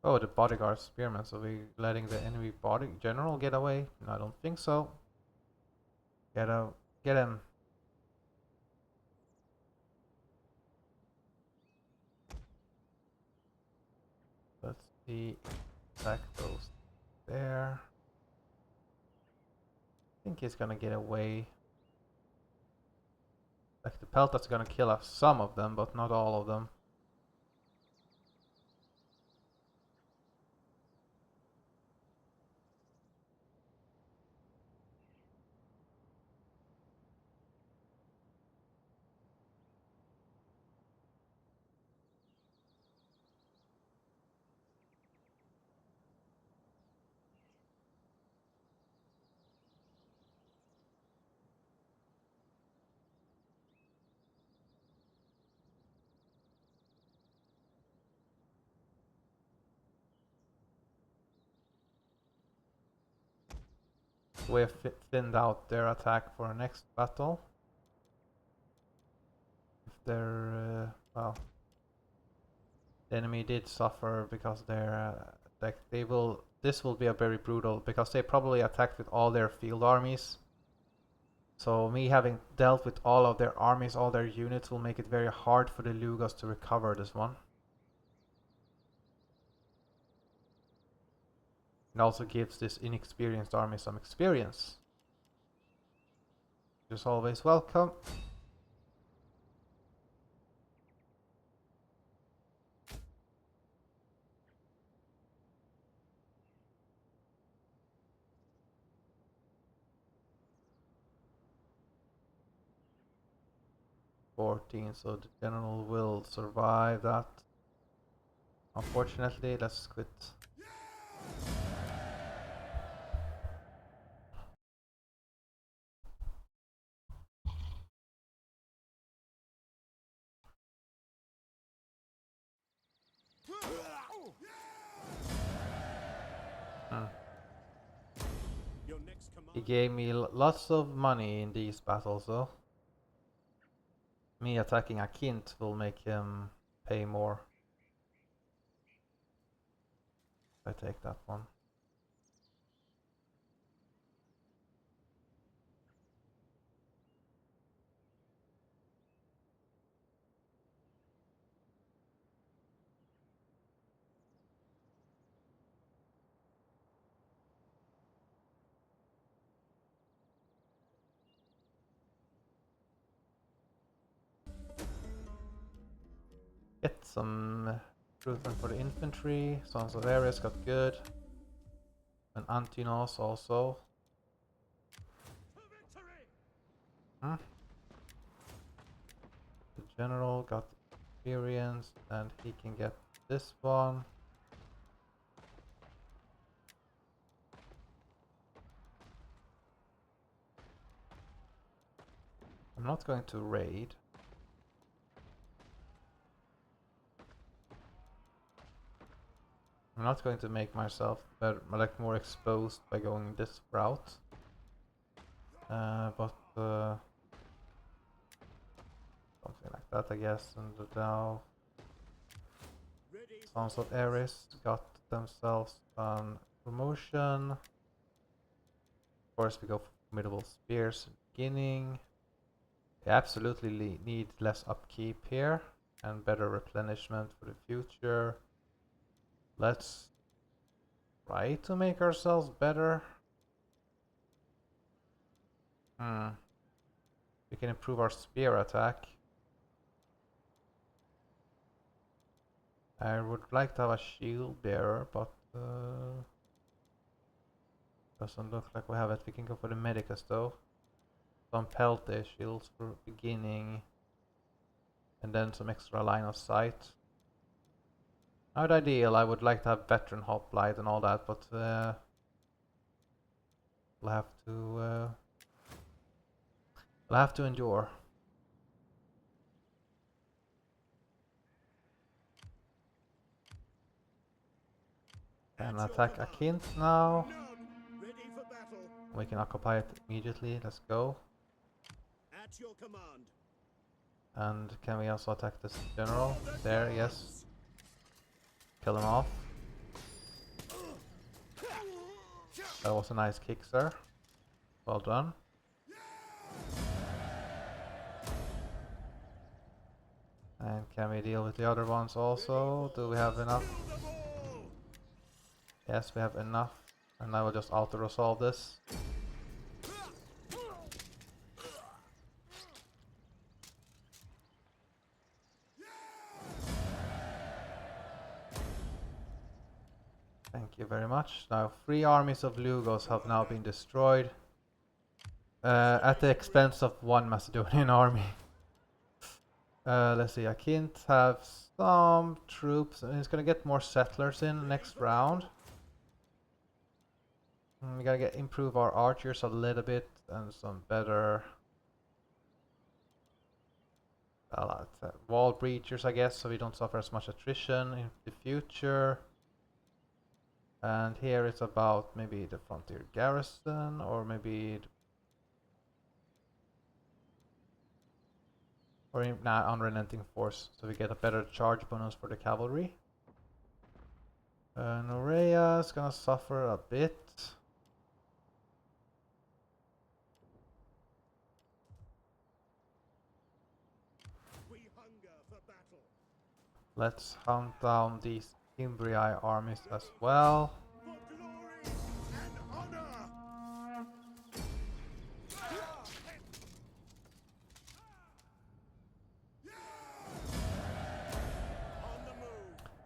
Speaker 1: Oh, the bodyguard spearman, so we letting the enemy body general get away? No, I don't think so. Get out, get him. Let's see, attack those there. I think he's gonna get away. Like the pelt that's gonna kill us, some of them, but not all of them. We have thinned out their attack for next battle. If they're well, the enemy did suffer because they're like they will. This will be a very brutal because they probably attacked with all their field armies. So me having dealt with all of their armies, all their units, will make it very hard for the Lugos to recover this one. It also gives this inexperienced army some experience. Which is always welcome. So the general will survive that. Unfortunately, let's quit.
Speaker 2: Your next
Speaker 1: He
Speaker 2: command.
Speaker 1: gave me lots of money in these battles though. Me attacking a Kint will make him pay more. I take that one. Get some recruitment for the infantry. Sons of Ares got good. And Antinos also. Hmm? The general got experience and he can get this one. I'm not going to raid. I'm not going to make myself better, like more exposed by going this route. But something like that, I guess. And now Sons of Ares got themselves on promotion. Of course, we go for formidable spears in the beginning. We absolutely need less upkeep here and better replenishment for the future. Let's try to make ourselves better. We can improve our spear attack. I would like to have a shield bearer, but doesn't look like we have it. We can go for the medicus though. Some pelte shields for beginning, and then some extra line of sight. Not ideal. I would like to have veteran hoplite and all that, but we'll have to endure. And attack Akint now.
Speaker 2: Ready for battle.
Speaker 1: We can occupy it immediately. Let's go.
Speaker 2: At your command.
Speaker 1: And can we also attack this general? There, yes. Kill him off. That was a nice kick, sir. Well done. And can we deal with the other ones also? Do we have enough? Yes, we have enough. And I will just auto-resolve this. Thank you very much. Now, 3 armies of Lugos have now been destroyed. At the expense of 1 Macedonian army. Let's see, Akint have some troops, and he's gonna get more settlers in next round. We gotta improve our archers a little bit and some better wall breachers, I guess, so we don't suffer as much attrition in the future. And here it's about maybe the frontier garrison, or maybe unrelenting force, so we get a better charge bonus for the cavalry. Norea is gonna suffer a bit.
Speaker 2: We hunger for battle.
Speaker 1: Let's hunt down these Cimbrii armies as well.
Speaker 2: For glory and honor. On the move.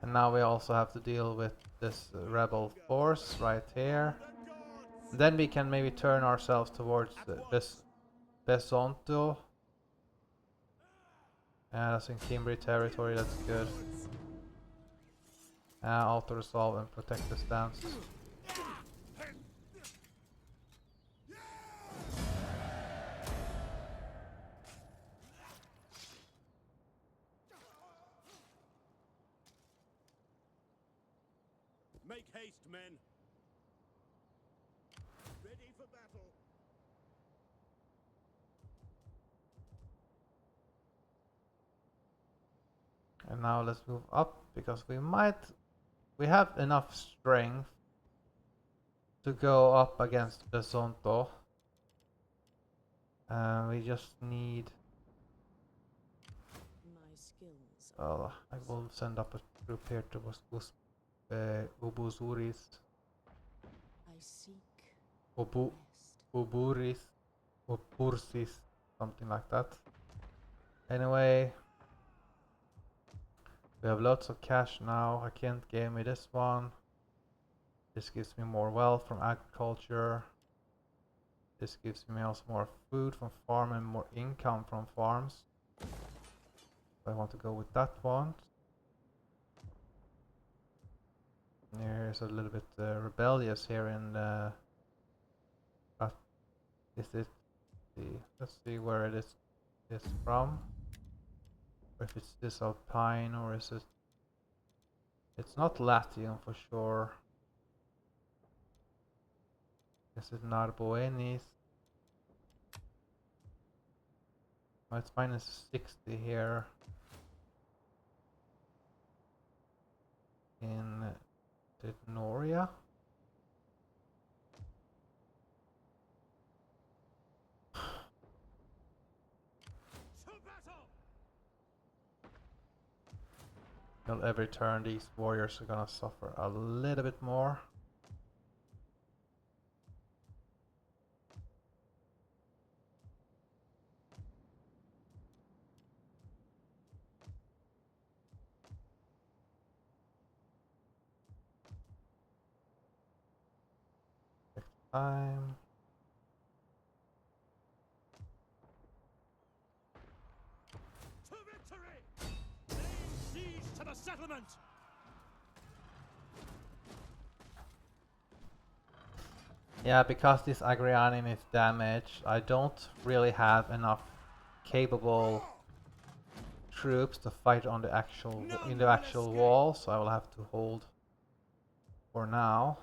Speaker 1: And now we also have to deal with this rebel force right here.
Speaker 2: The gods.
Speaker 1: Then we can maybe turn ourselves towards Besonto. Yeah, that's in Cimbri territory, that's good. Auto-resolve and protect the stance.
Speaker 2: Make haste, men. Ready for battle.
Speaker 1: And now let's move up, because we have enough strength to go up against Besonto. We just need...
Speaker 4: My skills.
Speaker 1: Well, I will send up a troop here to Ubuzuris.
Speaker 4: I seek
Speaker 1: Ubu
Speaker 4: rest.
Speaker 1: Uburis. Upursis. Something like that. Anyway. We have lots of cash now. I can't give me this one. This gives me more wealth from agriculture. This gives me also more food from farm and more income from farms. I want to go with that one. Here's a little bit rebellious here in is it let's see where it is from. Or if it's this Alpine, or is it... It's not Latium for sure. Is it Narboenis? Oh, it's minus 60 here. In Noria? Well, every turn these warriors are gonna suffer a little bit more. Next time.
Speaker 2: To victory! Lay siege to the settlement!
Speaker 1: Yeah, because this Agrianin is damaged, I don't really have enough capable troops to fight on the actual wall, so I will have to hold for now.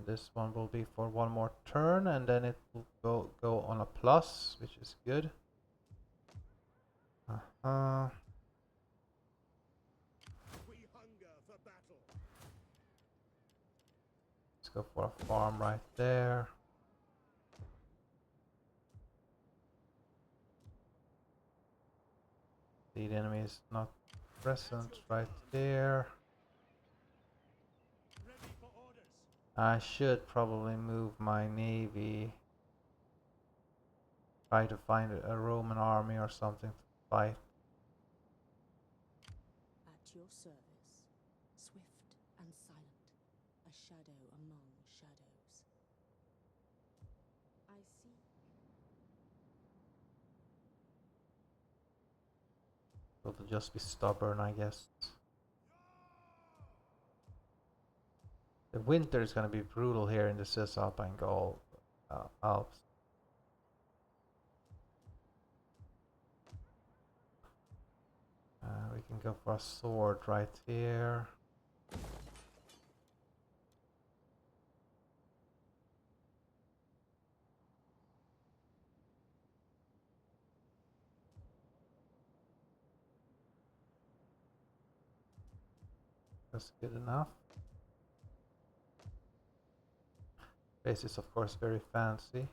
Speaker 1: This one will be for one more turn, and then it will go on a plus, which is good.
Speaker 2: We hunger for battle.
Speaker 1: Let's go for a farm right there. The enemy is not present right there.
Speaker 2: Ready for orders.
Speaker 1: I should probably move my navy. Try to find a Roman army or something to fight.
Speaker 4: At your service, swift and silent, a shadow among shadows. I see.
Speaker 1: So to just be stubborn, I guess. The winter is gonna be brutal here in the Cisalpine Gaul Alps. We can go for a sword right here. That's good enough. Base is of course very fancy.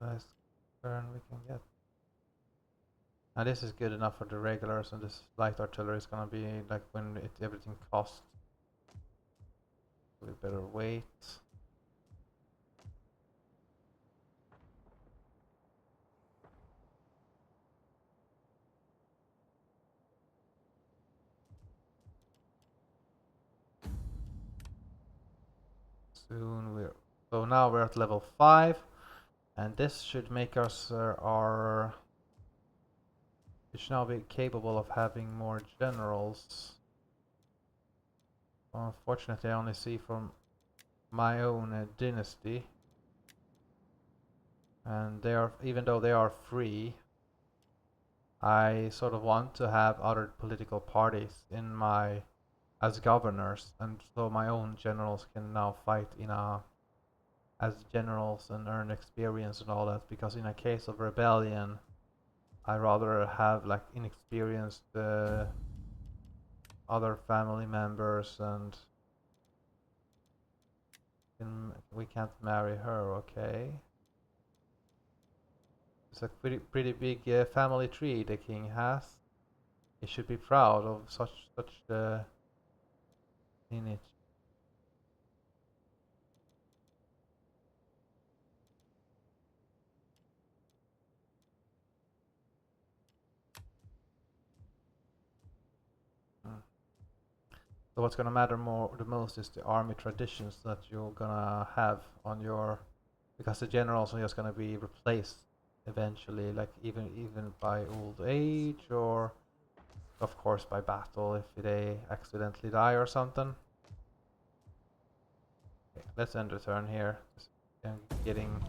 Speaker 1: Nice turn we can get. Now this is good enough for the regulars, and this light artillery is gonna be like when everything costs. We better wait. Soon so now we're at level 5, and this should make us we should now be capable of having more generals. Unfortunately, I only see from my own dynasty, and they are, even though they are free, I sort of want to have other political parties in my as governors, and so my own generals can now fight in as generals and earn experience and all that, because in a case of rebellion I rather have like inexperienced other family members, and we can't marry her. Okay, it's a pretty big family tree the king has. He should be proud of such lineage. So what's gonna matter the most is the army traditions that you're gonna have on your, because the generals are just gonna be replaced eventually, like even by old age, or of course by battle if they accidentally die or something. Okay, let's end the turn here. Getting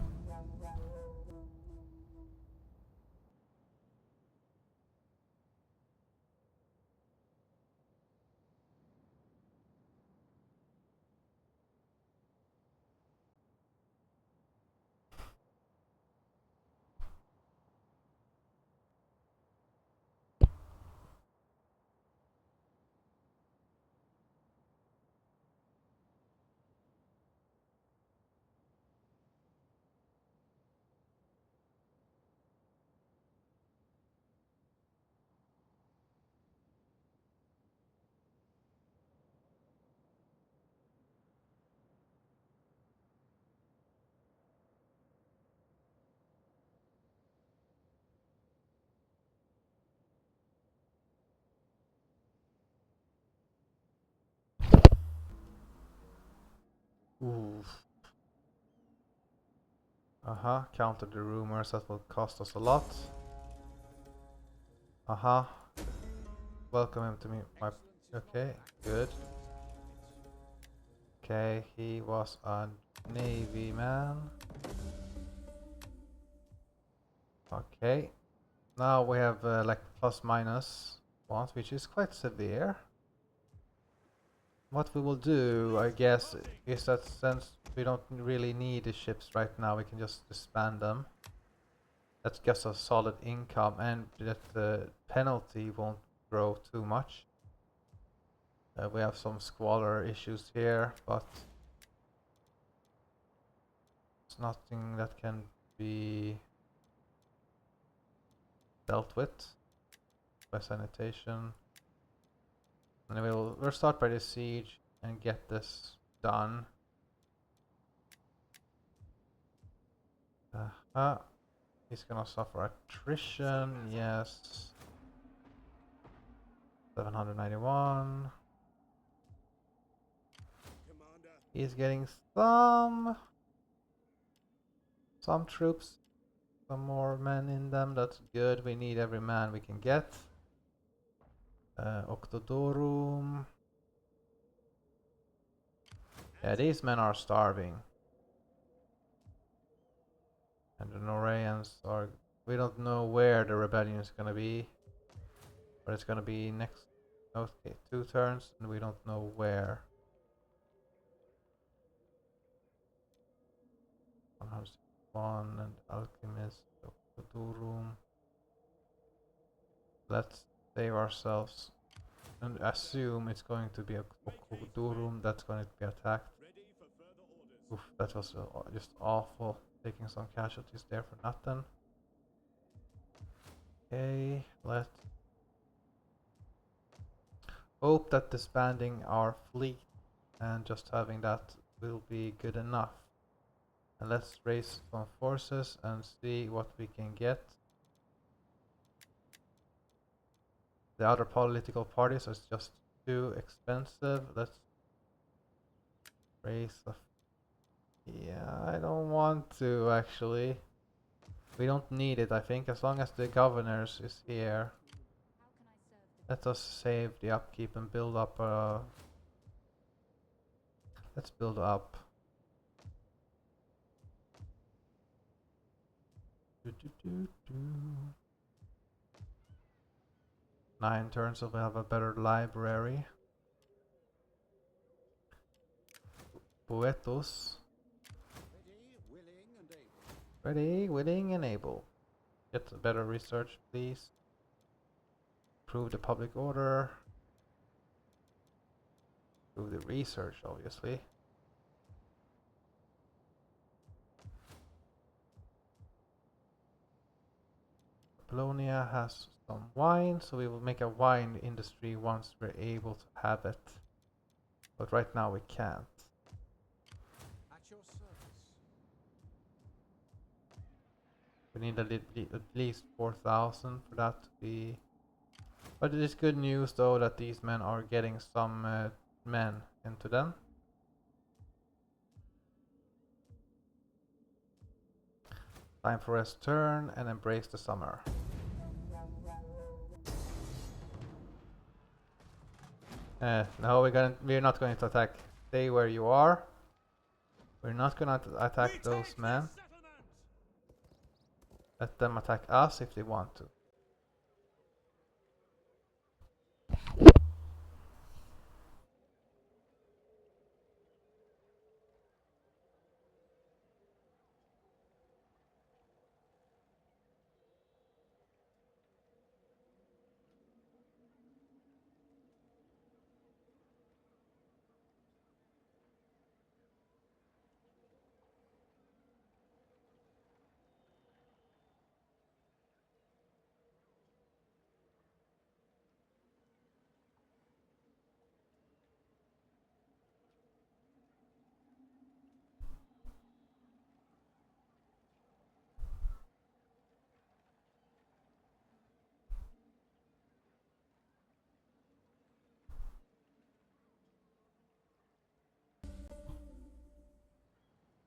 Speaker 1: oof. Counter the rumors, that will cost us a lot. Welcome him to me. Okay, good. Okay, he was a navy man. Okay, now we have like plus minus ones, which is quite severe. What we will do, I guess, is that since we don't really need the ships right now, we can just disband them. That gets us solid income, and that the penalty won't grow too much. We have some squalor issues here, but it's nothing that can be dealt with by sanitation. And we'll start by the siege and get this done. He's gonna suffer attrition, yes. 791.
Speaker 2: Commander.
Speaker 1: He's getting some troops, some more men in them. That's good. We need every man we can get. Octodorum. Yeah, these men are starving. And the Norreans are... We don't know where the rebellion is gonna be. But it's gonna be next... Okay, 2 turns, and we don't know where. 101 and Alchemist, Octodorum. Let's save ourselves and assume it's going to be a Octodorum that's going to be attacked.
Speaker 2: Ready for further orders.
Speaker 1: Oof, that was just awful. Taking some casualties there for nothing. Okay, let's hope that disbanding our fleet and just having that will be good enough. And let's raise some forces and see what we can get. The other political parties are just too expensive. Let's raise a... Yeah, I don't want to actually. We don't need it, I think, as long as the governors is here. Let us save the upkeep and build up let's build up. 9 turns, so we have a better library. Poetos.
Speaker 2: Ready, willing, and able.
Speaker 1: Ready, willing, and able. Get a better research, please. Improve the public order. Improve the research, obviously. Macedonia has some wine, so we will make a wine industry once we're able to have it. But right now we can't.
Speaker 2: At your service.
Speaker 1: We need at least 4,000 for that to be... But it is good news though that these men are getting some men into them. Time for us to turn and embrace the summer. No, we're not going to attack. Stay where you are. We're not gonna attack those men. Let them attack us if they want to.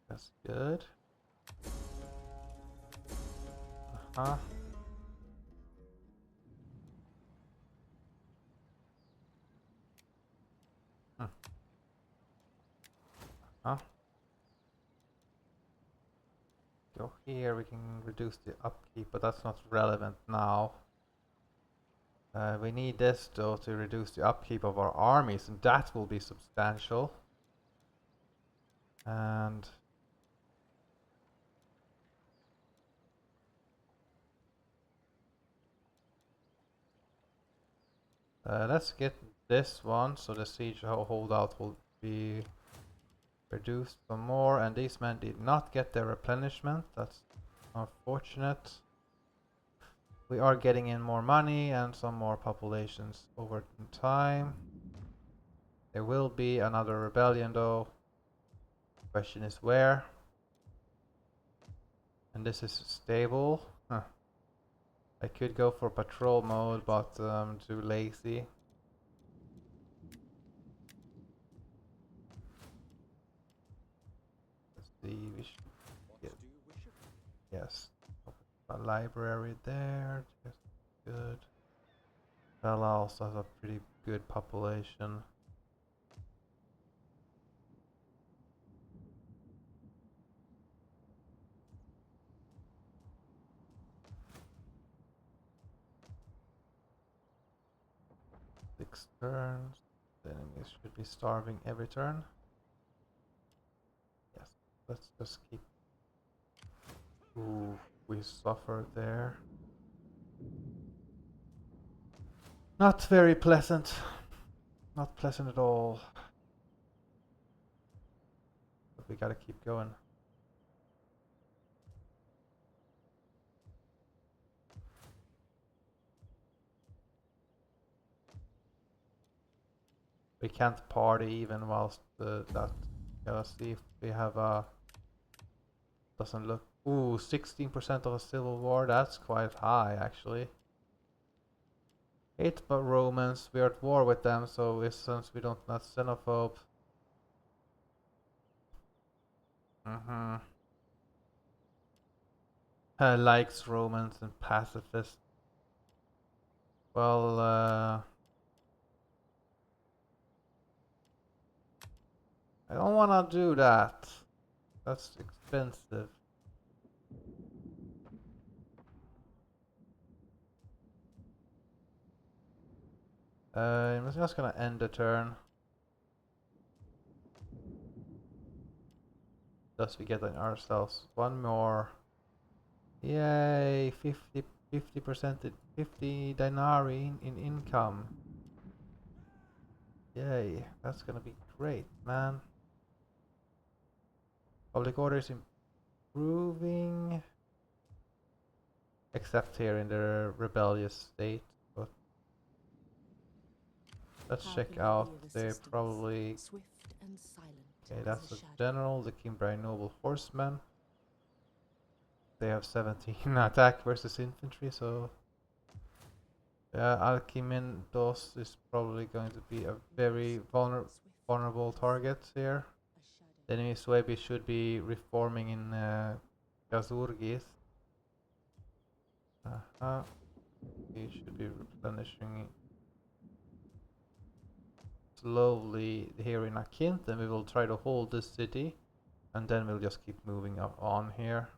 Speaker 1: That's good. Uh-huh. Huh? Go here, we can reduce the upkeep, but that's not relevant now. We need this though to reduce the upkeep of our armies, and that will be substantial. And Let's get this one, so the siege holdout will be reduced some more, and these men did not get their replenishment. That's unfortunate. We are getting in more money and some more populations over time. There will be another rebellion though. Question is where? And this is stable. Huh. I could go for patrol mode, but I'm too lazy. Let's see, we should get, yes, a library there, just good. Bella also has a pretty good population. Six turns. The enemies should be starving every turn. Yes, let's just keep. Ooh, we suffered there. Not very pleasant. Not pleasant at all. But we gotta keep going. We can't party even whilst that. Gotta see if we have a. Doesn't look. Ooh, 16% of a civil war. That's quite high actually. 8 but Romans. We are at war with them, so since we don't not xenophobe. Likes Romans and pacifists. Well, I don't wanna do that. That's expensive. I'm just gonna end the turn. Thus we get ourselves one more. Yay, 50%, 50 denarii in income. Yay, that's gonna be great, man. Public order is improving. Except here in the rebellious state. But let's check out. They're probably. Okay, that's the general, the Kimbrai noble horsemen. They have 17 attack versus infantry, so yeah, Alcimindos is probably going to be a very vulnerable target here. The enemy Suebi should be reforming in Gazurgis. He should be replenishing slowly here in Akint, and we will try to hold this city, and then we'll just keep moving on here.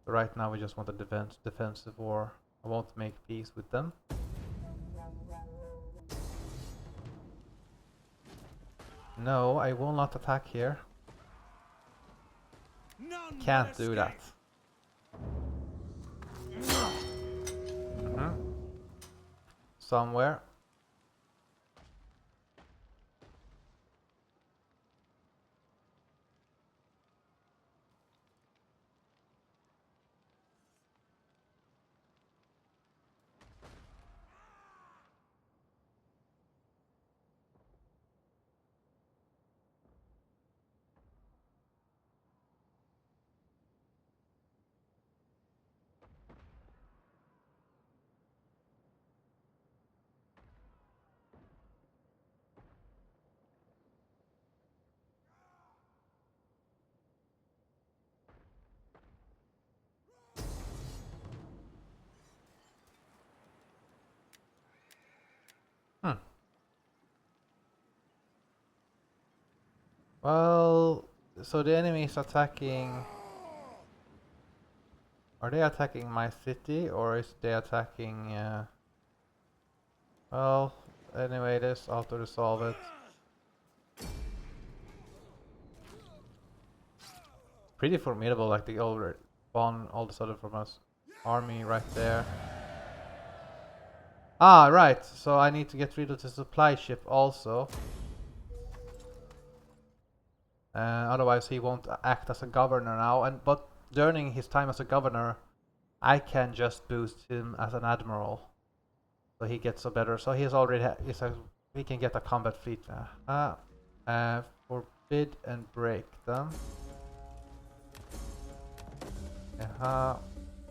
Speaker 1: So right now we just want a defensive war. I won't make peace with them. No, I will not attack here. Can't do that. Somewhere. Well, so the enemy is attacking. Are they attacking my city, or is they attacking? Well, anyway, let's auto-resolve it. Pretty formidable, like the old spawn all of a sudden from us army right there. Ah, right. So I need to get rid of the supply ship also. Otherwise he won't act as a governor now. But during his time as a governor, I can just boost him as an admiral. So he gets a better. So he's already he can get a combat fleet. Forbid and break them.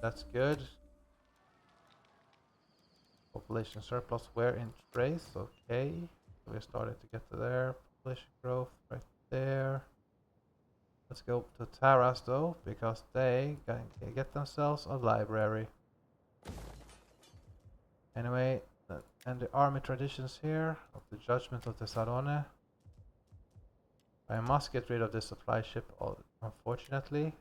Speaker 1: That's good. Population surplus, where in trace? Okay. So we started to get to there. Population growth right there. Let's go to Taras though, because they can get themselves a library. Anyway, and the army traditions here of the judgment of the Sarone. I must get rid of this supply ship, unfortunately,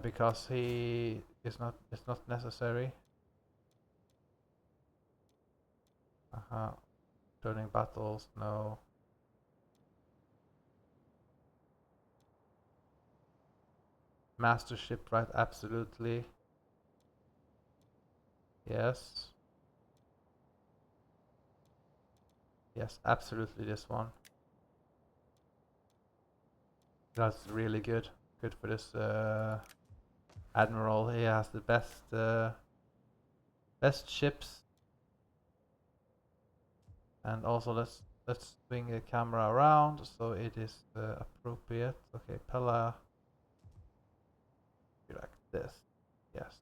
Speaker 1: because it's not necessary. Turning battles, no. Mastership, right? Absolutely. Yes. Yes, absolutely this one. That's really good. Good for this admiral. He has the best ships. And also let's swing the camera around so it is appropriate. Okay, Pella. Like this. Yes.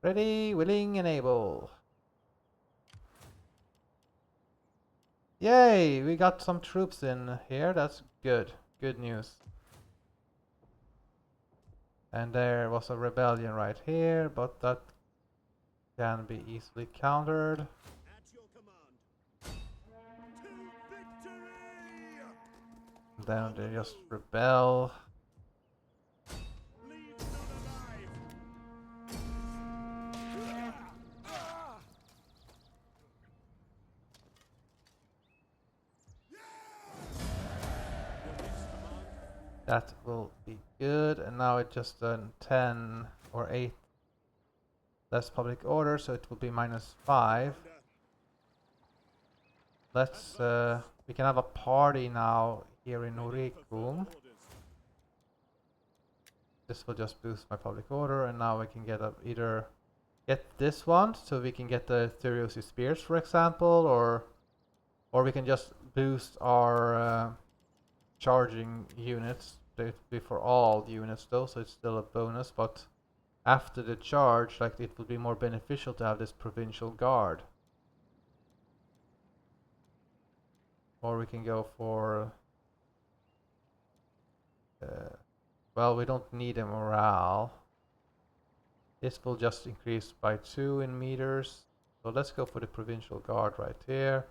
Speaker 1: Ready, willing, and able. Yay! We got some troops in here. That's good. Good news. And there was a rebellion right here, but that can be easily countered.
Speaker 2: At your command. To victory!
Speaker 1: Then they just rebel.
Speaker 2: Leave none alive.
Speaker 1: That will be good. And now it just done 10 or 8 less public order, so it will be -5. Let's we can have a party now here in Norikum. This will just boost my public order, and now we can get either get this one, so we can get the Thuriosi Spears, for example, or we can just boost our charging units. It will be for all units though, so it's still a bonus, but after the charge, like, it would be more beneficial to have this provincial guard. Or we can go for well, we don't need a morale. This will just increase by 2 in meters. So let's go for the provincial guard right here.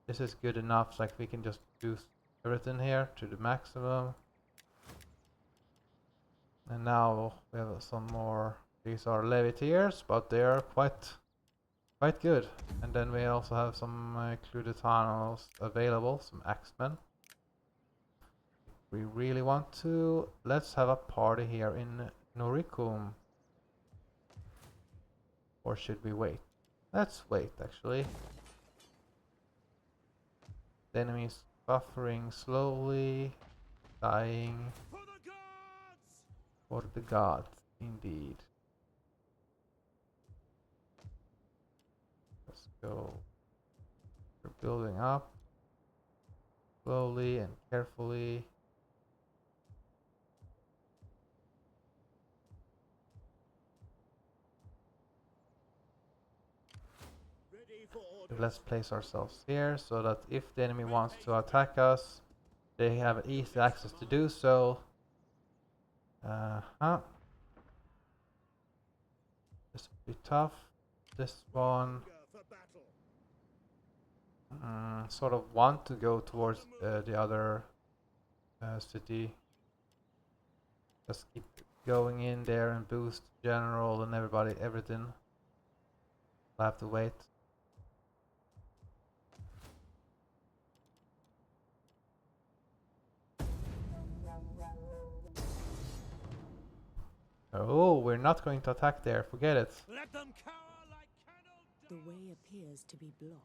Speaker 1: This is good enough, like we can just boost everything here to the maximum. And now we have some more. These are leviatiers, but they are quite good. And then we also have some Cludetanos available, some axemen. We really want to. Let's have a party here in Norikum. Or should we wait? Let's wait, actually. The enemy is buffering slowly, dying.
Speaker 2: For the gods!
Speaker 1: For the gods, indeed. Let's go. We're building up slowly and carefully. Let's place ourselves here so that if the enemy wants to attack us, they have easy access to do so. This will be tough. This one sort of want to go towards the other city. Just keep going in there and boost general and everything. I'll have to wait. Oh, we're not going to attack there. Forget it.
Speaker 3: Let them cower like candle
Speaker 4: The
Speaker 3: dust.
Speaker 4: way appears to be blocked.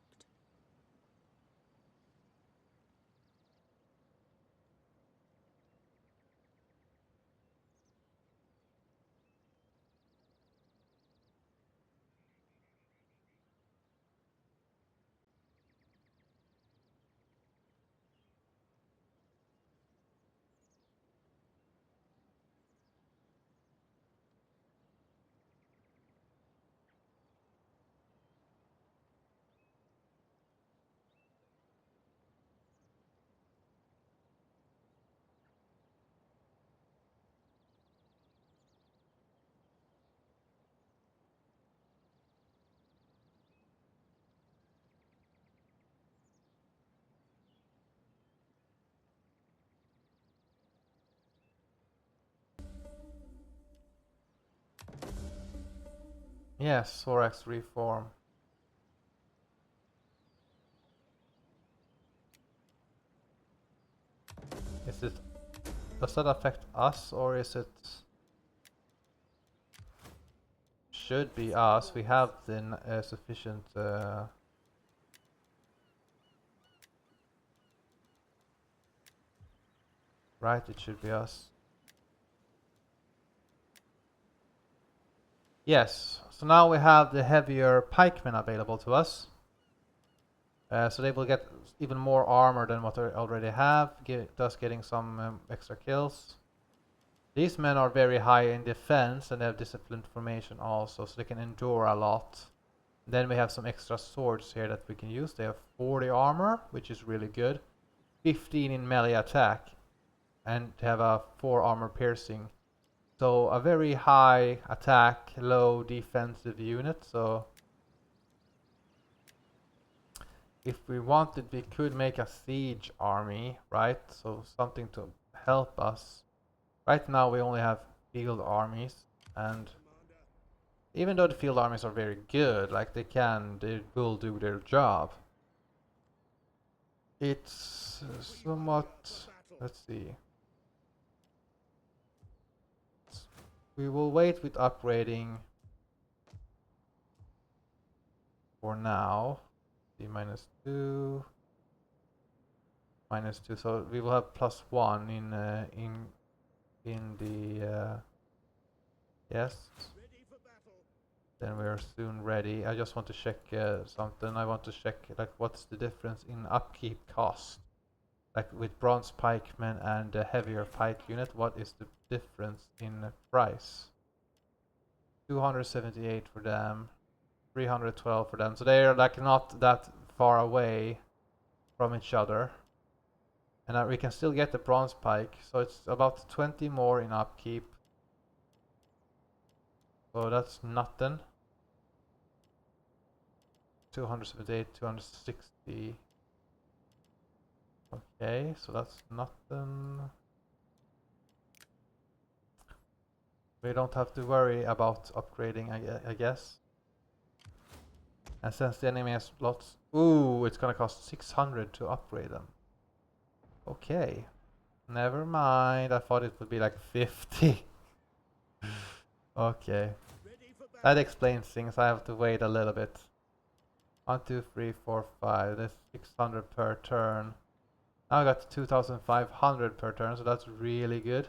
Speaker 1: Yes, Sorax reform. Is it... Does that affect us or is it... Should be us. We have the sufficient... Right, it should be us. Yes, so now we have the heavier pikemen available to us. So they will get even more armor than what they already have, thus getting some extra kills. These men are very high in defense and they have disciplined formation also, so they can endure a lot. Then we have some extra swords here that we can use. They have 40 armor, which is really good. 15 in melee attack, and they have a 4 armor piercing. So a very high attack, low defensive unit. So if we wanted, we could make a siege army, right? So something to help us. Right now we only have field armies, and even though the field armies are very good, like they will do their job. It's somewhat, let's see. We will wait with upgrading for now. D -2, -2. So we will have +1 in the yes. Then we are soon ready. I just want to check something. I want to check like what's the difference in upkeep cost. Like with bronze pikemen and the heavier pike unit, what is the difference in price? 278 for them, 312 for them. So they are like not that far away from each other. And we can still get the bronze pike, so it's about 20 more in upkeep. So that's nothing. 278, 260. Okay, so that's nothing. We don't have to worry about upgrading, I guess. And since the enemy has lots... Ooh, it's gonna cost 600 to upgrade them. Okay. Never mind, I thought it would be like 50. Okay. That explains things, I have to wait a little bit. 1, 2, 3, 4, 5. That's 600 per turn. Now I got 2,500 per turn, so that's really good.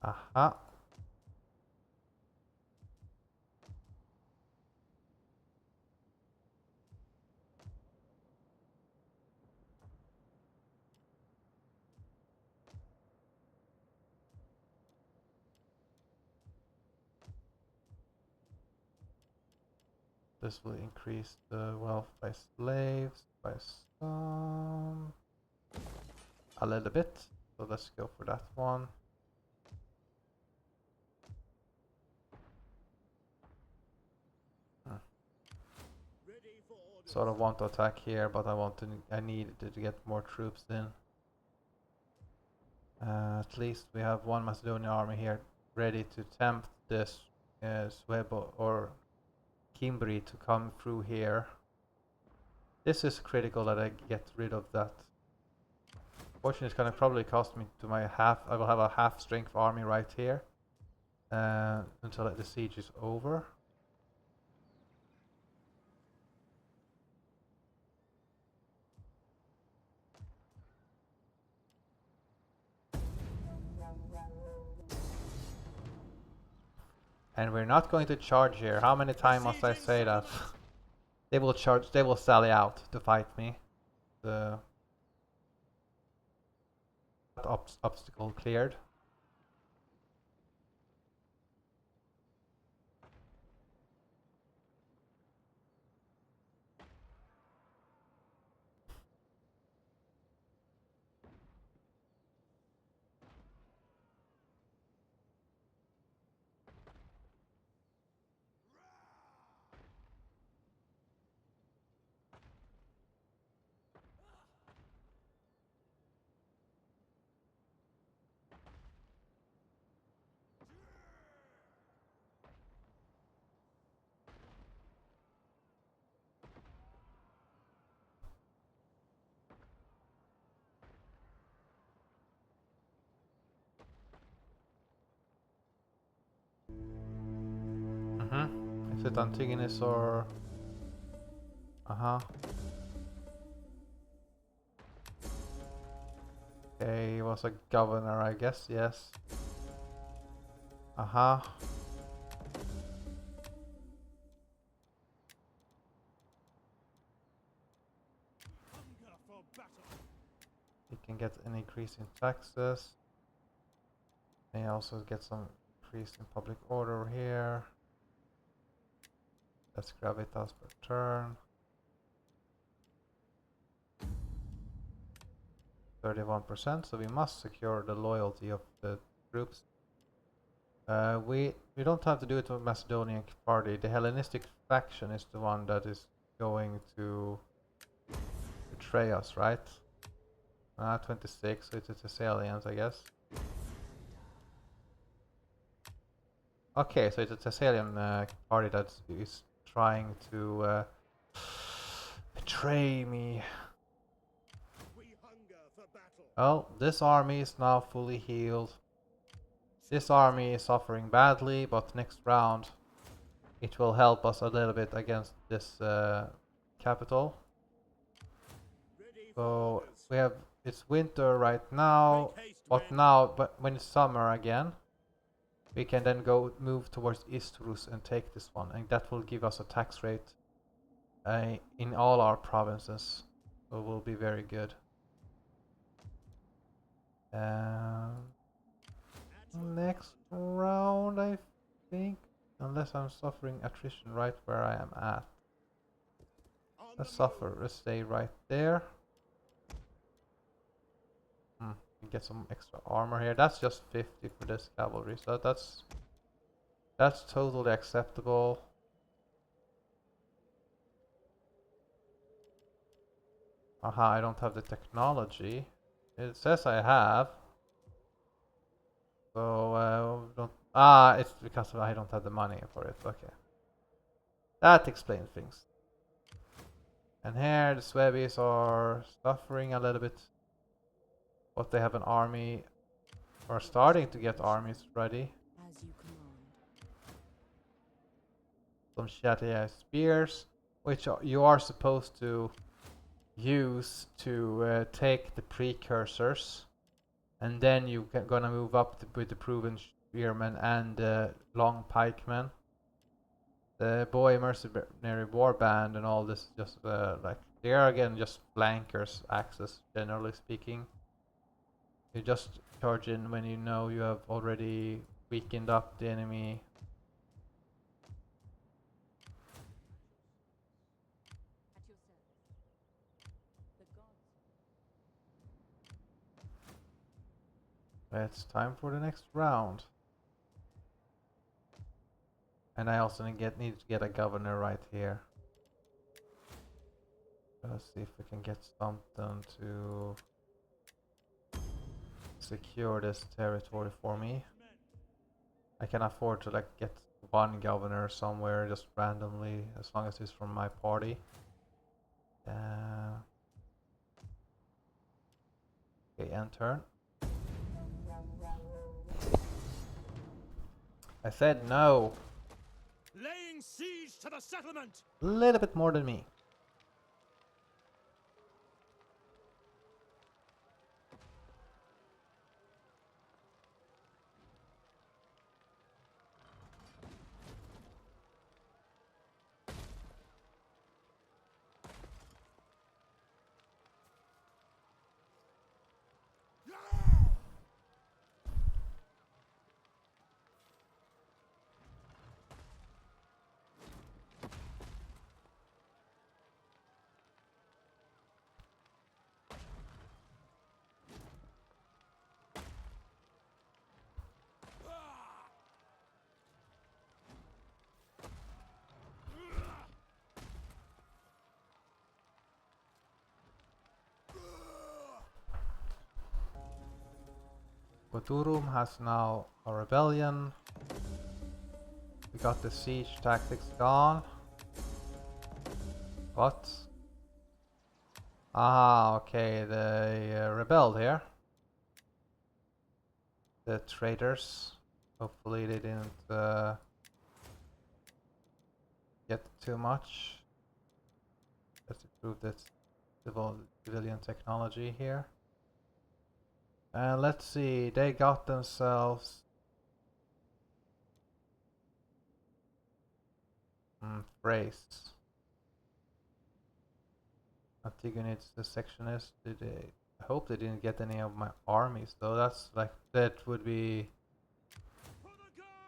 Speaker 1: Aha. This will increase the wealth by slaves by some... a little bit. So let's go for that one. Sort of want to attack here, but I need to get more troops in. At least we have one Macedonian army here ready to tempt this Swebo or Kimbri to come through here. This is critical that I get rid of that. Fortunately, it's gonna probably cost me to my half. I will have a half strength army right here. until the siege is over. And we're not going to charge here. How many times must I say that? They will charge, they will sally out to fight me. The obstacle cleared. Is it Antigonus or... Okay, he was a governor, I guess, yes. He can get an increase in taxes. And he also get some increase in public order here. That's gravitas per turn. 31%, so we must secure the loyalty of the troops. We don't have to do it with Macedonian party. The Hellenistic faction is the one that is going to betray us, right? 26, so it's the Thessalians, I guess. Okay, so it's a Thessalian party that is trying to betray me. Well, this army is now fully healed. This army is suffering badly, but next round it will help us a little bit against this capital. So we have, it's winter right now, but now, when it's summer again, we can then move towards Istrus and take this one, and that will give us a tax rate in all our provinces. So it will be very good. Next round, I think, unless I'm suffering attrition right where I am at. Let's stay right there. We get some extra armor here. That's just 50 for this cavalry, so that's totally acceptable. I don't have the technology. It says I have. So it's because I don't have the money for it. Okay, that explains things. And here the Swabies are suffering a little bit, but they have an army, or starting to get armies ready.
Speaker 4: As you command.
Speaker 1: Some Shatia spears, which you are supposed to use to take the precursors, and then you're gonna move up with the proven spearmen and long pikemen. The boy mercenary warband and all this, just like they are again just flankers axes, generally speaking. You just charge in when you know you have already weakened up the enemy. It's time for the next round. And I also need to get a governor right here. Let's see if we can get something to secure this territory for me. I can afford to like get one governor somewhere just randomly, as long as it's from my party. Okay, end turn. I said no.
Speaker 3: Laying siege to the settlement!
Speaker 1: A little bit more than me. Goturum has now a rebellion. We got the siege tactics gone. What? Ah, okay, they rebelled here. The traitors. Hopefully they didn't get too much. Let's improve this civilian technology here. And let's see, they got themselves phrase. Antigonids, the sectionist. Did they? I hope they didn't get any of my armies though. That's like that would be.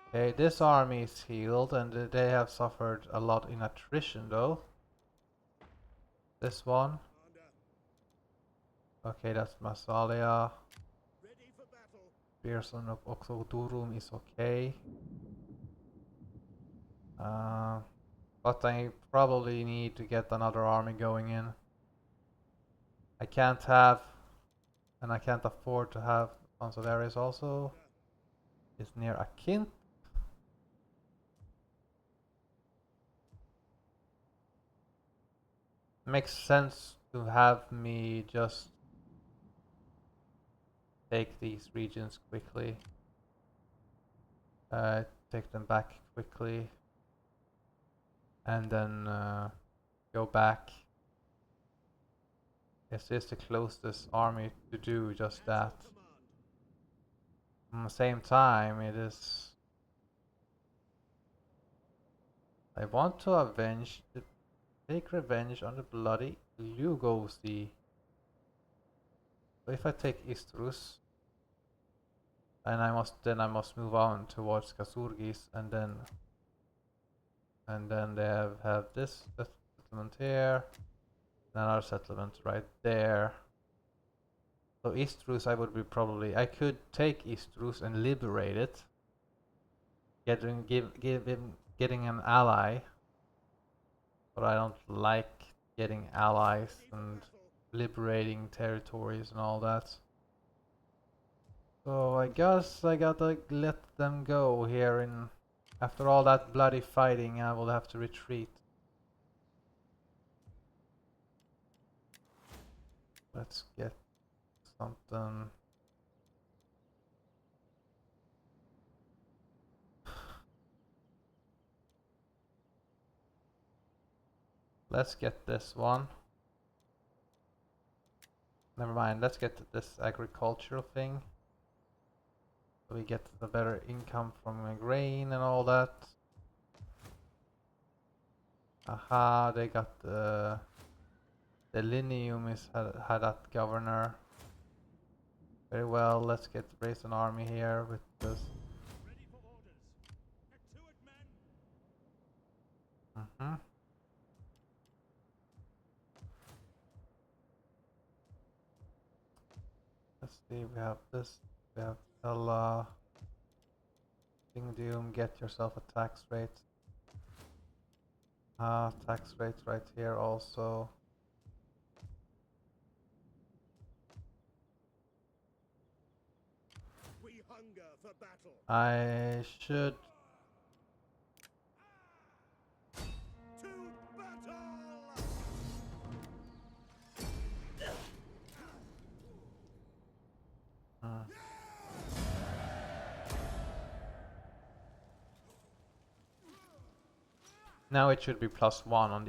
Speaker 1: Okay, this army is healed and they have suffered a lot in attrition though. This one. Okay, that's Massalia.
Speaker 2: Ready for battle.
Speaker 1: Pearson of Oxodurum is okay. But I probably need to get another army going in. I can't have, and I can't afford to have Consularis also. Is near Akint. Makes sense to have me just take these regions quickly. Take them back quickly. And then go back. Is this the closest army to do just that? At the same time, it is. I want to take revenge on the bloody Lugosi. So if I take Istrus, and then I must move on towards Kasurgis, and then they have this settlement here, and another settlement right there. So Istrus, I could take Istrus and liberate it, getting an ally, but I don't like getting allies and liberating territories and all that. So I guess I gotta let them go here in. After all that bloody fighting, I will have to retreat. Let's get something. Let's get this one. Never mind, let's get this agricultural thing. So we get the better income from grain and all that. Aha, they got the Linium had that governor. Very well, let's raise an army here with this.
Speaker 2: Ready for orders. Get to it, men.
Speaker 1: Let's see, we have this. We have Ella. Doom, get yourself a tax rate. Tax rate right here also.
Speaker 2: We hunger for battle.
Speaker 1: I should.
Speaker 2: To battle!
Speaker 1: Now it should be +1 on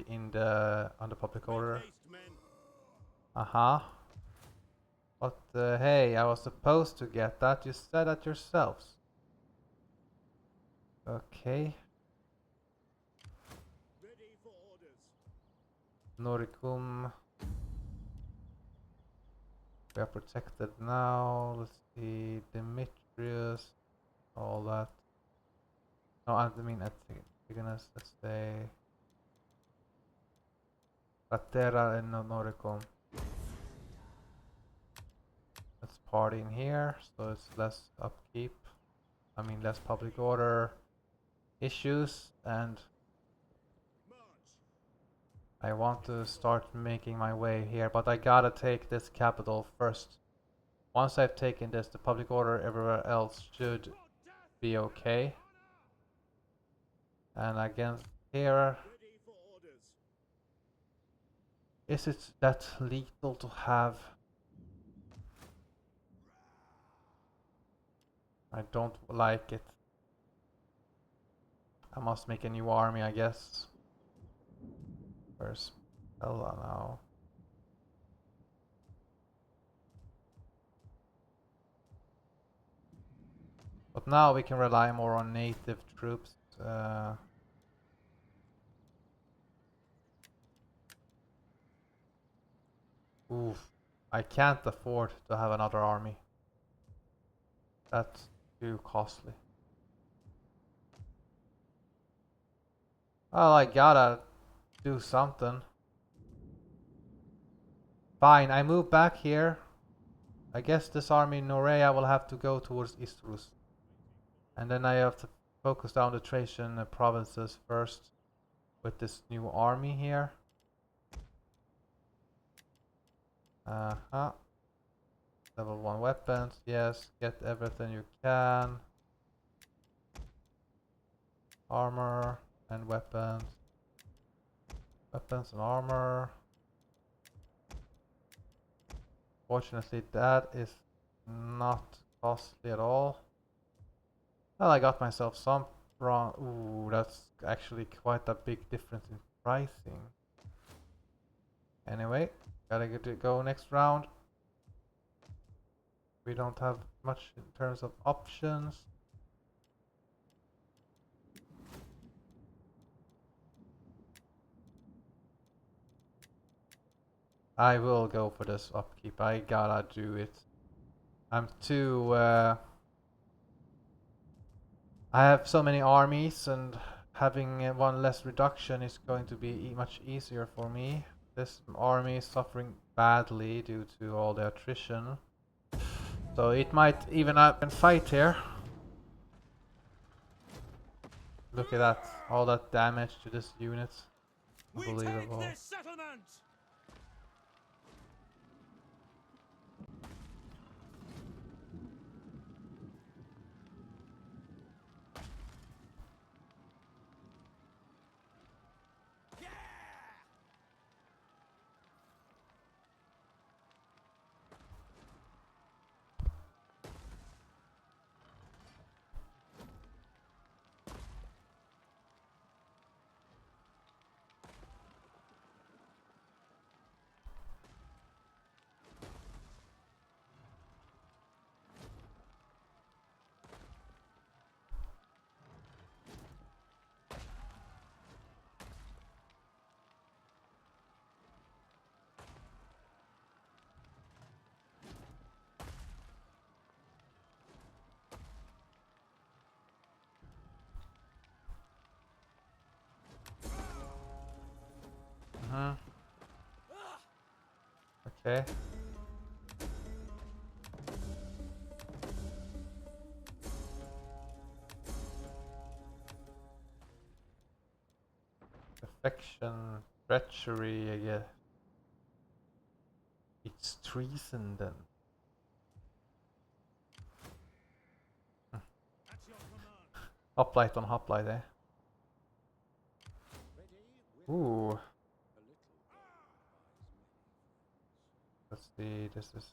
Speaker 1: the public order. Uh-huh. But hey, I was supposed to get that. You said that yourselves. Okay.
Speaker 2: Ready for orders.
Speaker 1: Noricum. We are protected now. Let's see. Demetrius. All that. No, I mean Antigonus. Let's say. Patera and Noricum. Let's party in here, so it's less upkeep. I mean less public order issues, and I want to start making my way here, but I gotta take this capital first. Once I've taken this, the public order everywhere else should be okay. And against here,
Speaker 2: Ready for orders.
Speaker 1: is it that lethal to have? I don't like it. I must make a new army, I guess. Where's Bella now? But now we can rely more on native troops. Oof. I can't afford to have another army. That's too costly. Well, I gotta do something. Fine, I move back here. I guess this army in Norea will have to go towards Istrus. And then I have to focus down the Thracian provinces first with this new army here. Uh-huh. Level 1 weapons, yes, get everything you can. Armor and weapons. Weapons and armor. Fortunately, that is not costly at all. Well, I got myself some wrong. Ooh, that's actually quite a big difference in pricing. Anyway, gotta go next round. We don't have much in terms of options. I will go for this upkeep. I gotta do it. I'm too... I have so many armies, and having one less reduction is going to be much easier for me. This army is suffering badly due to all the attrition. So it might even up and fight here. Look at that, all that damage to this unit. Unbelievable.
Speaker 3: We take this settlement!
Speaker 1: Okay. Affection, treachery, I guess. It's treason then.
Speaker 2: At your command.
Speaker 1: Hoplite on hoplite, eh?
Speaker 2: Ready with
Speaker 1: Ooh.
Speaker 2: a little.
Speaker 1: Let's see, this is...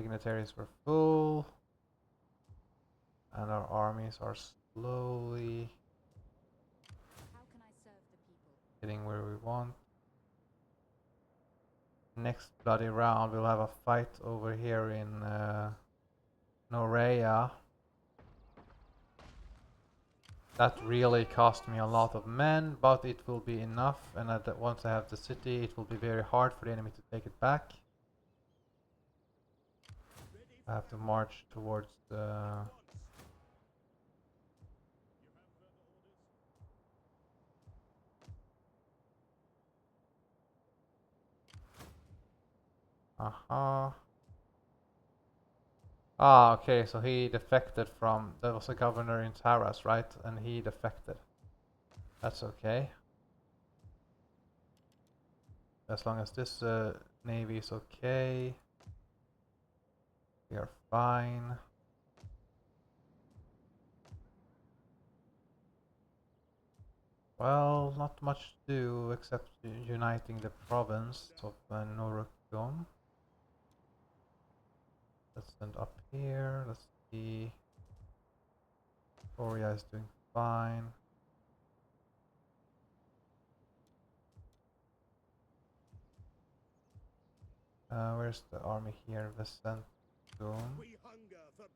Speaker 1: Dignitaries were full. And our armies are slowly
Speaker 5: How can I serve the people?
Speaker 1: getting where we want. Next bloody round we'll have a fight over here in Norea. That really cost me a lot of men, but it will be enough, and once I have the city it will be very hard for the enemy to take it back. I have to march towards the... Aha. Ah, okay, so he defected from... There was a governor in Taras, right? And he defected. That's okay. As long as this navy is okay, we are fine. Well, not much to do except uniting the province of Norugum. Let's send up here. Let's see. Korea is doing fine. Where's the army here? Vesentum.
Speaker 2: We hunger for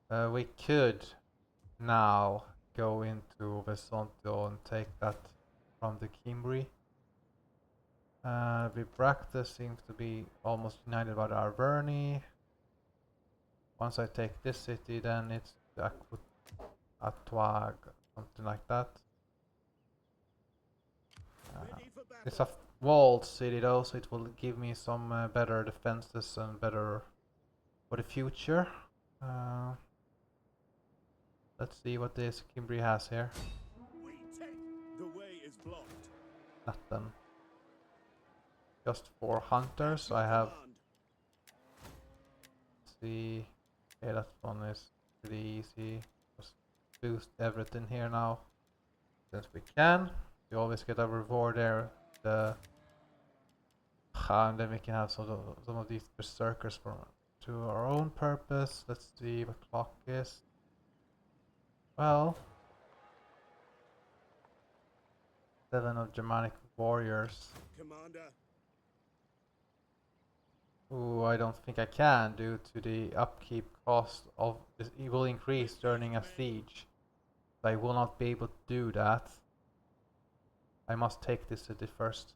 Speaker 2: battle.
Speaker 1: We could now go into Vesonto and take that from the Cimbri. Vibracta seems to be almost united by the Arverni. Once I take this city, then it's Atuag, something like that.
Speaker 2: Ready for battle.
Speaker 1: It's a walled city though, so it will give me some better defenses and better for the future. Let's see what this Cimbri has here.
Speaker 2: We take. The way is blocked.
Speaker 1: Nothing. Just 4 hunters. I have. Let's see. Okay, that one is pretty easy. Just boost everything here now, since we can. We always get a reward there. And then we can have some of these berserkers to our own purpose. Let's see what clock is. Well, 7 of Germanic warriors.
Speaker 2: Commander.
Speaker 1: Ooh, I don't think I can due to the upkeep cost of this. It will increase during a siege. So I will not be able to do that. I must take this city first.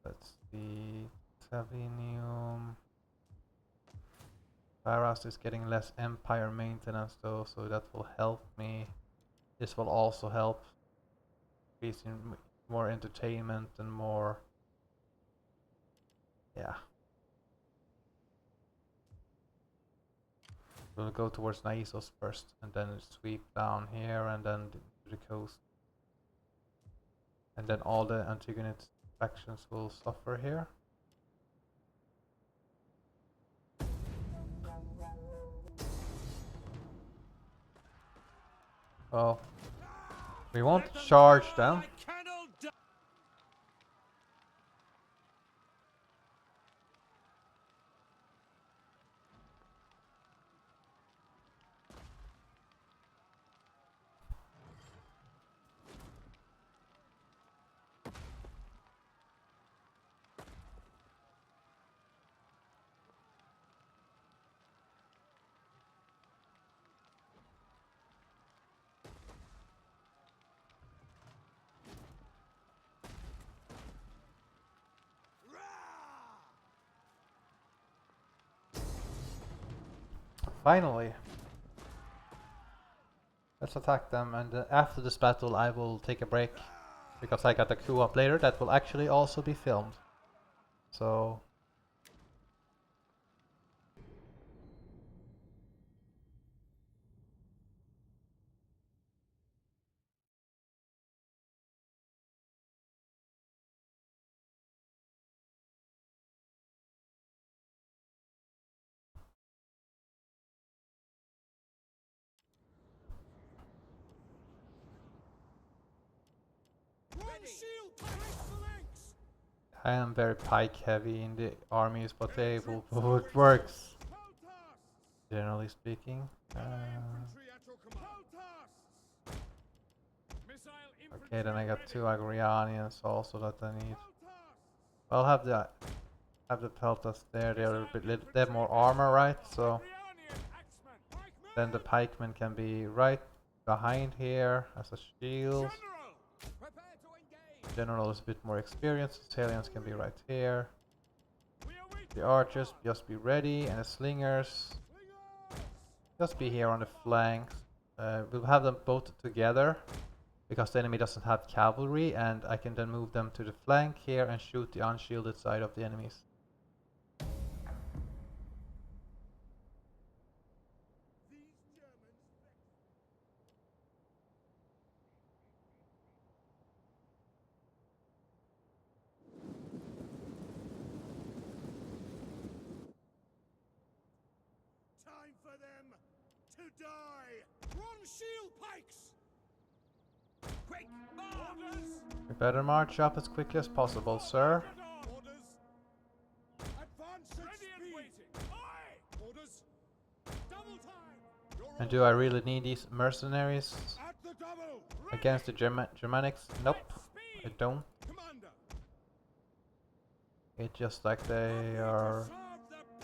Speaker 1: Let's see. Savinium. Taras is getting less empire maintenance though, so that will help me. This will also help. Increasing more entertainment and more. Yeah. We'll go towards Naissos first and then sweep down here and then to the coast. And then all the Antigonid factions will suffer here. Well, we won't charge them. Finally. Let's attack them, and after this battle I will take a break because I got a coup up later that will actually also be filmed. So
Speaker 2: One shield. Excellent.
Speaker 1: I am very pike heavy in the armies, but it works, generally speaking. Okay, then I got 2 Agrianians also that I need. I'll have the peltas there. They have more armor, right? So then the pikemen can be right behind here as a shield. General is a bit more experienced. Italians can be right here. The archers just be ready, and the slingers just be here on the flanks. We'll have them both together because the enemy doesn't have cavalry, and I can then move them to the flank here and shoot the unshielded side of the enemies.
Speaker 2: Time for them to die! Run, shield pikes! Quick, orders!
Speaker 1: We better march up as quickly as possible, sir.
Speaker 2: Orders! Advance at speed! Orders! Double time!
Speaker 1: And do I really need these mercenaries
Speaker 2: At the double!
Speaker 1: against the Germanics? Nope, I don't.
Speaker 2: Commander!
Speaker 1: It's just like they are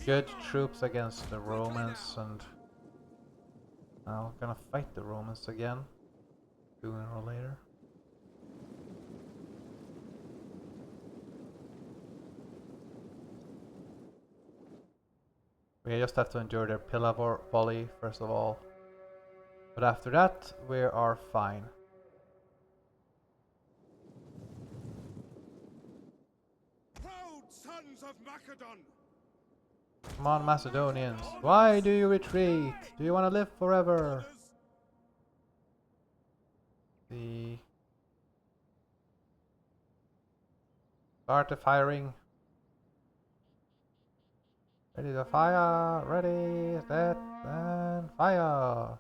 Speaker 1: good troops against the Romans, and I'm gonna fight the Romans again sooner or later. We just have to endure their pillar volley first of all, but after that we are fine.
Speaker 2: Proud sons of Macedon!
Speaker 1: Come on, Macedonians, why do you retreat? Do you want to live forever? Start the firing. Ready to fire, ready, set, and fire!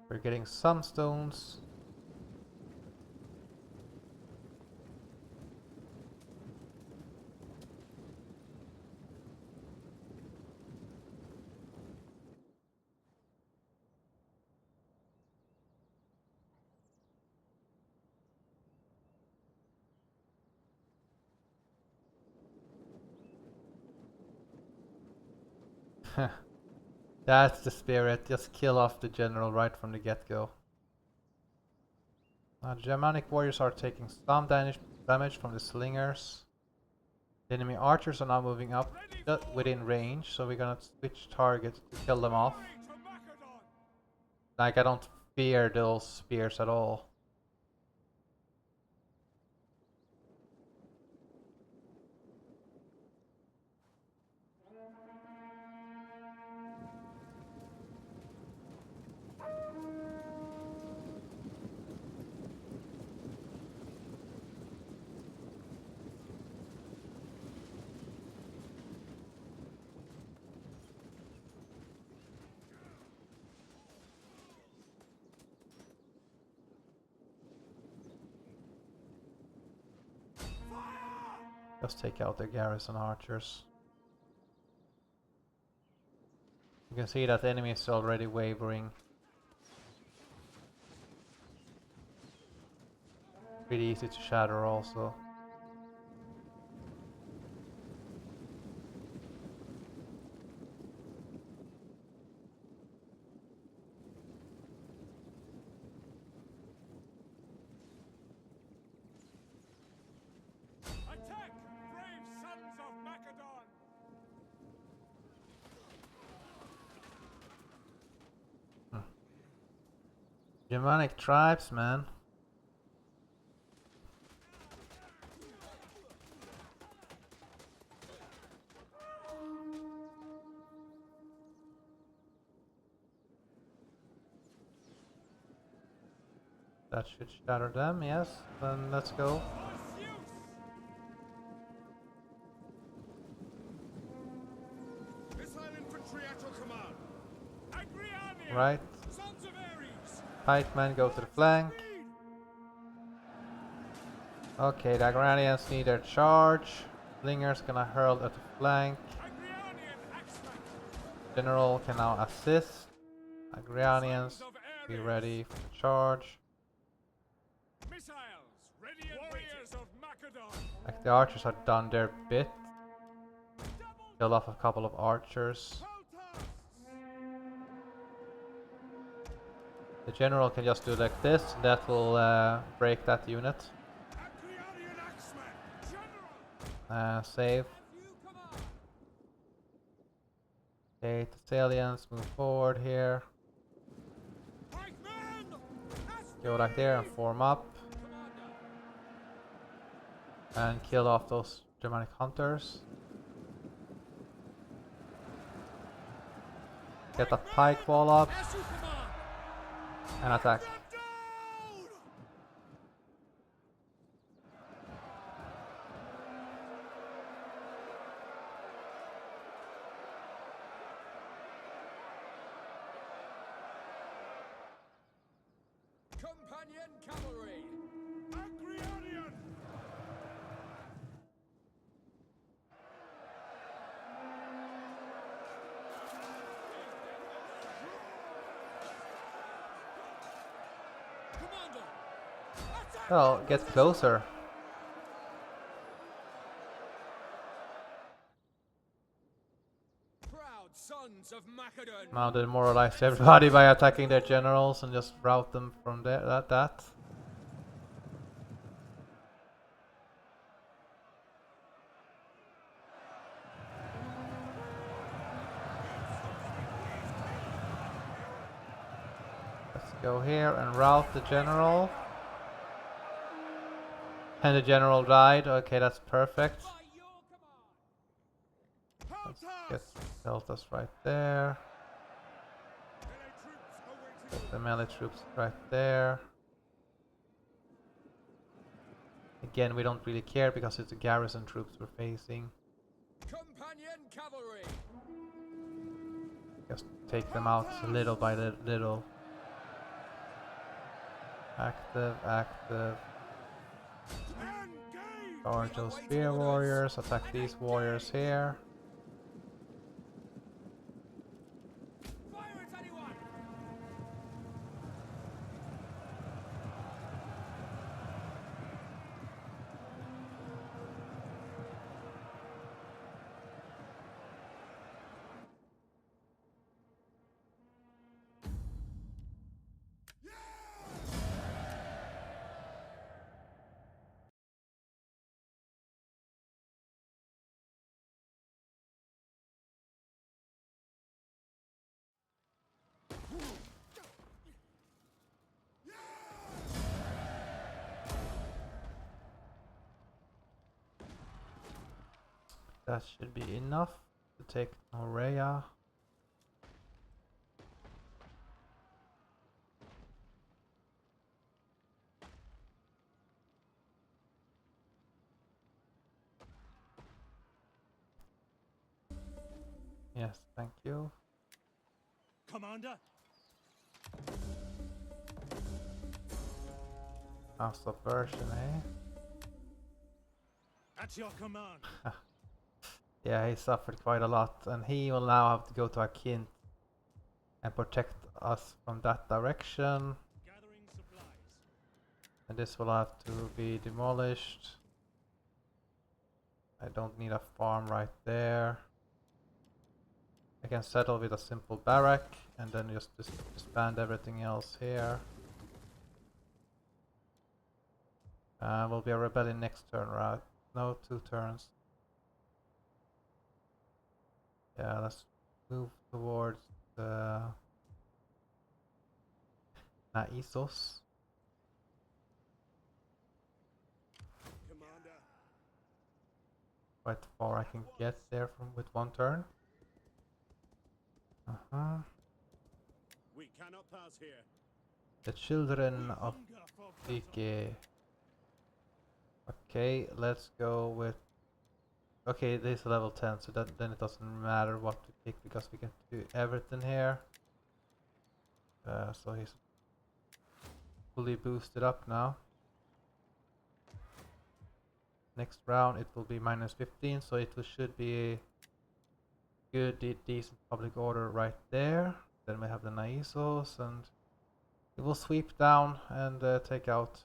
Speaker 1: We're getting some stones. That's the spirit, just kill off the general right from the get-go. Germanic warriors are taking some damage from the slingers. The enemy archers are now moving up within range, so we're gonna switch targets to kill them off. Like, I don't fear those spears at all. Just take out the garrison archers. You can see that the enemy is already wavering. Pretty easy to shatter also.
Speaker 3: Attack, brave sons of Macedon!
Speaker 1: Germanic tribes, man. That should shatter them, yes. Then let's go.
Speaker 2: Missile infantry at your command!
Speaker 3: Agrianian!
Speaker 1: Right.
Speaker 3: Sons of Ares!
Speaker 1: pikemen go to the flank. Okay, the Agranians need their charge. Slingers gonna hurl at the flank.
Speaker 3: Agrianian axemen.
Speaker 1: General can now assist. Agranians,
Speaker 3: Sons of
Speaker 1: be
Speaker 3: Ares.
Speaker 1: ready for the charge.
Speaker 3: Missiles ready and warriors of Macedon.
Speaker 1: Like the archers have done their bit. Killed off a couple of archers. The general can just do like this, and that will break that unit.
Speaker 3: Agrianian axemen. General.
Speaker 1: Save.
Speaker 3: You command.
Speaker 1: Okay, Thessalians move forward here.
Speaker 3: Pikemen.
Speaker 1: Go like there and form up. And kill off those Germanic hunters. Get that pike wall up
Speaker 3: As you command.
Speaker 1: and attack.
Speaker 3: Down. Companion cavalry. Agrianian. Commander. Attack.
Speaker 1: Well, get closer.
Speaker 3: Proud sons of Macedon.
Speaker 1: Now they demoralize everybody by attacking their generals and just rout them from there. That. Let's go here and rout the general. And the general died. Okay, that's perfect.
Speaker 3: By your command.
Speaker 1: Let's get Deltas right there. Get the melee troops right there. Again, we don't really care because it's the garrison troops we're facing.
Speaker 3: Companion cavalry.
Speaker 1: Just take them out little by little. Active, active.
Speaker 3: Engage.
Speaker 1: Charge those spear warriors, attack these warriors here.
Speaker 3: Fire at anyone.
Speaker 1: That should be enough to take Norea. Yes, thank you.
Speaker 2: Commander,
Speaker 1: Now subversion, eh?
Speaker 2: at your command.
Speaker 1: Yeah, he suffered quite a lot, and he will now have to go to Akint and protect us from that direction.
Speaker 2: Gathering supplies.
Speaker 1: And this will have to be demolished. I don't need a farm right there. I can settle with a simple barrack and then just disband everything else here. Will be a rebellion next turn, right? No, 2 turns. Yeah, let's move towards the Naissos.
Speaker 2: Commander,
Speaker 1: Quite far I can get there from with 1 turn.
Speaker 2: we cannot pass here.
Speaker 1: The children of
Speaker 2: Hunger for battle.
Speaker 1: Ike. Okay, let's go with. Okay, this is level 10, so then it doesn't matter what we pick because we can do everything here. So he's fully boosted up now. Next round it will be minus 15, so it should be good, decent public order right there. Then we have the Naisos, and it will sweep down and take out.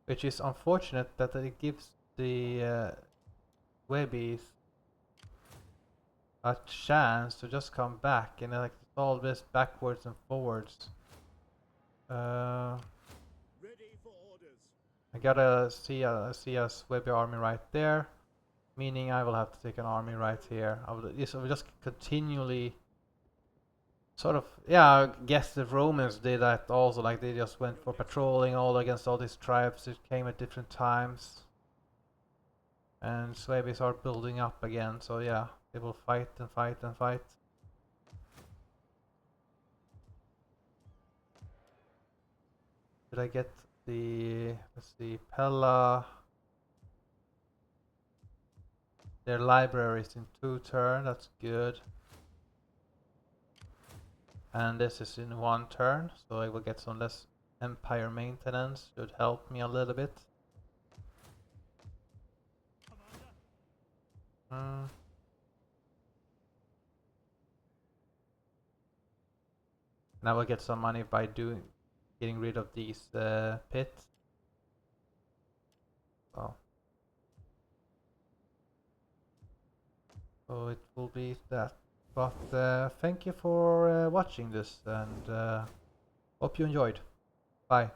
Speaker 1: Which is unfortunate that it gives the Webbies a chance to just come back, and like all this backwards and forwards.
Speaker 2: Ready for orders.
Speaker 1: I gotta see a Webby army right there, meaning I will have to take an army right here. I will just continually sort of, yeah, I guess the Romans did that also, like they just went for patrolling all against all these tribes. It came at different times. And Swabies are building up again, so yeah, they will fight and fight and fight. Did I get the, let's see, Pella? Their libraries in 2 turns, that's good. And this is in 1 turn, so I will get some less empire maintenance, should help me a little bit. Now we'll get some money by getting rid of these pits. Oh. So it will be that. But thank you for watching this, and hope you enjoyed. Bye.